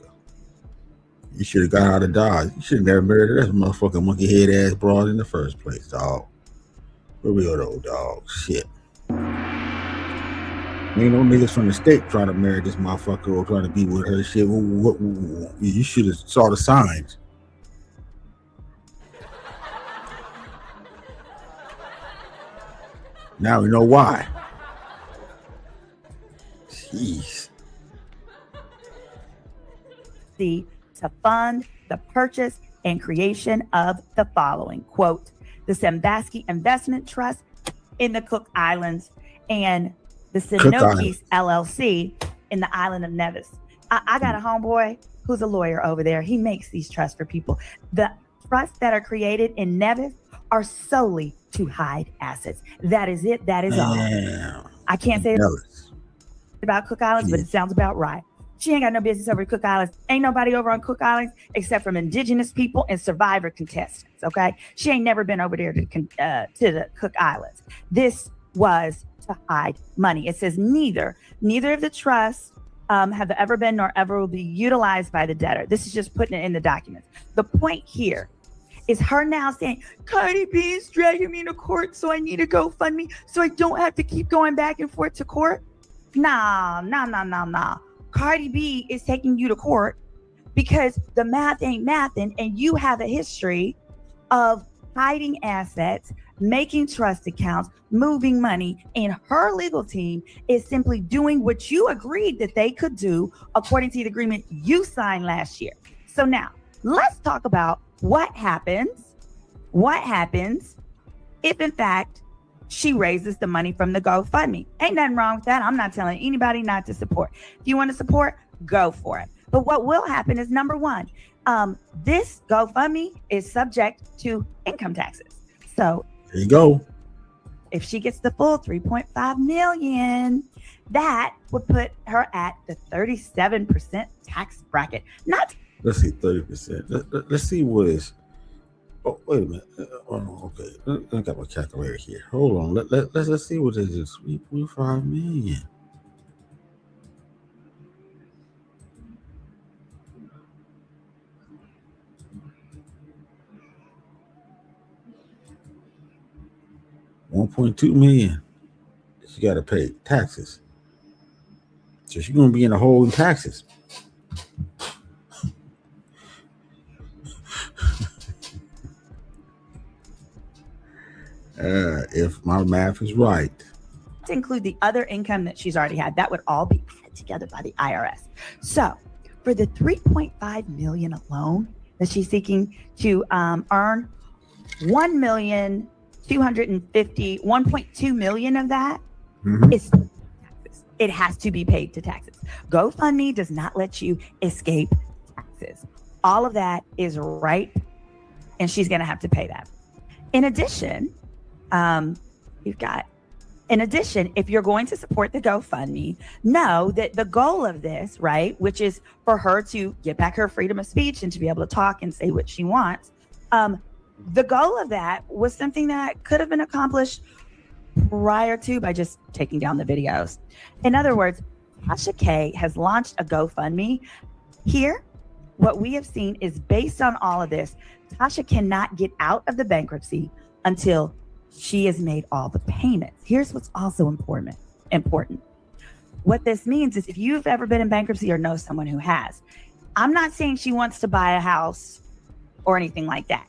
You should have got out of Dodge. You should have never married that motherfucking monkey head ass broad in the first place, dog. For real though, dog. Shit. Ain't no niggas from the state trying to marry this motherfucker or trying to be with her. Shit. You should have saw the signs. Now we know why. Jeez. To fund the purchase and creation of the following, quote, the Sambasky Investment Trust in the Cook Islands and the Sinokis LLC in the island of Nevis. I got a homeboy who's a lawyer over there. He makes these trusts for people. The trusts that are created in Nevis are solely to hide assets. That is it. That is all. I can't say about Cook Islands, but it sounds about right. She ain't got no business over at Cook Islands. Ain't nobody over on Cook Islands except from indigenous people and survivor contestants, okay? She ain't never been over there to the Cook Islands. This was to hide money. It says neither of the trusts have ever been nor ever will be utilized by the debtor. This is just putting it in the documents. The point here is her now saying, Cardi B is dragging me to court, so I need a GoFundMe so I don't have to keep going back and forth to court. Nah. Cardi B is taking you to court because the math ain't mathin', and you have a history of hiding assets, making trust accounts, moving money, and her legal team is simply doing what you agreed that they could do according to the agreement you signed last year. So now let's talk about what happens if in fact she raises the money from the GoFundMe. Ain't nothing wrong with that. I'm not telling anybody not to support. If you want to support, go for it. But what will happen is, number one, this GoFundMe is subject to income taxes. So there you go. If she gets the full 3.5 million, that would put her at the 37% tax bracket. Let's see, 30%. Let's see what is. Oh, wait a minute. Okay, I got my calculator here. Hold on. Let's see what this is. 3.5 million. $1.2 million. She got to pay taxes, so she's gonna be in a hole in taxes. If my math is right, to include the other income that she's already had, that would all be added together by the IRS. So for the 3.5 million alone that she's seeking to earn, 1.2 million of that is taxes. It has to be paid to taxes. GoFundMe does not let you escape taxes. All of that is right, and she's going to have to pay that. In addition, if you're going to support the GoFundMe, know that the goal of this, right, which is for her to get back her freedom of speech and to be able to talk and say what she wants, the goal of that was something that could have been accomplished prior to by just taking down the videos. In other words, Tasha K has launched a GoFundMe. Here, what we have seen is based on all of this, Tasha cannot get out of the bankruptcy until she has made all the payments. Here's what's also important. What this means is if you've ever been in bankruptcy or know someone who has, I'm not saying she wants to buy a house or anything like that.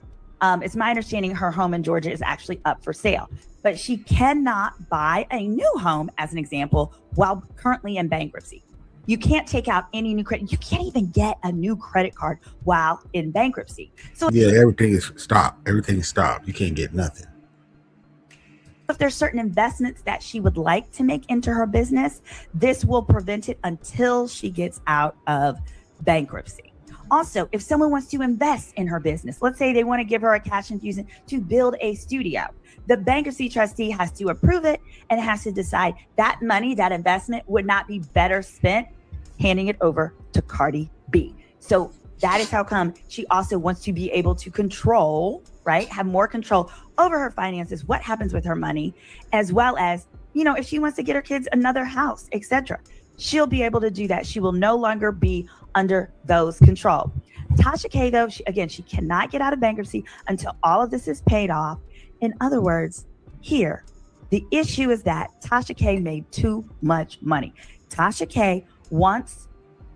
It's my understanding her home in Georgia is actually up for sale, but she cannot buy a new home, as an example, while currently in bankruptcy. You can't take out any new credit. You can't even get a new credit card while in bankruptcy. So yeah, everything is stopped. Everything is stopped. You can't get nothing. If there's certain investments that she would like to make into her business, this will prevent it until she gets out of bankruptcy. Also, if someone wants to invest in her business, let's say they want to give her a cash infusion to build a studio, the bankruptcy trustee has to approve it and has to decide that money, that investment would not be better spent handing it over to Cardi B. So that is how come she also wants to be able to control, right? Have more control over her finances, what happens with her money, as well as, if she wants to get her kids another house, etc. She'll be able to do that. She will no longer be under those control. Tasha K, though, she cannot get out of bankruptcy until all of this is paid off. In other words, here, the issue is that Tasha K made too much money. Tasha K wants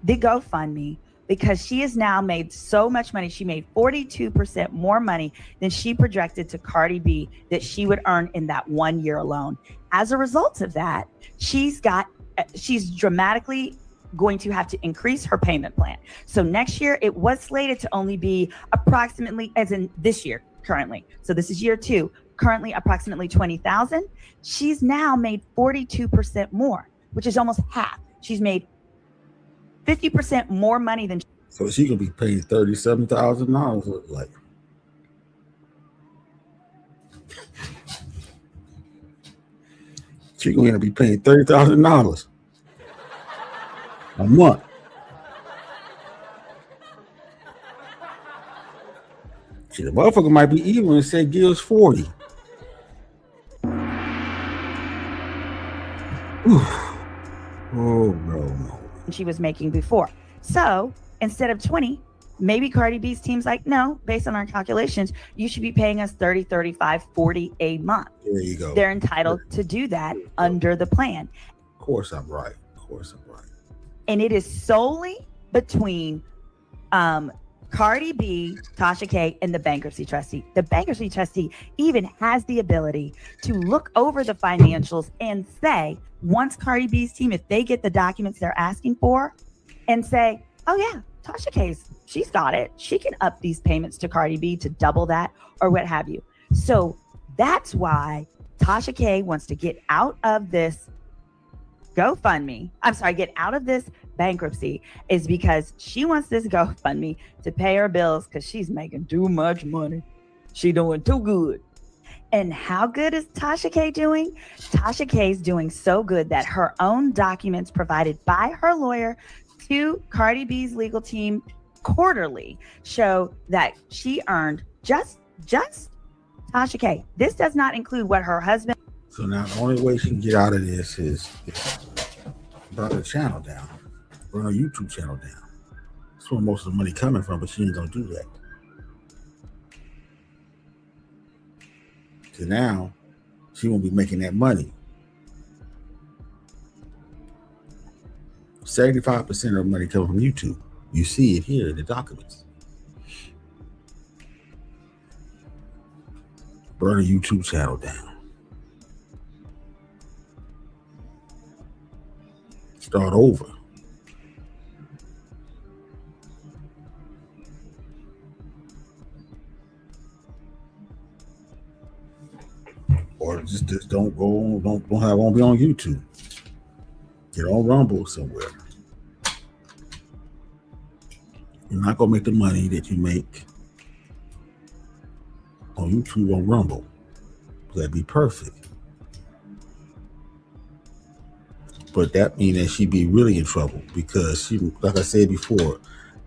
the GoFundMe because she has now made so much money. She made 42% more money than she projected to Cardi B that she would earn in that 1 year alone. As a result of that, she's dramatically going to have to increase her payment plan. So next year, it was slated to only be approximately, as in this year currently. So this is year 2, currently approximately $20,000. She's now made 42% more, which is almost half. She's made 50% more money than So she gonna be paying $37,000. Look like. She gonna be paying $30,000 a month. See, the motherfucker might be evil and say Gil's 40. Oh, no. She was making before. So instead of 20, maybe Cardi B's team's like, no, based on our calculations, you should be paying us 30, 35, 40 a month. There you go. They're entitled to do that under the plan. Of course I'm right. And it is solely between Cardi B, Tasha K, and the bankruptcy trustee. The bankruptcy trustee even has the ability to look over the financials and say, once Cardi B's team, if they get the documents they're asking for, and say, oh yeah, Tasha K's, she's got it. She can up these payments to Cardi B to double that or what have you. So that's why Tasha K wants to get out of this GoFundMe. Get out of this bankruptcy, is because she wants this GoFundMe to pay her bills because she's making too much money. She doing too good. And how good is Tasha K doing? Tasha K is doing so good that her own documents provided by her lawyer to Cardi B's legal team quarterly show that she earned just Tasha K. This does not include what her husband. So now the only way she can get out of this is burn her channel down, burn her YouTube channel down. That's where most of the money coming from, but she ain't gonna do that. So now she won't be making that money. 75% of her money coming from YouTube. You see it here in the documents. Burn her YouTube channel down. Start over. Or just don't go, won't be on YouTube. Get on Rumble somewhere. You're not gonna make the money that you make on YouTube on Rumble. That'd be perfect. But that means that she'd be really in trouble because she, like I said before,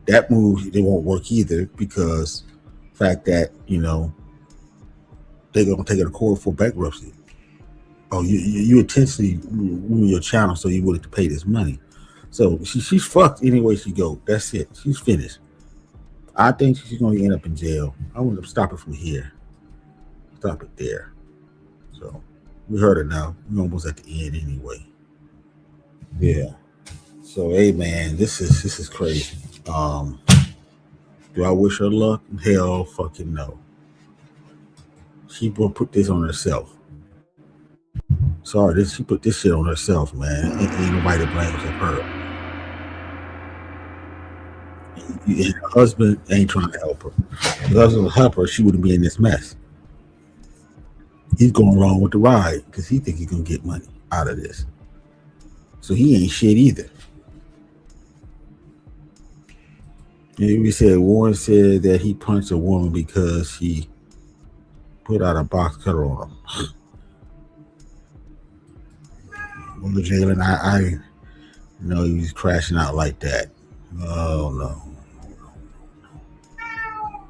that move, it won't work either because the fact that, they're going to take her to court for bankruptcy. Oh, you intentionally ruin your channel so you willing to pay this money. So she's fucked anyway she go. That's it. She's finished. I think she's going to end up in jail. I want to stop it from here. Stop it there. So we heard it now. We're almost at the end anyway. Yeah. So hey man, this is crazy. Do I wish her luck? Hell fucking no. She put this on herself. Sorry, she put this shit on herself, man. Ain't nobody to blame except her. And her husband ain't trying to help her. If her husband would help her, she wouldn't be in this mess. He's going along with the ride because he think he's gonna get money out of this. So he ain't shit either. And we said Warren said that he punched a woman because she put out a box cutter on him. Well, Jalen, I know he was crashing out like that. Oh no.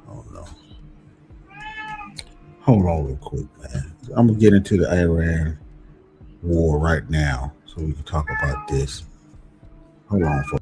Oh no. Hold on real quick, man. I'm gonna get into the Iran war right now so we can talk about this. Hold on for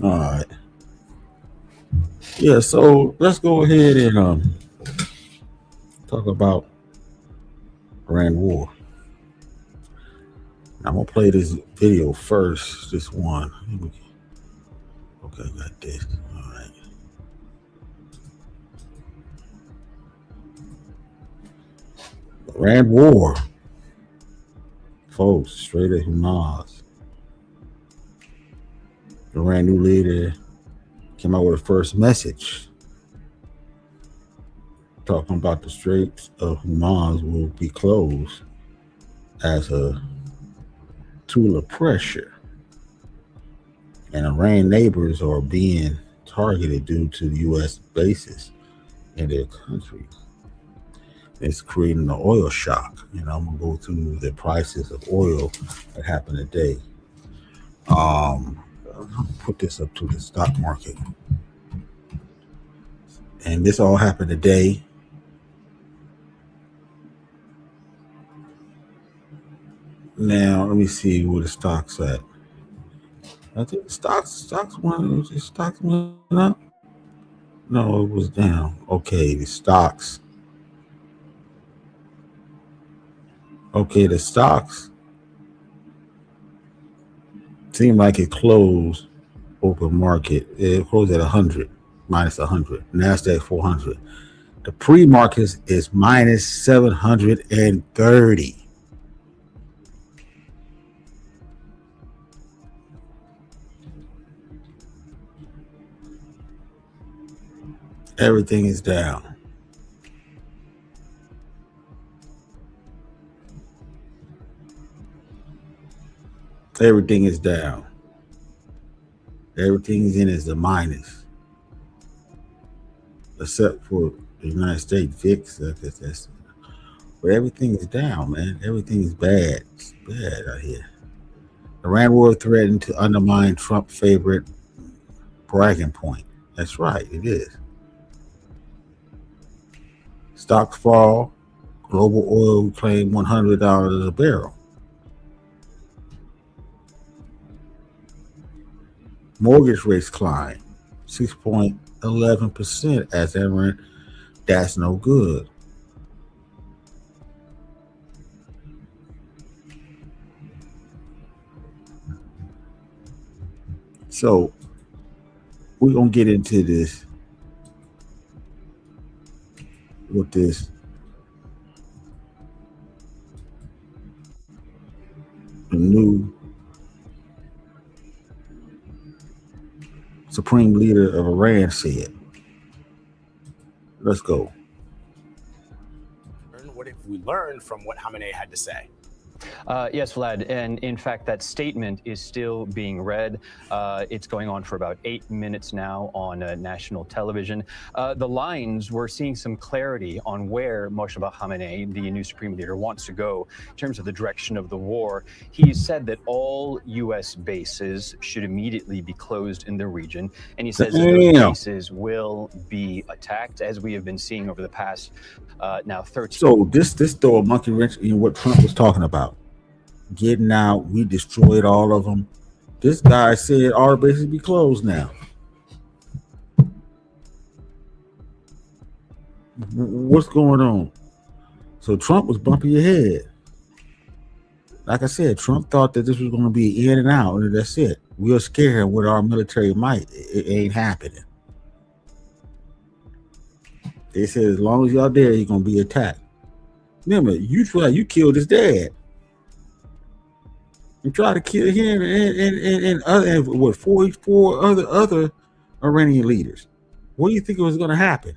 All right. Yeah, so let's go ahead and talk about Iran war. I'm gonna play this video first. This one. Okay, got this. All right. Iran war, folks. Straight at Hamas. The Iran new leader came out with a first message talking about the Straits of Hamas will be closed as a tool of pressure, and Iran neighbors are being targeted due to the U.S. bases in their country. It's creating an oil shock. I'm gonna go through the prices of oil that happened today. I'll put this up to the stock market, and this all happened today. Now let me see where the stock's at. I think stocks went up. No, it was down. Okay, the stocks. Seemed like it closed open market. It closed at 100, minus 100. NASDAQ 400. The pre-market is minus 730. Everything is down. Everything is down. Everything's in as a minus, except for the United States VIX. But everything is down, man. Everything is bad. It's bad out here. Iran war threatened to undermine Trump favorite bragging point. That's right, it is. Stocks fall. Global oil claimed $100 a barrel. Mortgage rates climb 6.11% as ever. That's no good. So we're gonna get into this with this the new Supreme Leader of Iran said. Let's go. What have we learned from what Khamenei had to say? Yes, Vlad, and in fact, that statement is still being read. It's going on for about 8 minutes now on national television. The lines, we're seeing some clarity on where Moshe Khamenei, the new supreme leader, wants to go in terms of the direction of the war. He said that all U.S. bases should immediately be closed in the region, and he says that those bases will be attacked, as we have been seeing over the past now 13. So this throw a monkey wrench in what Trump was talking about. Getting out, we destroyed all of them. This guy said all the bases be closed now. What's going on? So Trump was bumping your head. Like I said, Trump thought that this was going to be in and out, and that's it. We'll scare him with our military might. It ain't happening. They said as long as y'all there, he's going to be attacked. Remember, you killed his dad. You try to kill him and what 44 other Iranian leaders. What do you think was going to happen?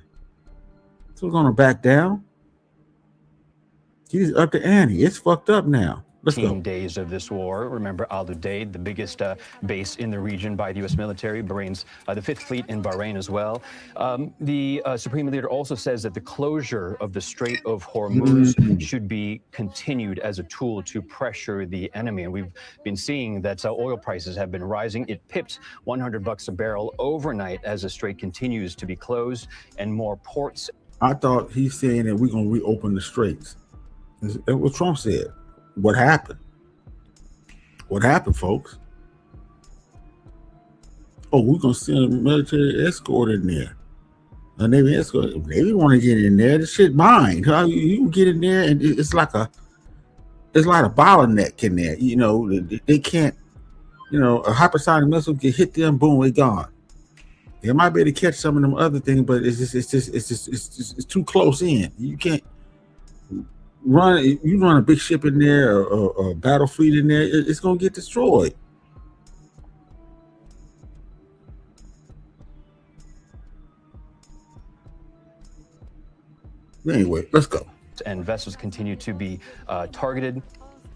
So we're going to back down. He's up to ante. It's fucked up now. Let's go. Days of this war. Remember Al Udeid, the biggest base in the region by the U.S. military, Bahrain's the Fifth Fleet in Bahrain as well. The Supreme Leader also says that the closure of the Strait of Hormuz should be continued as a tool to pressure the enemy. And we've been seeing that oil prices have been rising. It pipped $100 a barrel overnight as the strait continues to be closed and more ports. I thought he's saying that we're going to reopen the straits. That's what Trump said. What happened? What happened, folks? Oh, we're gonna send a military escort in there. A Navy escort. If Navy want to get in there, the shit mine. You can get in there, and it's like a bottleneck in there. You know, they can't. You know, a hypersonic missile can hit them, boom, they gone. They might be able to catch some of them other things, but it's too close in. You can't run. You run a big ship in there, or a battle fleet in there, it's gonna get destroyed. Anyway, let's go. And vessels continue to be targeted.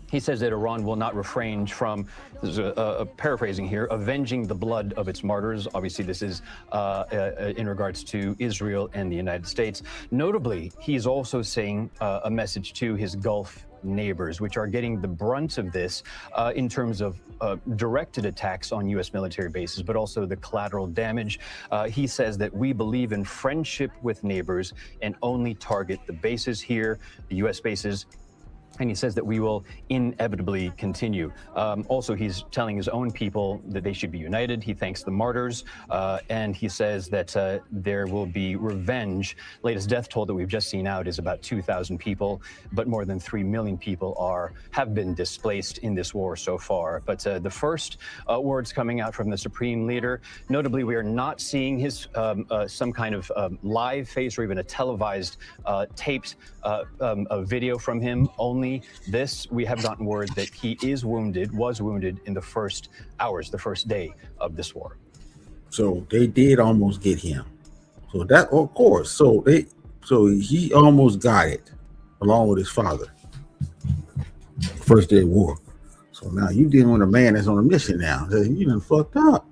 He says that Iran will not refrain from, this is paraphrasing here, avenging the blood of its martyrs. Obviously, this is in regards to Israel and the United States. Notably, he's also saying a message to his Gulf neighbors, which are getting the brunt of this in terms of directed attacks on U.S. military bases, but also the collateral damage. He says that we believe in friendship with neighbors and only target the bases here, the U.S. bases. And he says that we will inevitably continue. Also, he's telling his own people that they should be united. He thanks the martyrs, and he says that there will be revenge. Latest death toll that we've just seen out is about 2,000 people, but more than 3 million people have been displaced in this war so far. But the first words coming out from the supreme leader, notably, we are not seeing his some kind of live face or even a televised taped a video from him. Only this, we have gotten word that he was wounded in the first hours, the first day of this war. So they did almost get him. So that, of course, so he almost got it along with his father. First day of war. So now you dealing with a man that's on a mission now. You done fucked up.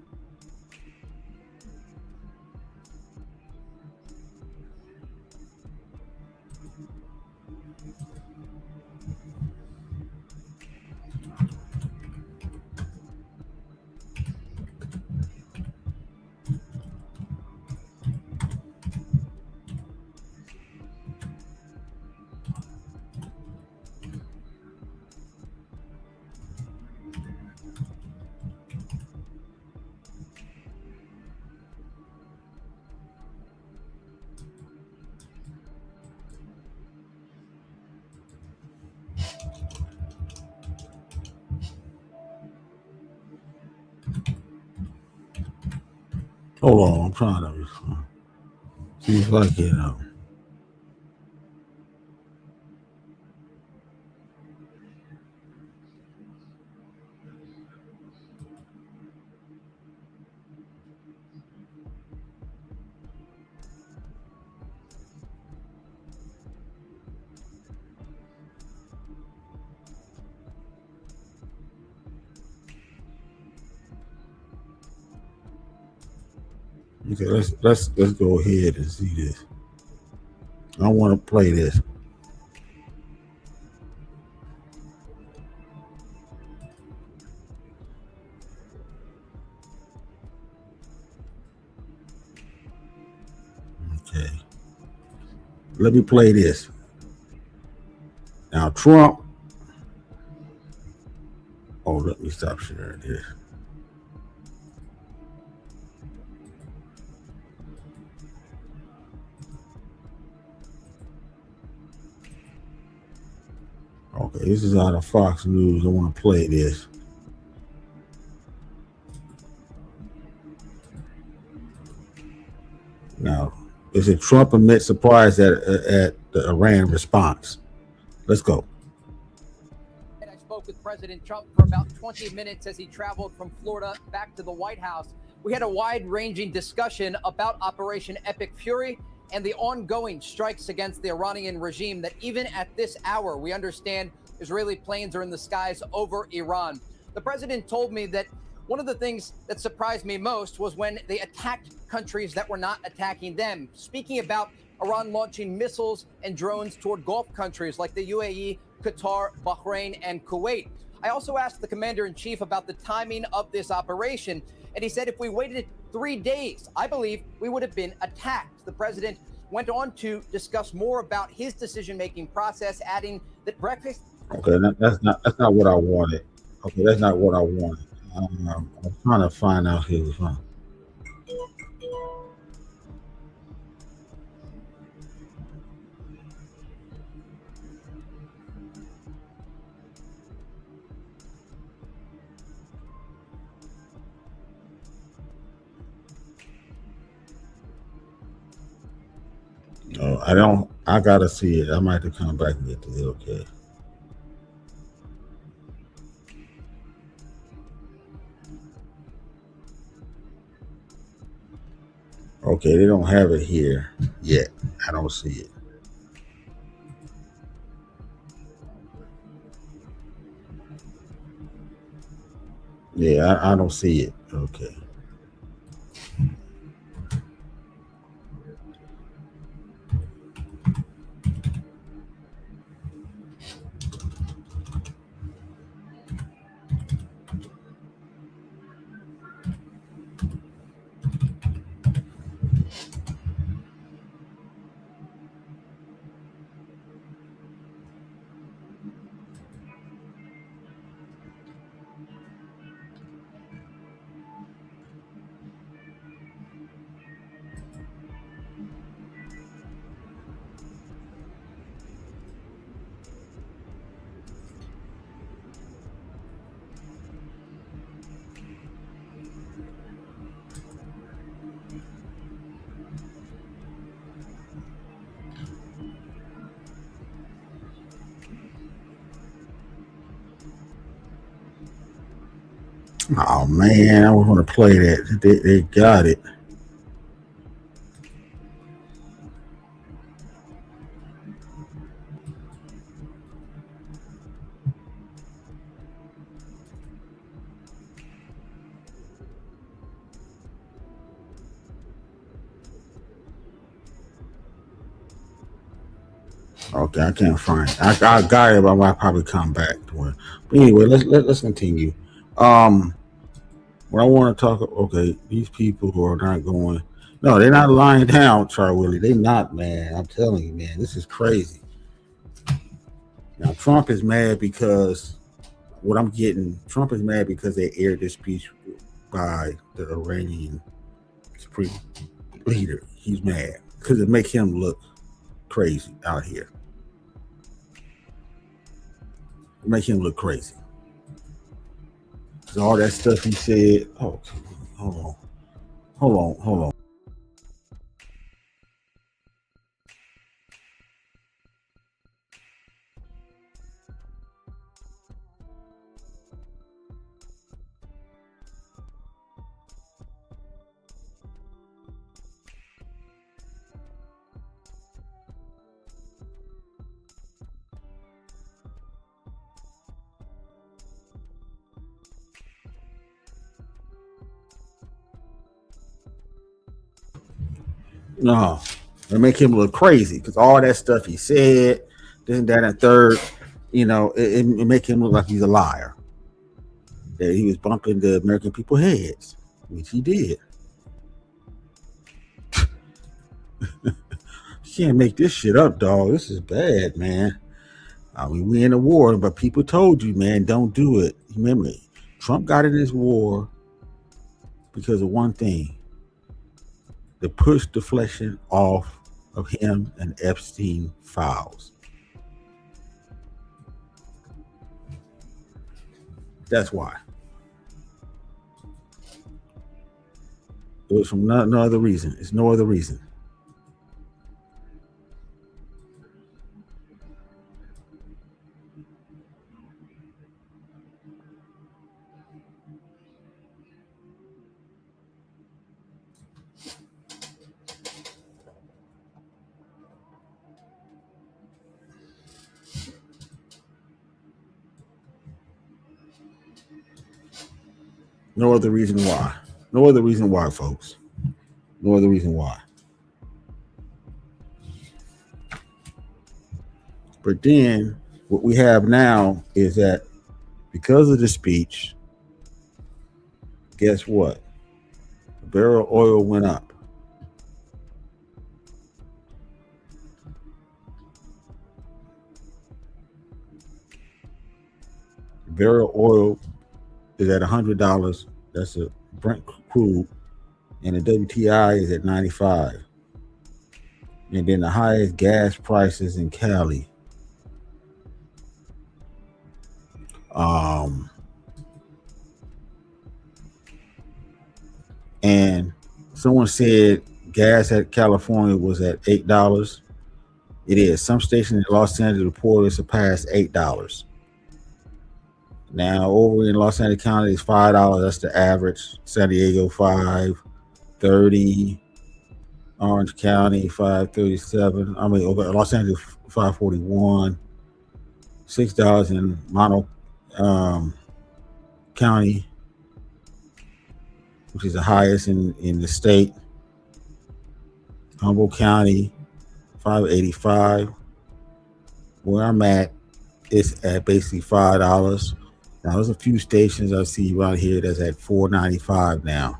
Hold on, I'm trying to see if I can. Okay, let's go ahead and see this. I want to play this. Okay. Let me play this. Now Trump. Oh, let me stop sharing this. Okay, this is out of Fox News. I want to play this. Now, is it Trump amid surprise at the Iran response? Let's go. I spoke with President Trump for about 20 minutes as he traveled from Florida back to the White House. We had a wide-ranging discussion about Operation Epic Fury and the ongoing strikes against the Iranian regime that even at this hour, we understand Israeli planes are in the skies over Iran. The president told me that one of the things that surprised me most was when they attacked countries that were not attacking them, speaking about Iran launching missiles and drones toward Gulf countries like the UAE, Qatar, Bahrain, and Kuwait. I also asked the commander-in-chief about the timing of this operation, and he said if we waited 3 days, I believe we would have been attacked. The president went on to discuss more about his decision-making process, adding that breakfast. Okay, that's not what I wanted. Okay, that's not what I wanted. I'm trying to find out here. So I don't. I gotta see it. I might have to come back and get this. Okay. Okay, they don't have it here yet. I don't see it. Yeah, I don't see it. Okay. Oh man, I was going to play that. They got it. Okay, I can't find it. I got it, but I might probably come back to it. But anyway, let's continue. What I want to talk. Okay, these people who are not going. No, they're not lying down, Char Willie. They not, man. I'm telling you, man. This is crazy. Now Trump is mad because what I'm getting. Trump is mad because they aired this speech by the Iranian supreme leader. He's mad because it makes him look crazy out here. It makes him look crazy. All that stuff he said. Oh, hold on. No, it make him look crazy because all that stuff he said, this and that and third, it make him look like he's a liar. That he was bumping the American people heads, which he did. You can't make this shit up, dog. This is bad, man. I mean, we in a war, but people told you, man, don't do it. Remember, Trump got in this war because of one thing. To push deflection off of him and Epstein files. That's why. It was from no other reason. It's no other reason. No other reason why. No other reason why, folks. No other reason why. But then what we have now is that because of the speech, guess what? The barrel of oil went up. The barrel of oil is at $100. That's a Brent crude, and the WTI is at 95. And then the highest gas prices in Cali. And someone said gas at California was at $8. It is. Some stations in Los Angeles reported surpassed $8. Now over in Los Angeles County, it's $5. That's the average. San Diego $5.30. Orange County $5.37. I mean, over Los Angeles $5.41. $6 in Mono County, which is the highest in the state. Humboldt County $5.85. Where I'm at, it's at basically $5. Now there's a few stations I see around here that's at $4.95 now.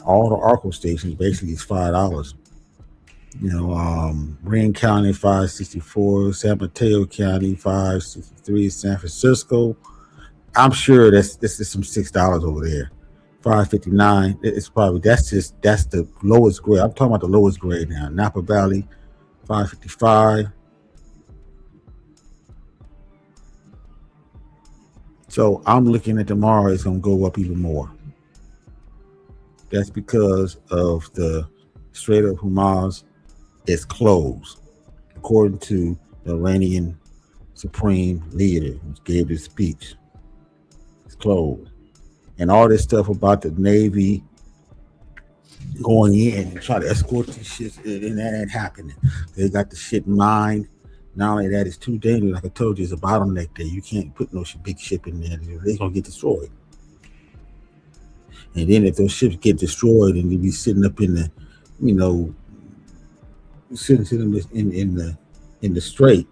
All the ARCO stations basically is $5. You know, Marin County $5.64, San Mateo County $5.63, San Francisco. I'm sure this is some $6 over there. $5.59. It's probably that's the lowest grade. I'm talking about the lowest grade now. Napa Valley $5.55. So I'm looking at tomorrow, it's gonna go up even more. That's because of the Strait of Hormuz is closed, according to the Iranian supreme leader who gave this speech. It's closed. And all this stuff about the Navy going in and try to escort these ships, and that ain't happening. They got the shit in mind. Not only that, it's too dangerous. Like I told you, it's a bottleneck there. You can't put no big ship in there. They're going to get destroyed. And then if those ships get destroyed and they be sitting up in the, you know, sitting in the strait,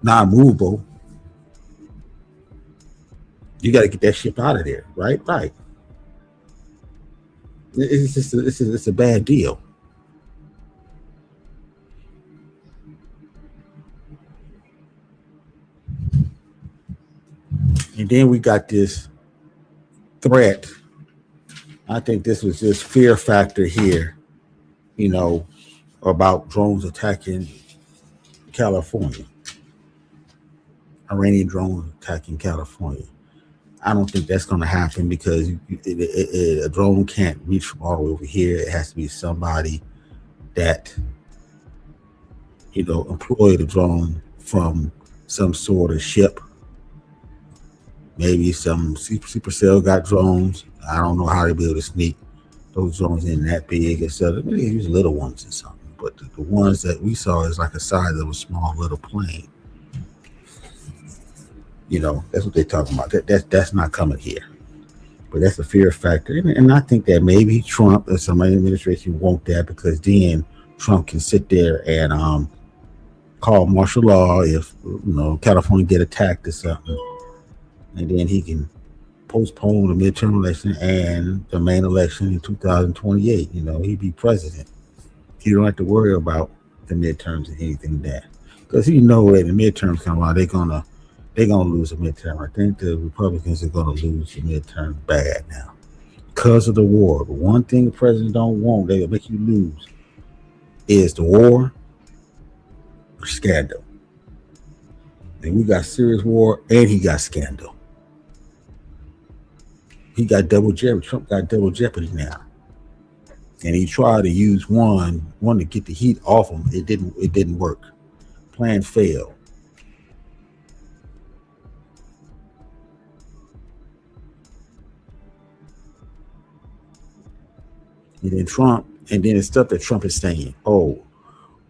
non-movable, you got to get that ship out of there, right? Right. It's a bad deal. And then we got this threat. I think this was just fear factor here, you know, about drones attacking California. Iranian drones attacking California. I don't think that's going to happen because a drone can't reach from all the way over here. It has to be somebody that, you know, employed a drone from some sort of ship. Maybe some supercell got drones. I don't know how they be able to sneak those drones in that big and stuff. Maybe they use little ones or something. But the ones that we saw is like a size of a small little plane. You know, that's what they're talking about. That's not coming here. But that's a fear factor. And I think that maybe Trump or some administration want that because then Trump can sit there and call martial law if, you know, California get attacked or something. And then he can postpone the midterm election and the main election in 2028. You know, he'd be president. You don't have to worry about the midterms or anything like that. Because you know when the midterms come out, they're gonna lose the midterm. I think the Republicans are gonna lose the midterm bad now. Because of the war. But one thing the president don't want, they'll make you lose, is the war or scandal. And we got serious war and he got scandal. He got double jeopardy. Trump got double jeopardy now. And he tried to use one to get the heat off him. It didn't work. Plan failed. And then the stuff that Trump is saying. Oh,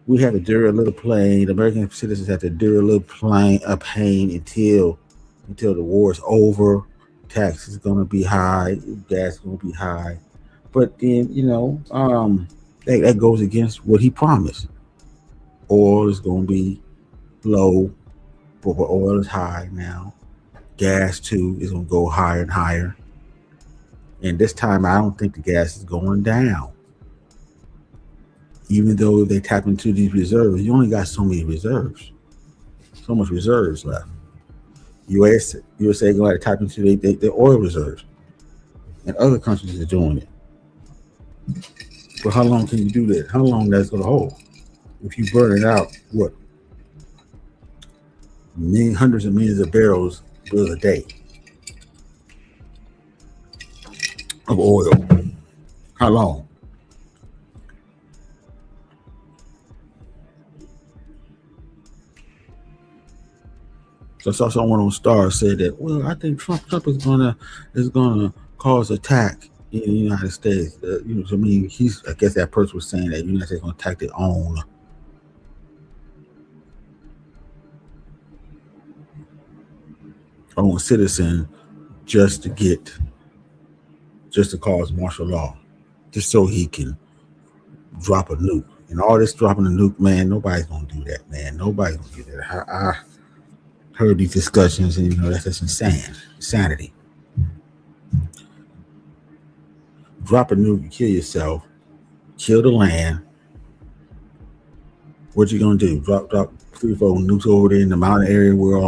we have to endure a little pain. American citizens have to endure a little pain until the war is over. Taxes gonna be high, gas gonna be high, but then you know that goes against what he promised. Oil is gonna be low, but oil is high now. Gas too is gonna go higher and higher. And this time, I don't think the gas is going down. Even though they tap into these reserves, you only got so many reserves, so much reserves left. USA going to tap into their oil reserves, and other countries are doing it. But how long can you do that? How long that's going to hold? If you burn it out, what? Hundreds of millions of barrels a day of oil. How long? So I saw someone on Star said that, well, I think Trump is gonna cause attack in the United States. To me, I guess that person was saying that the United States gonna attack their own citizen just to cause martial law, just so he can drop a nuke. And all this dropping a nuke, man, nobody's gonna do that, man. Nobody's gonna do that. I heard these discussions, and that's just insanity. Drop a nuke, you kill yourself, kill the land. What you gonna do? Drop 3-4 nukes over there in the mountain area where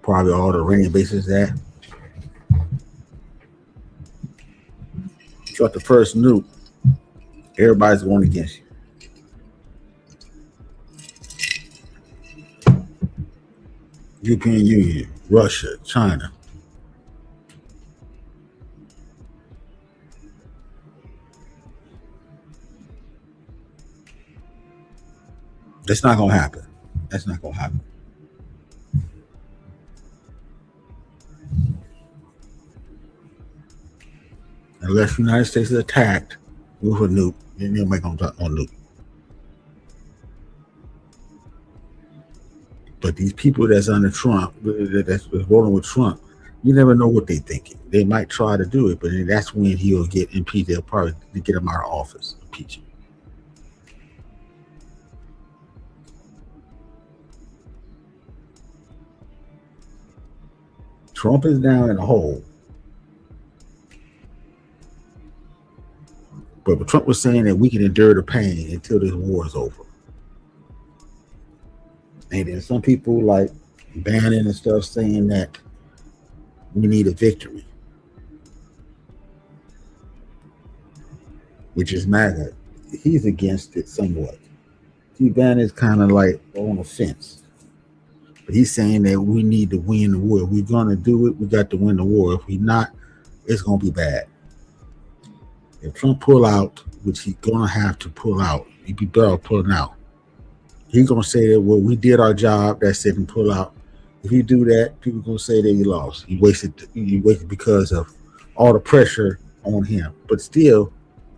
probably all the Iranian bases at. Drop the first nuke, everybody's going against you. European Union, Russia, China. That's not gonna happen. That's not gonna happen. Unless the United States is attacked with a nuke, then nobody gonna drop no nuke. But these people that's under Trump, that's rolling with Trump, you never know what they're thinking. They might try to do it, but then that's when he'll get impeached. They'll probably get him out of office, impeach him. Trump is down in a hole. But Trump was saying that we can endure the pain until this war is over. And then some people like Bannon and stuff saying that we need a victory, which is MAGA. He's against it somewhat. Steve Bannon is kind of like on the fence. But he's saying that we need to win the war. If we're going to do it, we got to win the war. If we're not, it's going to be bad. If Trump pull out, which he's going to have to pull out, he'd be better pulling out. He's going to say that, well, we did our job. That's it, and pull out. If he do that, people are going to say that he lost. He wasted because of all the pressure on him. But still,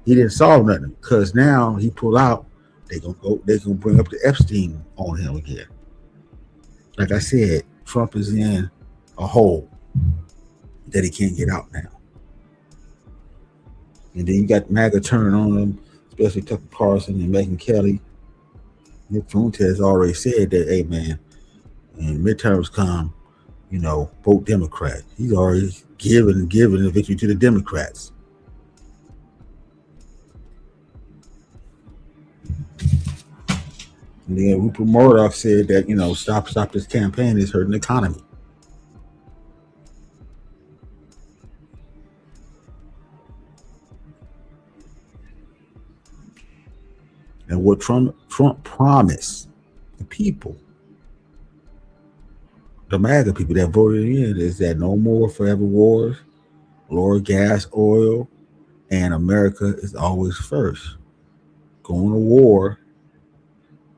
he didn't solve nothing because now he pull out. They're going to bring up the Epstein on him again. Like I said, Trump is in a hole that he can't get out now. And then you got MAGA turning on him, especially Tucker Carlson and Megyn Kelly. Nick Fuentes already said that, hey, man, when midterms come, vote Democrat. He's already given the victory to the Democrats. And then Rupert Murdoch said that, stop this campaign is hurting the economy. And what Trump promised the people, the MAGA people that voted in, is that no more forever wars, lower gas, oil, and America is always first. Going to war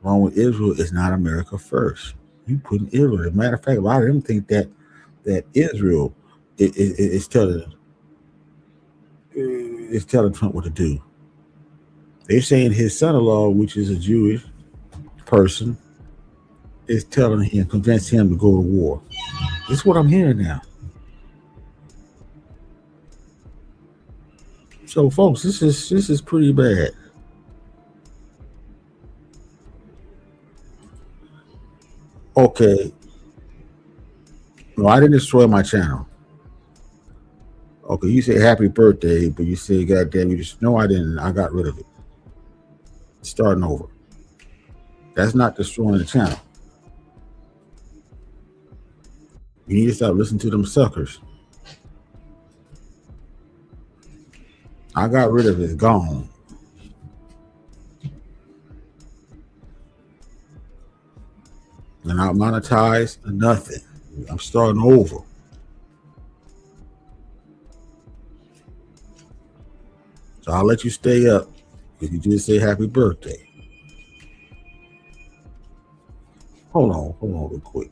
wrong with Israel is not America first. You put in Israel. As a matter of fact, a lot of them think that Israel is telling Trump what to do. They're saying his son-in-law, which is a Jewish person, is telling him, convince him to go to war. This is what I'm hearing now. So, folks, this is pretty bad. Okay. No, I didn't destroy my channel. Okay, you say happy birthday, but you say, God damn, no, I didn't. I got rid of it. Starting over. That's not destroying the channel. You need to stop listening to them suckers. I got rid of it. It's gone. And not monetize nothing. I'm starting over. So I'll let you stay up if you just say happy birthday. Hold on real quick.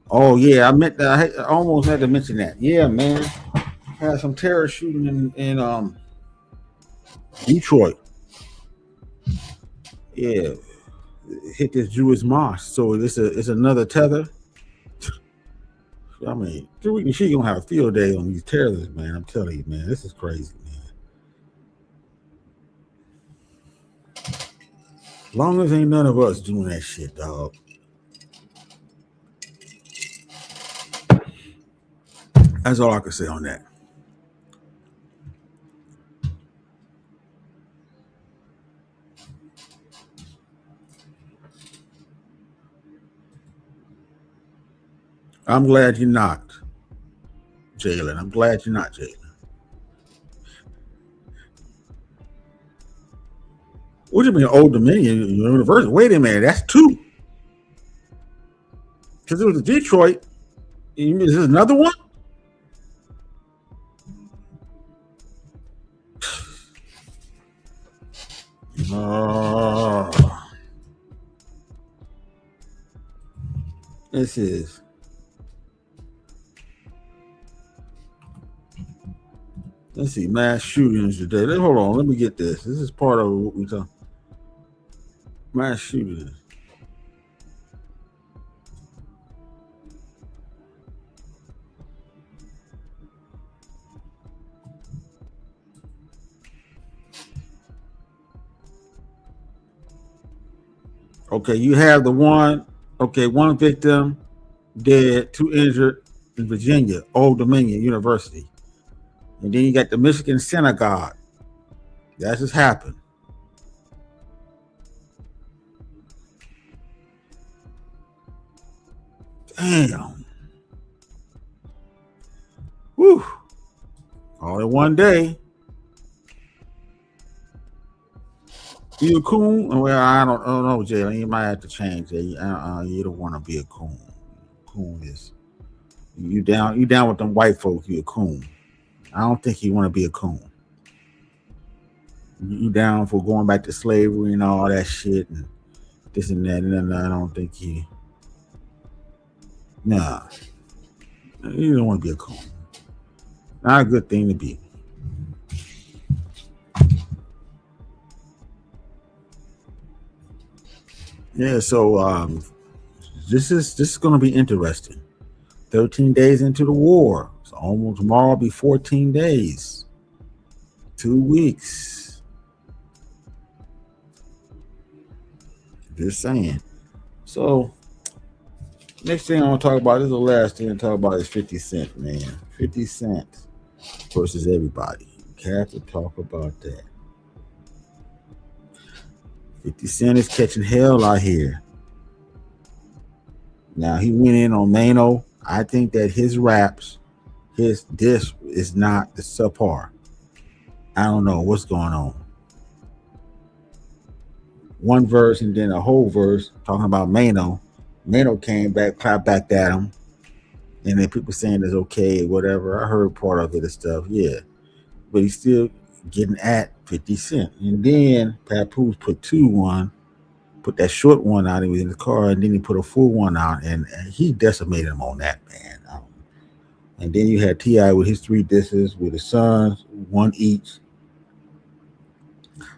Oh yeah, I almost had to mention that. Yeah, man, had some terror shooting in Detroit. Yeah, hit this Jewish mosque. So it's another tether. I mean, she gonna have a field day on these terrorists, man. I'm telling you, man, this is crazy, man. As long as ain't none of us doing that shit, dog. That's all I can say on that. I'm glad you're not, Jalen. I'm glad you're not, Jalen. What do you mean, Old Dominion University? Wait a minute, that's two. Because it was Detroit. Is this another one? This is. Let's see, mass shootings today. Hold on, let me get this. This is part of what we talk. Mass shootings. Okay, you have the one. Okay, one victim dead, 2 injured in Virginia, Old Dominion University. And then you got the Michigan synagogue. That just happened. Damn. Whew. All in one day. You a coon? Well, I don't know, Jalen. You might have to change it. You don't want to be a coon. Coon is you down with them white folk. You a coon. I don't think you want to be a coon. You down for going back to slavery and all that shit and this and that, and I don't think you. Nah, you don't want to be a coon. Not a good thing to be. Yeah, so this is going to be interesting. 13 days into the war. So almost tomorrow will be 14 days. 2 weeks. Just saying. So next thing I want to talk about, this is the last thing to talk about, is 50 Cent, man. 50 Cent versus everybody. You have to talk about that. 50 Cent is catching hell out here. Now, he went in on Mano. I think that his raps, his diss is not the subpar. I don't know what's going on. One verse and then a whole verse talking about Mano. Mano came back, clapped back at him. And then people saying it's okay, whatever. I heard part of it and stuff, yeah. But he's still getting at 50 Cent. And then Papoose put put that short one out. He was in the car, and then he put a full one out, and he decimated him on that, man. And then you had T.I. with his 3 disses with his sons, 1 each.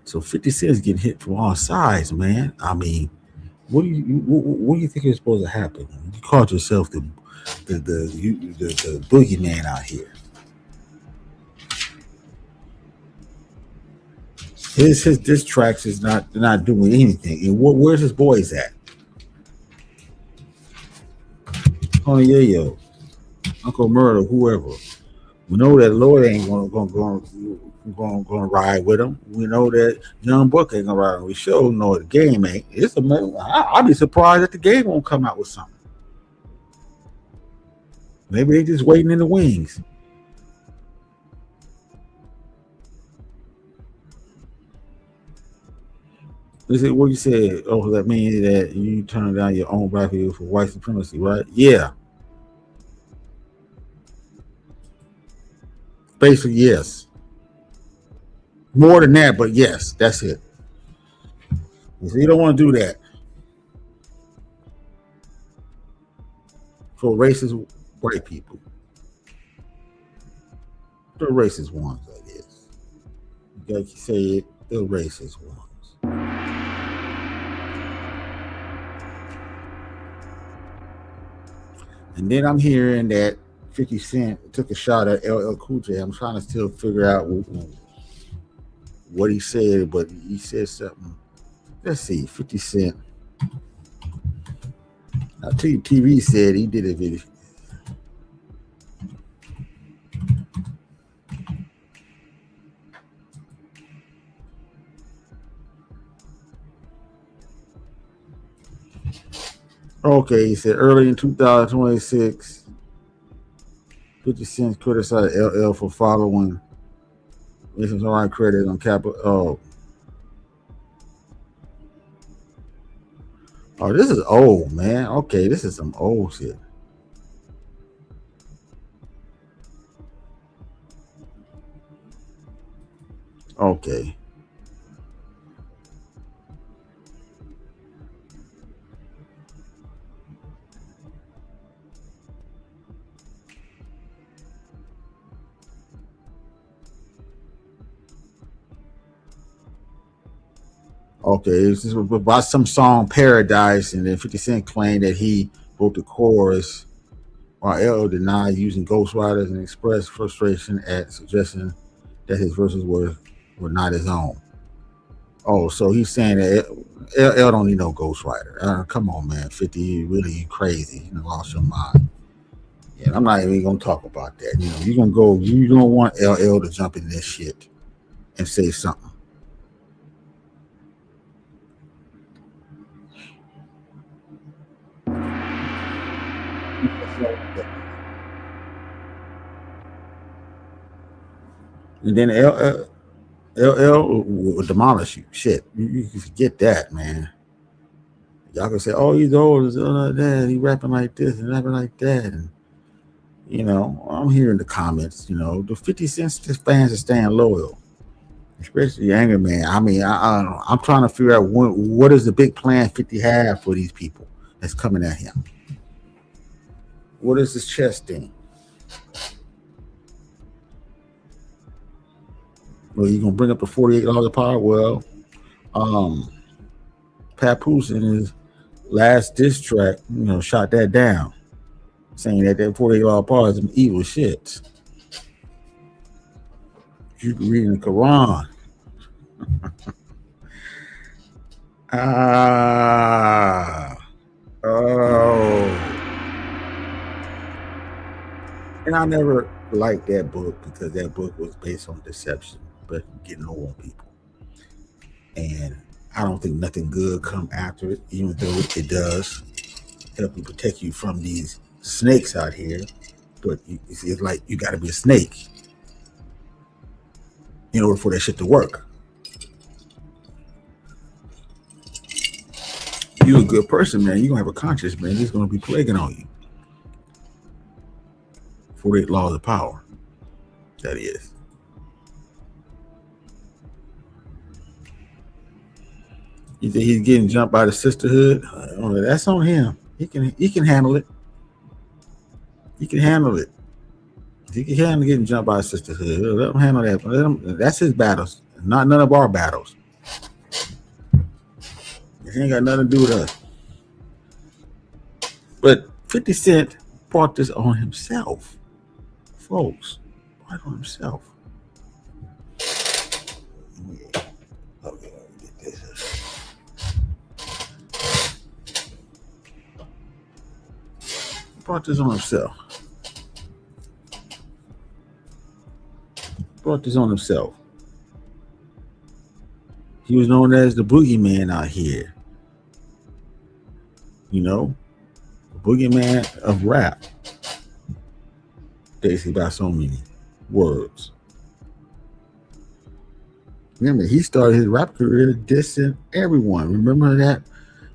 So 50 Cent is getting hit from all sides, man. I mean, what do you think is supposed to happen? You called yourself the boogeyman out here. His diss tracks is not doing anything. And where's his boys at? Tony Yayo, Uncle Murder, whoever. We know that Lloyd ain't gonna ride with him. We know that Young Buck ain't gonna ride with him. We sure know the game ain't. It's amazing. I'll be surprised that the game won't come out with something. Maybe they just waiting in the wings. Is it what you said? Oh, that means that you turn down your own black people for white supremacy, right? Yeah. Basically, yes. More than that, but yes, that's it. So you don't want to do that. for racist white people. The racist ones, I guess. You got to say it, the racist ones. And then I'm hearing that 50 Cent took a shot at LL Cool J. I'm trying to still figure out what he said, but he said something. Let's see, 50 Cent. Now, TV said he did a video. Okay, he said early in 2026, 50 Cent criticized LL for following some right credit on Capitol. Oh, this is old, man. Okay, this is some old shit. Okay. Okay, this is about some song Paradise, and then 50 Cent claimed that he wrote the chorus while LL denied using ghostwriters and expressed frustration at suggesting that his verses were not his own. Oh, so he's saying that LL don't need no ghostwriter. Come on, man. 50, you really crazy. You lost your mind. Yeah, I'm not even gonna talk about that. You don't want LL to jump in this shit and say something. And then LL will demolish you. Shit, you can forget that, man. Y'all can say, "Oh, he's old, he's like that. He rapping like this and rapping like that." And I'm hearing the comments. The 50 Cent fans are staying loyal, especially the Anger Man. I mean, I'm trying to figure out what is the big plan 50 have for these people that's coming at him. What is this chess thing? Well, you gonna bring up the 48 laws of power? Well, Papoose in his last diss track, shot that down, saying that 48 law of power is some evil shit. You can read in the Quran. And I never liked that book because that book was based on deception, but getting over on people. And I don't think nothing good come after it, even though it does help you protect you from these snakes out here. But it's like you got to be a snake in order for that shit to work. You're a good person, man. You're going to have a conscience, man. It's going to be plaguing on you. 48 laws of power. That is. You think he's getting jumped by the sisterhood? That's on him. He can handle it. He can handle it. He can handle getting jumped by the sisterhood. Let him handle that. That's his battles, not none of our battles. He ain't got nothing to do with us. But 50 Cent brought this on himself. Folks, brought it on himself. Okay, let me get this. Brought this on himself. Brought this on himself. He was known as the boogeyman out here. The boogeyman of rap. Basically by so many words. Remember, he started his rap career dissing everyone. Remember that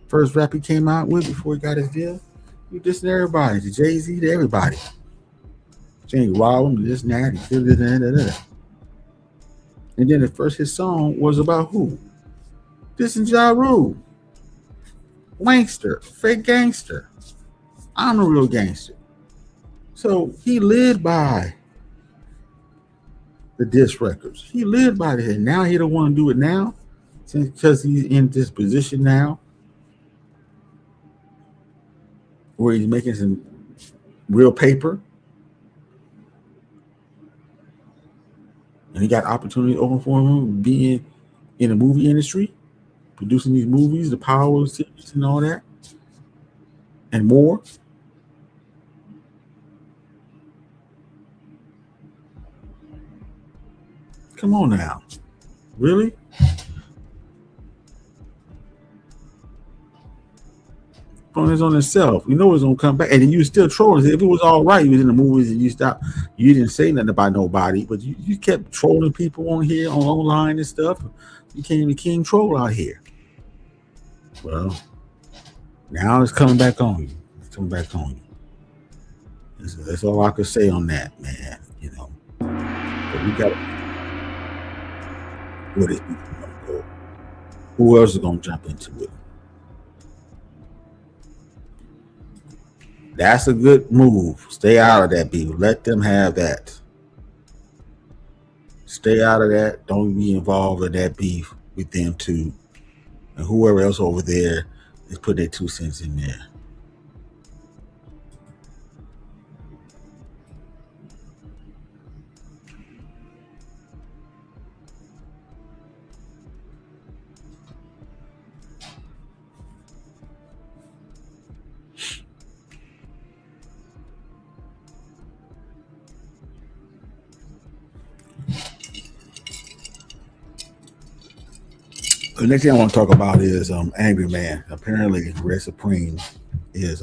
first rap he came out with before he got his deal? He dissing everybody, to Jay-Z, to everybody. James Rollins, this and that, and then his song was about who? Dissing Ja Rule. Wankster, fake gangster. I'm a real gangster. So he lived by the disc records. He lived by that. And now he don't want to do it now, because he's in this position now where he's making some real paper, and he got opportunity open for him being in the movie industry, producing these movies, the Power series and all that, and more. Come on now. Really? Focus on himself. You know it's gonna come back. And then you still trolling. If it was all right, you was in the movies and you stopped, you didn't say nothing about nobody, but you kept trolling people on here, online and stuff. You became the king troll out here. Well, now it's coming back on you. It's coming back on you. That's all I could say on that, man. You know. But we gotta, what is people gonna go? Who else is gonna jump into it? That's a good move. Stay out of that, people. Let them have that. Stay out of that. Don't be involved in that beef with them too. And whoever else over there is put their 2 cents in there. The next thing I want to talk about is Angry Man. Apparently, Red Supreme is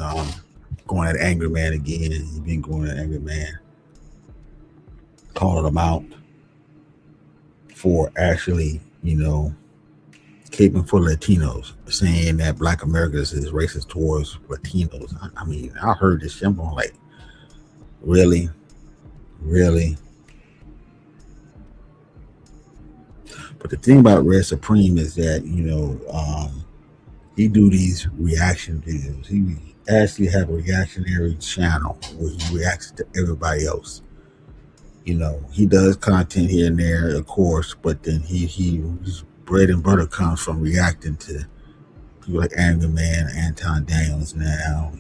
going at Angry Man again. He's been going at Angry Man, calling him out for actually, caping for Latinos, saying that Black Americans is racist towards Latinos. I mean, I heard this shit. I'm going like, really? But the thing about Red Supreme is that, he do these reaction videos. He actually have a reactionary channel where he reacts to everybody else. He does content here and there, of course, but then his bread and butter comes from reacting to people like Angry Man, Anton Daniels now,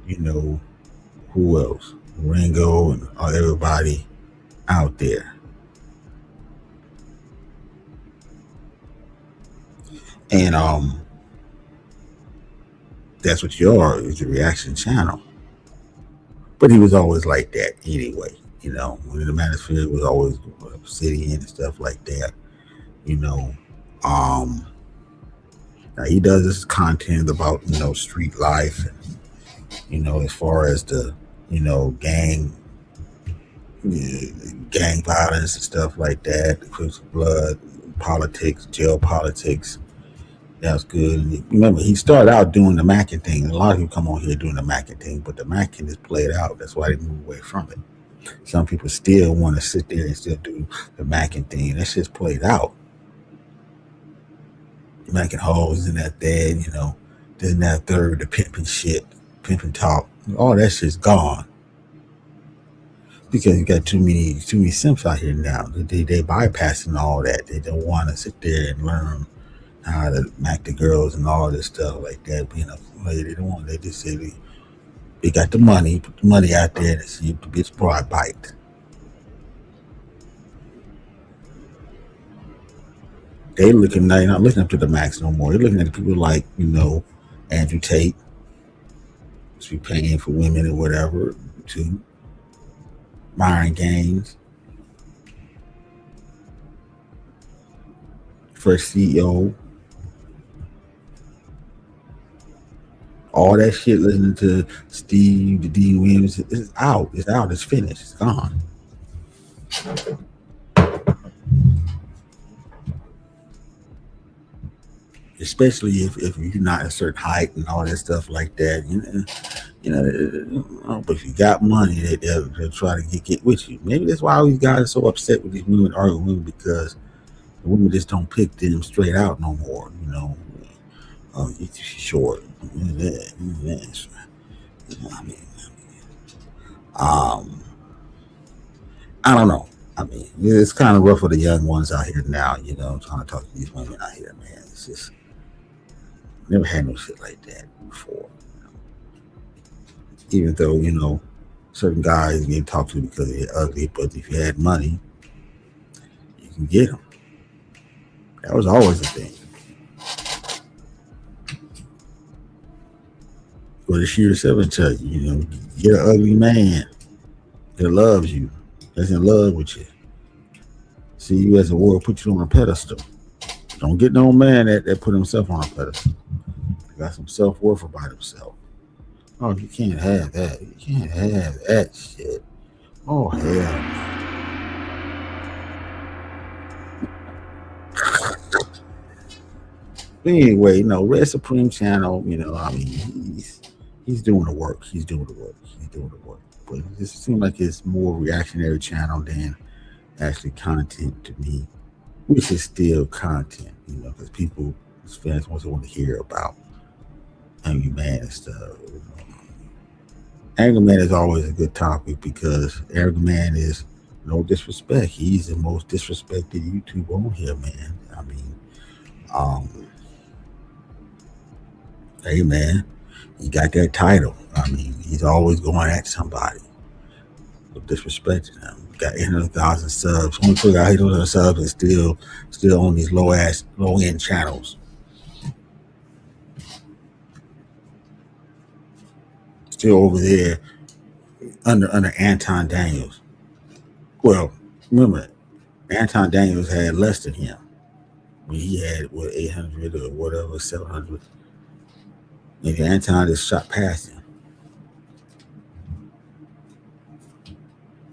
who else? Ringo and everybody out there. And that's what you are, is a reaction channel. But he was always like that anyway, when the Manosphere was always obsidian and stuff like that, Now he does this content about, street life and, as far as the, gang violence and stuff like that, the Crips of Blood, politics, jail politics. That's good. And remember, he started out doing the Mackin thing. A lot of people come on here doing the Mackin thing, but the Mackin is played out. That's why they move away from it. Some people still want to sit there and still do the Mackin thing. That shit's played out. Mackin hoes and that there, this and that third, the pimping shit, pimping talk. All that shit's gone. Because you got too many simps out here now. They bypassing all that. They don't want to sit there and learn how to Mac the girls and all this stuff like that. Being a lady, they don't want. They just say they got the money, put the money out there, and see if the bitch broad bite. They're not looking up to the max no more. They're looking at the people like Andrew Tate, to be paying for women or whatever, to Myron Gaines, first CEO. All that shit, listening to Steve, the D. Williams, it's out. It's out. It's finished. It's gone. Especially if you're not a certain height and all that stuff like that. But if you got money, they'll try to get with you. Maybe that's why all these guys are so upset with these women arguing with women, because the women just don't pick them straight out no more. She's short. Um, I don't know. I mean, it's kind of rough for the young ones out here now. Trying to talk to these women out here, man. It's just never had no shit like that before. Even though certain guys get talked to because they're ugly, but if you had money, you can get them. That was always a thing. But she herself will tell you, get an ugly man that loves you, that's in love with you. See you as a warrior, put you on a pedestal. Don't get no man that put himself on a pedestal. They got some self-worth about himself. Oh, you can't have that. You can't have that shit. Oh, hell. But anyway, Red Supreme channel, he's doing the work. He's doing the work. But it just seems like it's more reactionary channel than actually content to me, which is still content, because people, fans want to hear about Angry Man and stuff. Angry Man is always a good topic because Angry Man is no disrespect. He's the most disrespected YouTuber on here, man. Hey, man, he got that title. He's always going at somebody with disrespecting him. Got 800,000 subs. Only people got 800,000 subs and still on these low end channels. Still over there under Anton Daniels. Well, remember, Anton Daniels had less than him. He had 800 or whatever, 700. And Anton just shot past him.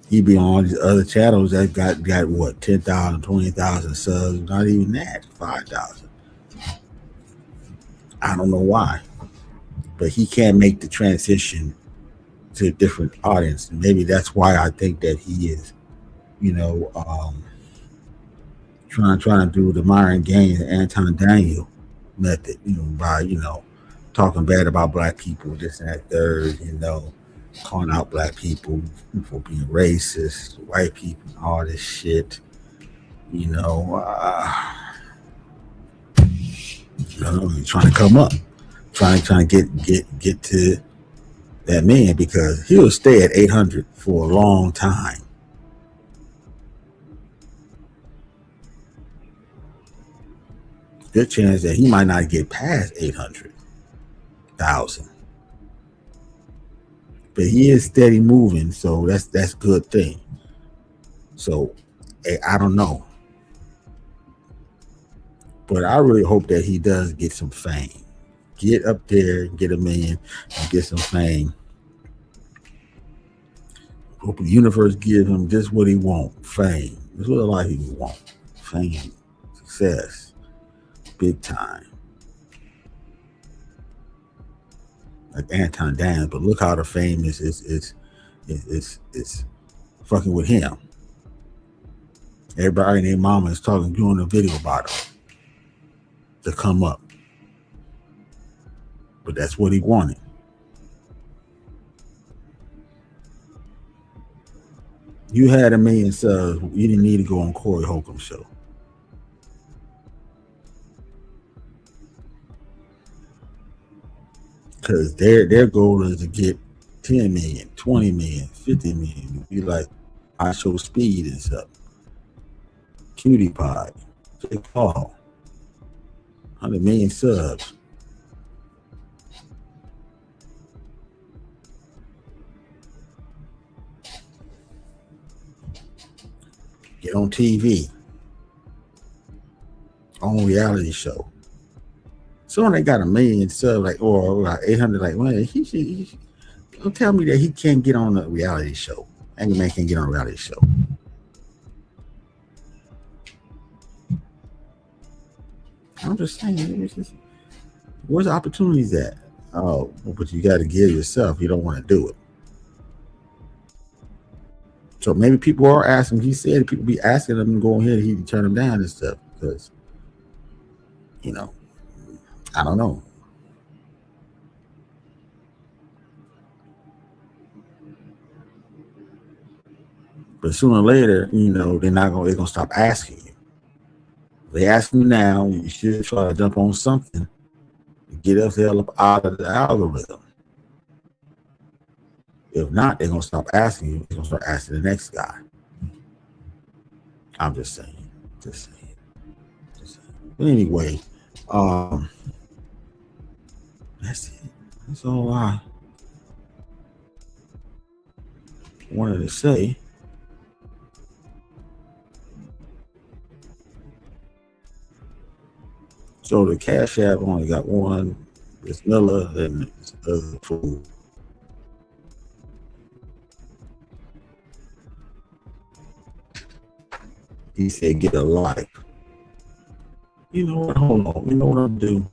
He be on all these other channels that got what, 10,000, 20,000 subs. Not even that, 5,000. I don't know why, but he can't make the transition to a different audience. And maybe that's why I think that he is, trying to do the Myron Gaines and Anton Daniel method, by talking bad about black people, this and that third, calling out black people for being racist, white people, all this shit, trying to come up, trying to get to that man, because he'll stay at 800 for a long time. Good chance that he might not get past 800,000. But he is steady moving, so that's good thing. So I don't know, but I really hope that he does get some fame, get up there, get a million, and get some fame. Hope the universe give him just what he wants, fame. That's what a lot of people want, fame, success, big time. Like Anton Daniels, but look how the fame is fucking with him. Everybody and their mama is doing a video about him to come up. But that's what he wanted. You had 1 million subs, you didn't need to go on Corey Holcomb's show. Because their goal is to get 10 million, 20 million, 50 million. Be like I Show Speed and stuff. Cutie Pie, Jake Paul, 100 million subs. Get on TV, on reality show. So when they got 1 million subs, or 800, well, he don't tell me that he can't get on a reality show. Angry Man can't get on a reality show. I'm just saying, where's the opportunities at? Oh, but you got to give yourself. You don't want to do it. So maybe people are asking. He said people be asking him to go ahead and he can turn them down and stuff because, I don't know. But sooner or later, they're gonna stop asking you. They ask me now, you should try to jump on something to get us the hell up out of the algorithm. If not, they're gonna stop asking you. They're gonna start asking the next guy. I'm just saying. But anyway, that's it. That's all I wanted to say. So the Cash App only got one. It's Miller and it's other fool. He said, "Get a life." You know what? Hold on. You know what I'm doing?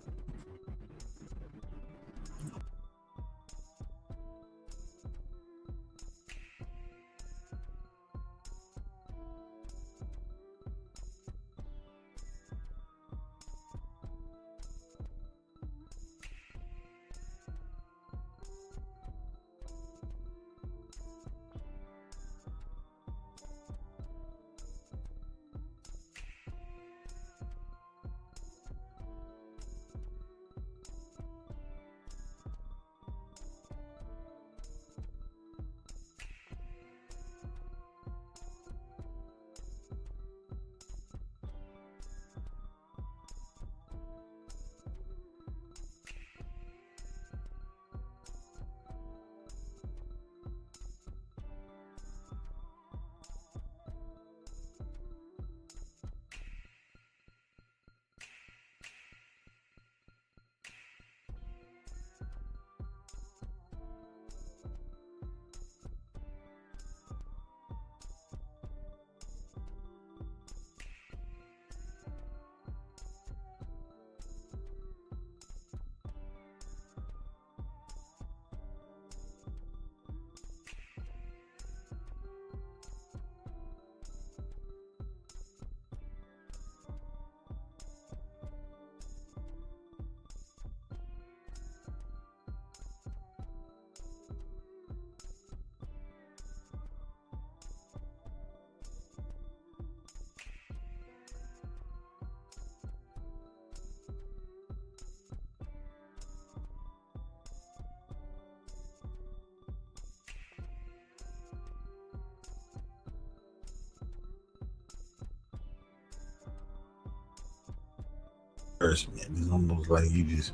Man, it's almost like you just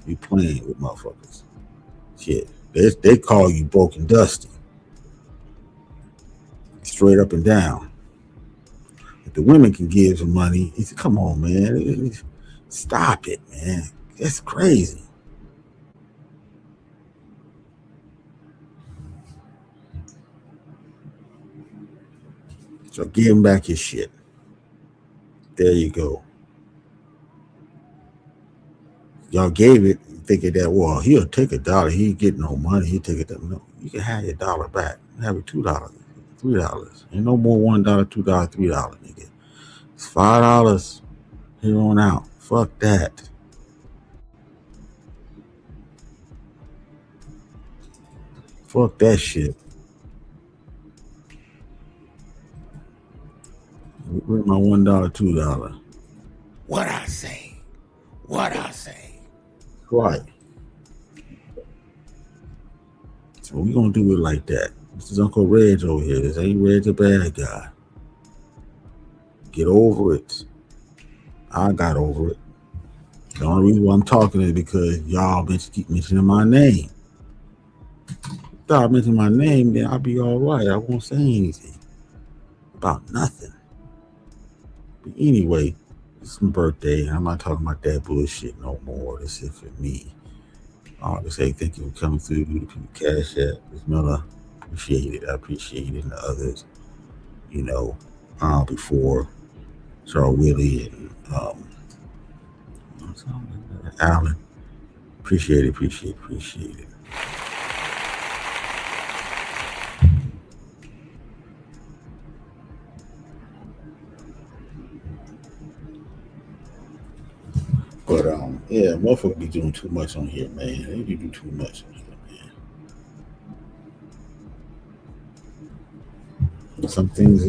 be playing with motherfuckers. Shit, they call you broke and dusty, straight up and down. If the women can give some money, he said, "Come on, man, stop it, man. That's crazy." So give him back his shit. There you go. Y'all gave it thinking that, well, he'll take $1. He ain't getting no money. He'll take it. No, you can have your $1 back. Have it $2, $3. Ain't no more $1, $2, $3, nigga. It's $5 here on out. Fuck that. Fuck that shit. Where's my $1, $2? What I say? Right. So we gonna do it like that. This is Uncle REG over here. This ain't Reg the bad guy. Get over it. I got over it. The only reason why I'm talking is because y'all keep mentioning my name. Stop mentioning my name, then I'll be all right. I won't say anything about nothing. But anyway, it's my birthday. I'm not talking about that bullshit no more. This is for me. I want to say thank you for coming through the Cash App. It's Miller. Appreciate it. I appreciate it. And the others, before Charles Willie and Alan. Appreciate it. But yeah, motherfucker be doing too much on here, man. They be doing too much on here, man. Some things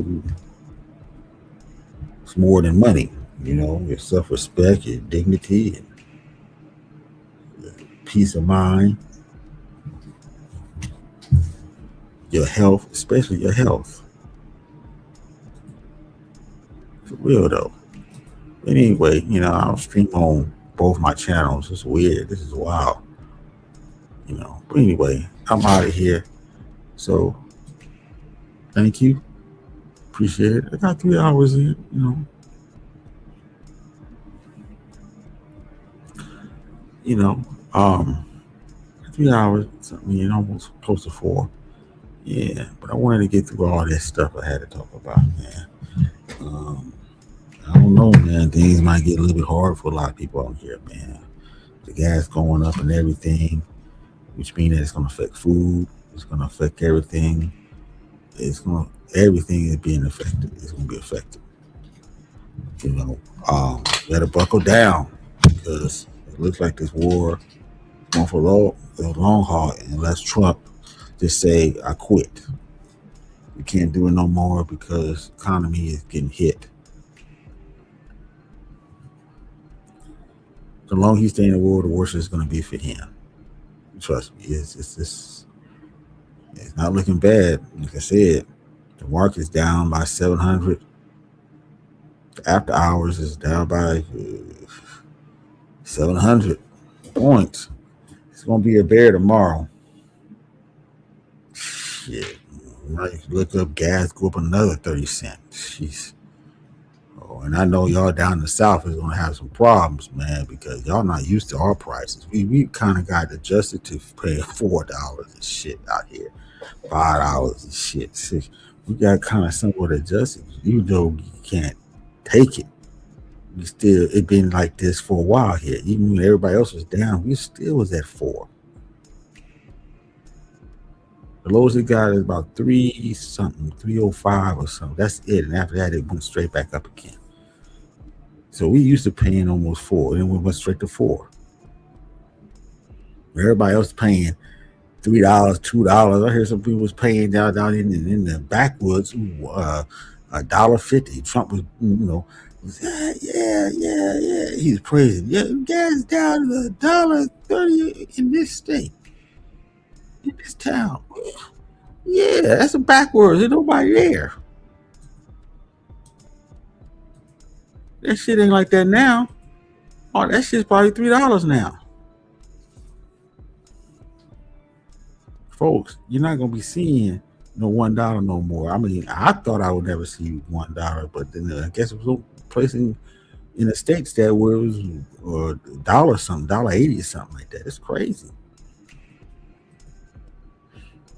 it's more than money. Your self-respect, your dignity, and peace of mind, your health, especially your health. For real though. But anyway, I'll stream on both my channels. It's weird. This is wild. But anyway, I'm out of here. So thank you. Appreciate it. I got 3 hours in, 3 hours, almost close to 4. Yeah, but I wanted to get through all this stuff I had to talk about, man. I don't know, man. Things might get a little bit hard for a lot of people out here, man. The gas going up and everything, which means that it's going to affect food. It's going to affect everything. Everything is being affected. It's going to be affected. Better buckle down because it looks like this war is going for the long haul unless Trump just say, I quit. We can't do it no more because the economy is getting hit. The longer he stays in the war, the worse it's going to be for him. Trust me, it's not looking bad. Like I said, the market's down by 700. The after hours is down by 700 points. It's going to be a bear tomorrow. Shit. Right, look up gas, go up another 30 cents. Jeez. Oh, and I know y'all down in the South is gonna have some problems, man, because y'all not used to our prices. We kind of got adjusted to paying $4 and shit out here, $5 and shit. We got kind of somewhat adjusted, even though you can't take it. It been like this for a while here. Even when everybody else was down, we still was at 4. The lowest it got is about 305 or something. That's it. And after that, it went straight back up again. So we used to paying almost 4, and we went straight to 4. Everybody else paying $3, $2. I hear some people was paying down in the backwoods, $1.50. Trump was, yeah. He's praising. Yeah, gas down to $1.30 in this state. In this town. Yeah, that's a backwards. There's nobody there. That shit ain't like that now. Oh, that shit's probably $3 now. Folks, you're not gonna be seeing no $1 no more. I mean, I thought I would never see $1, but then I guess it was no place in the States that where it was $1 something, $1.80 or something like that. It's crazy.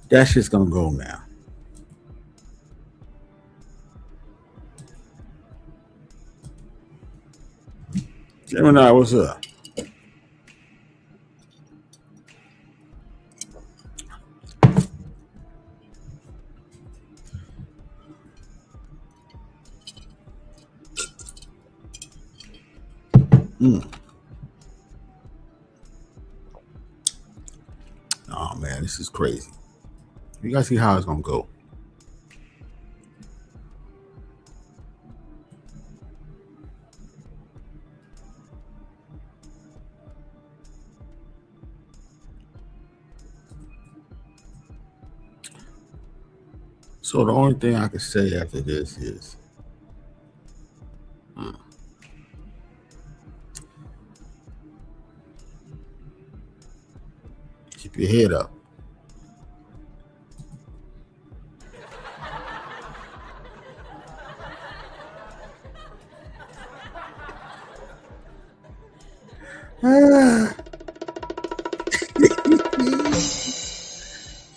That shit's gonna go now. Gemini, what's up? Oh man, this is crazy. You guys see how it's gonna go. So the only thing I can say after this is keep your head up.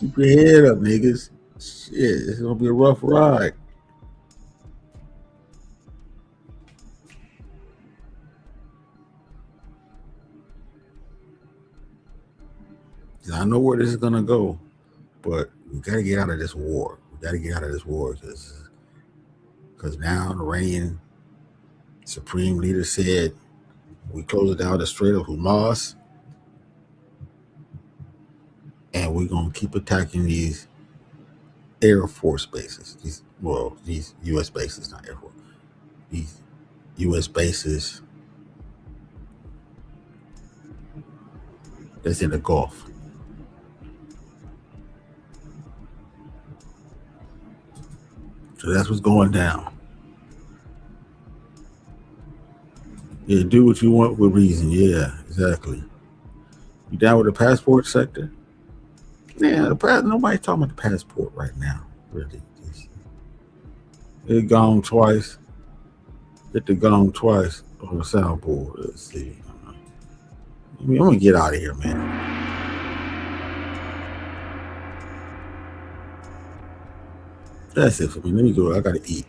Keep your head up, niggas. Shit, it's gonna be a rough ride. I know where this is gonna go, but we gotta get out of this war. We gotta get out of this war because now the Iranian supreme leader said we close down the Strait of Hormuz, and we're gonna keep attacking these Air Force bases. These U.S. bases, not Air Force. These U.S. bases that's in the Gulf. So that's what's going down. Yeah, do what you want with reason. Yeah, exactly. You down with the passport sector? Yeah, nobody's talking about the passport right now, really. It gone twice. Hit the gong twice on the soundboard. Let's see. I'm gonna get out of here, man. That's it for me. Let me go. I gotta eat.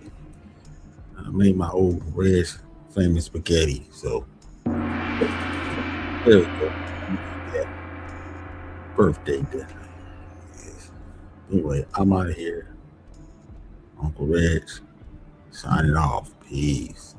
I made my old red famous spaghetti. So there we go. Yeah. Birthday dinner. Yes. Anyway, I'm out of here. Uncle REG signing off. Peace.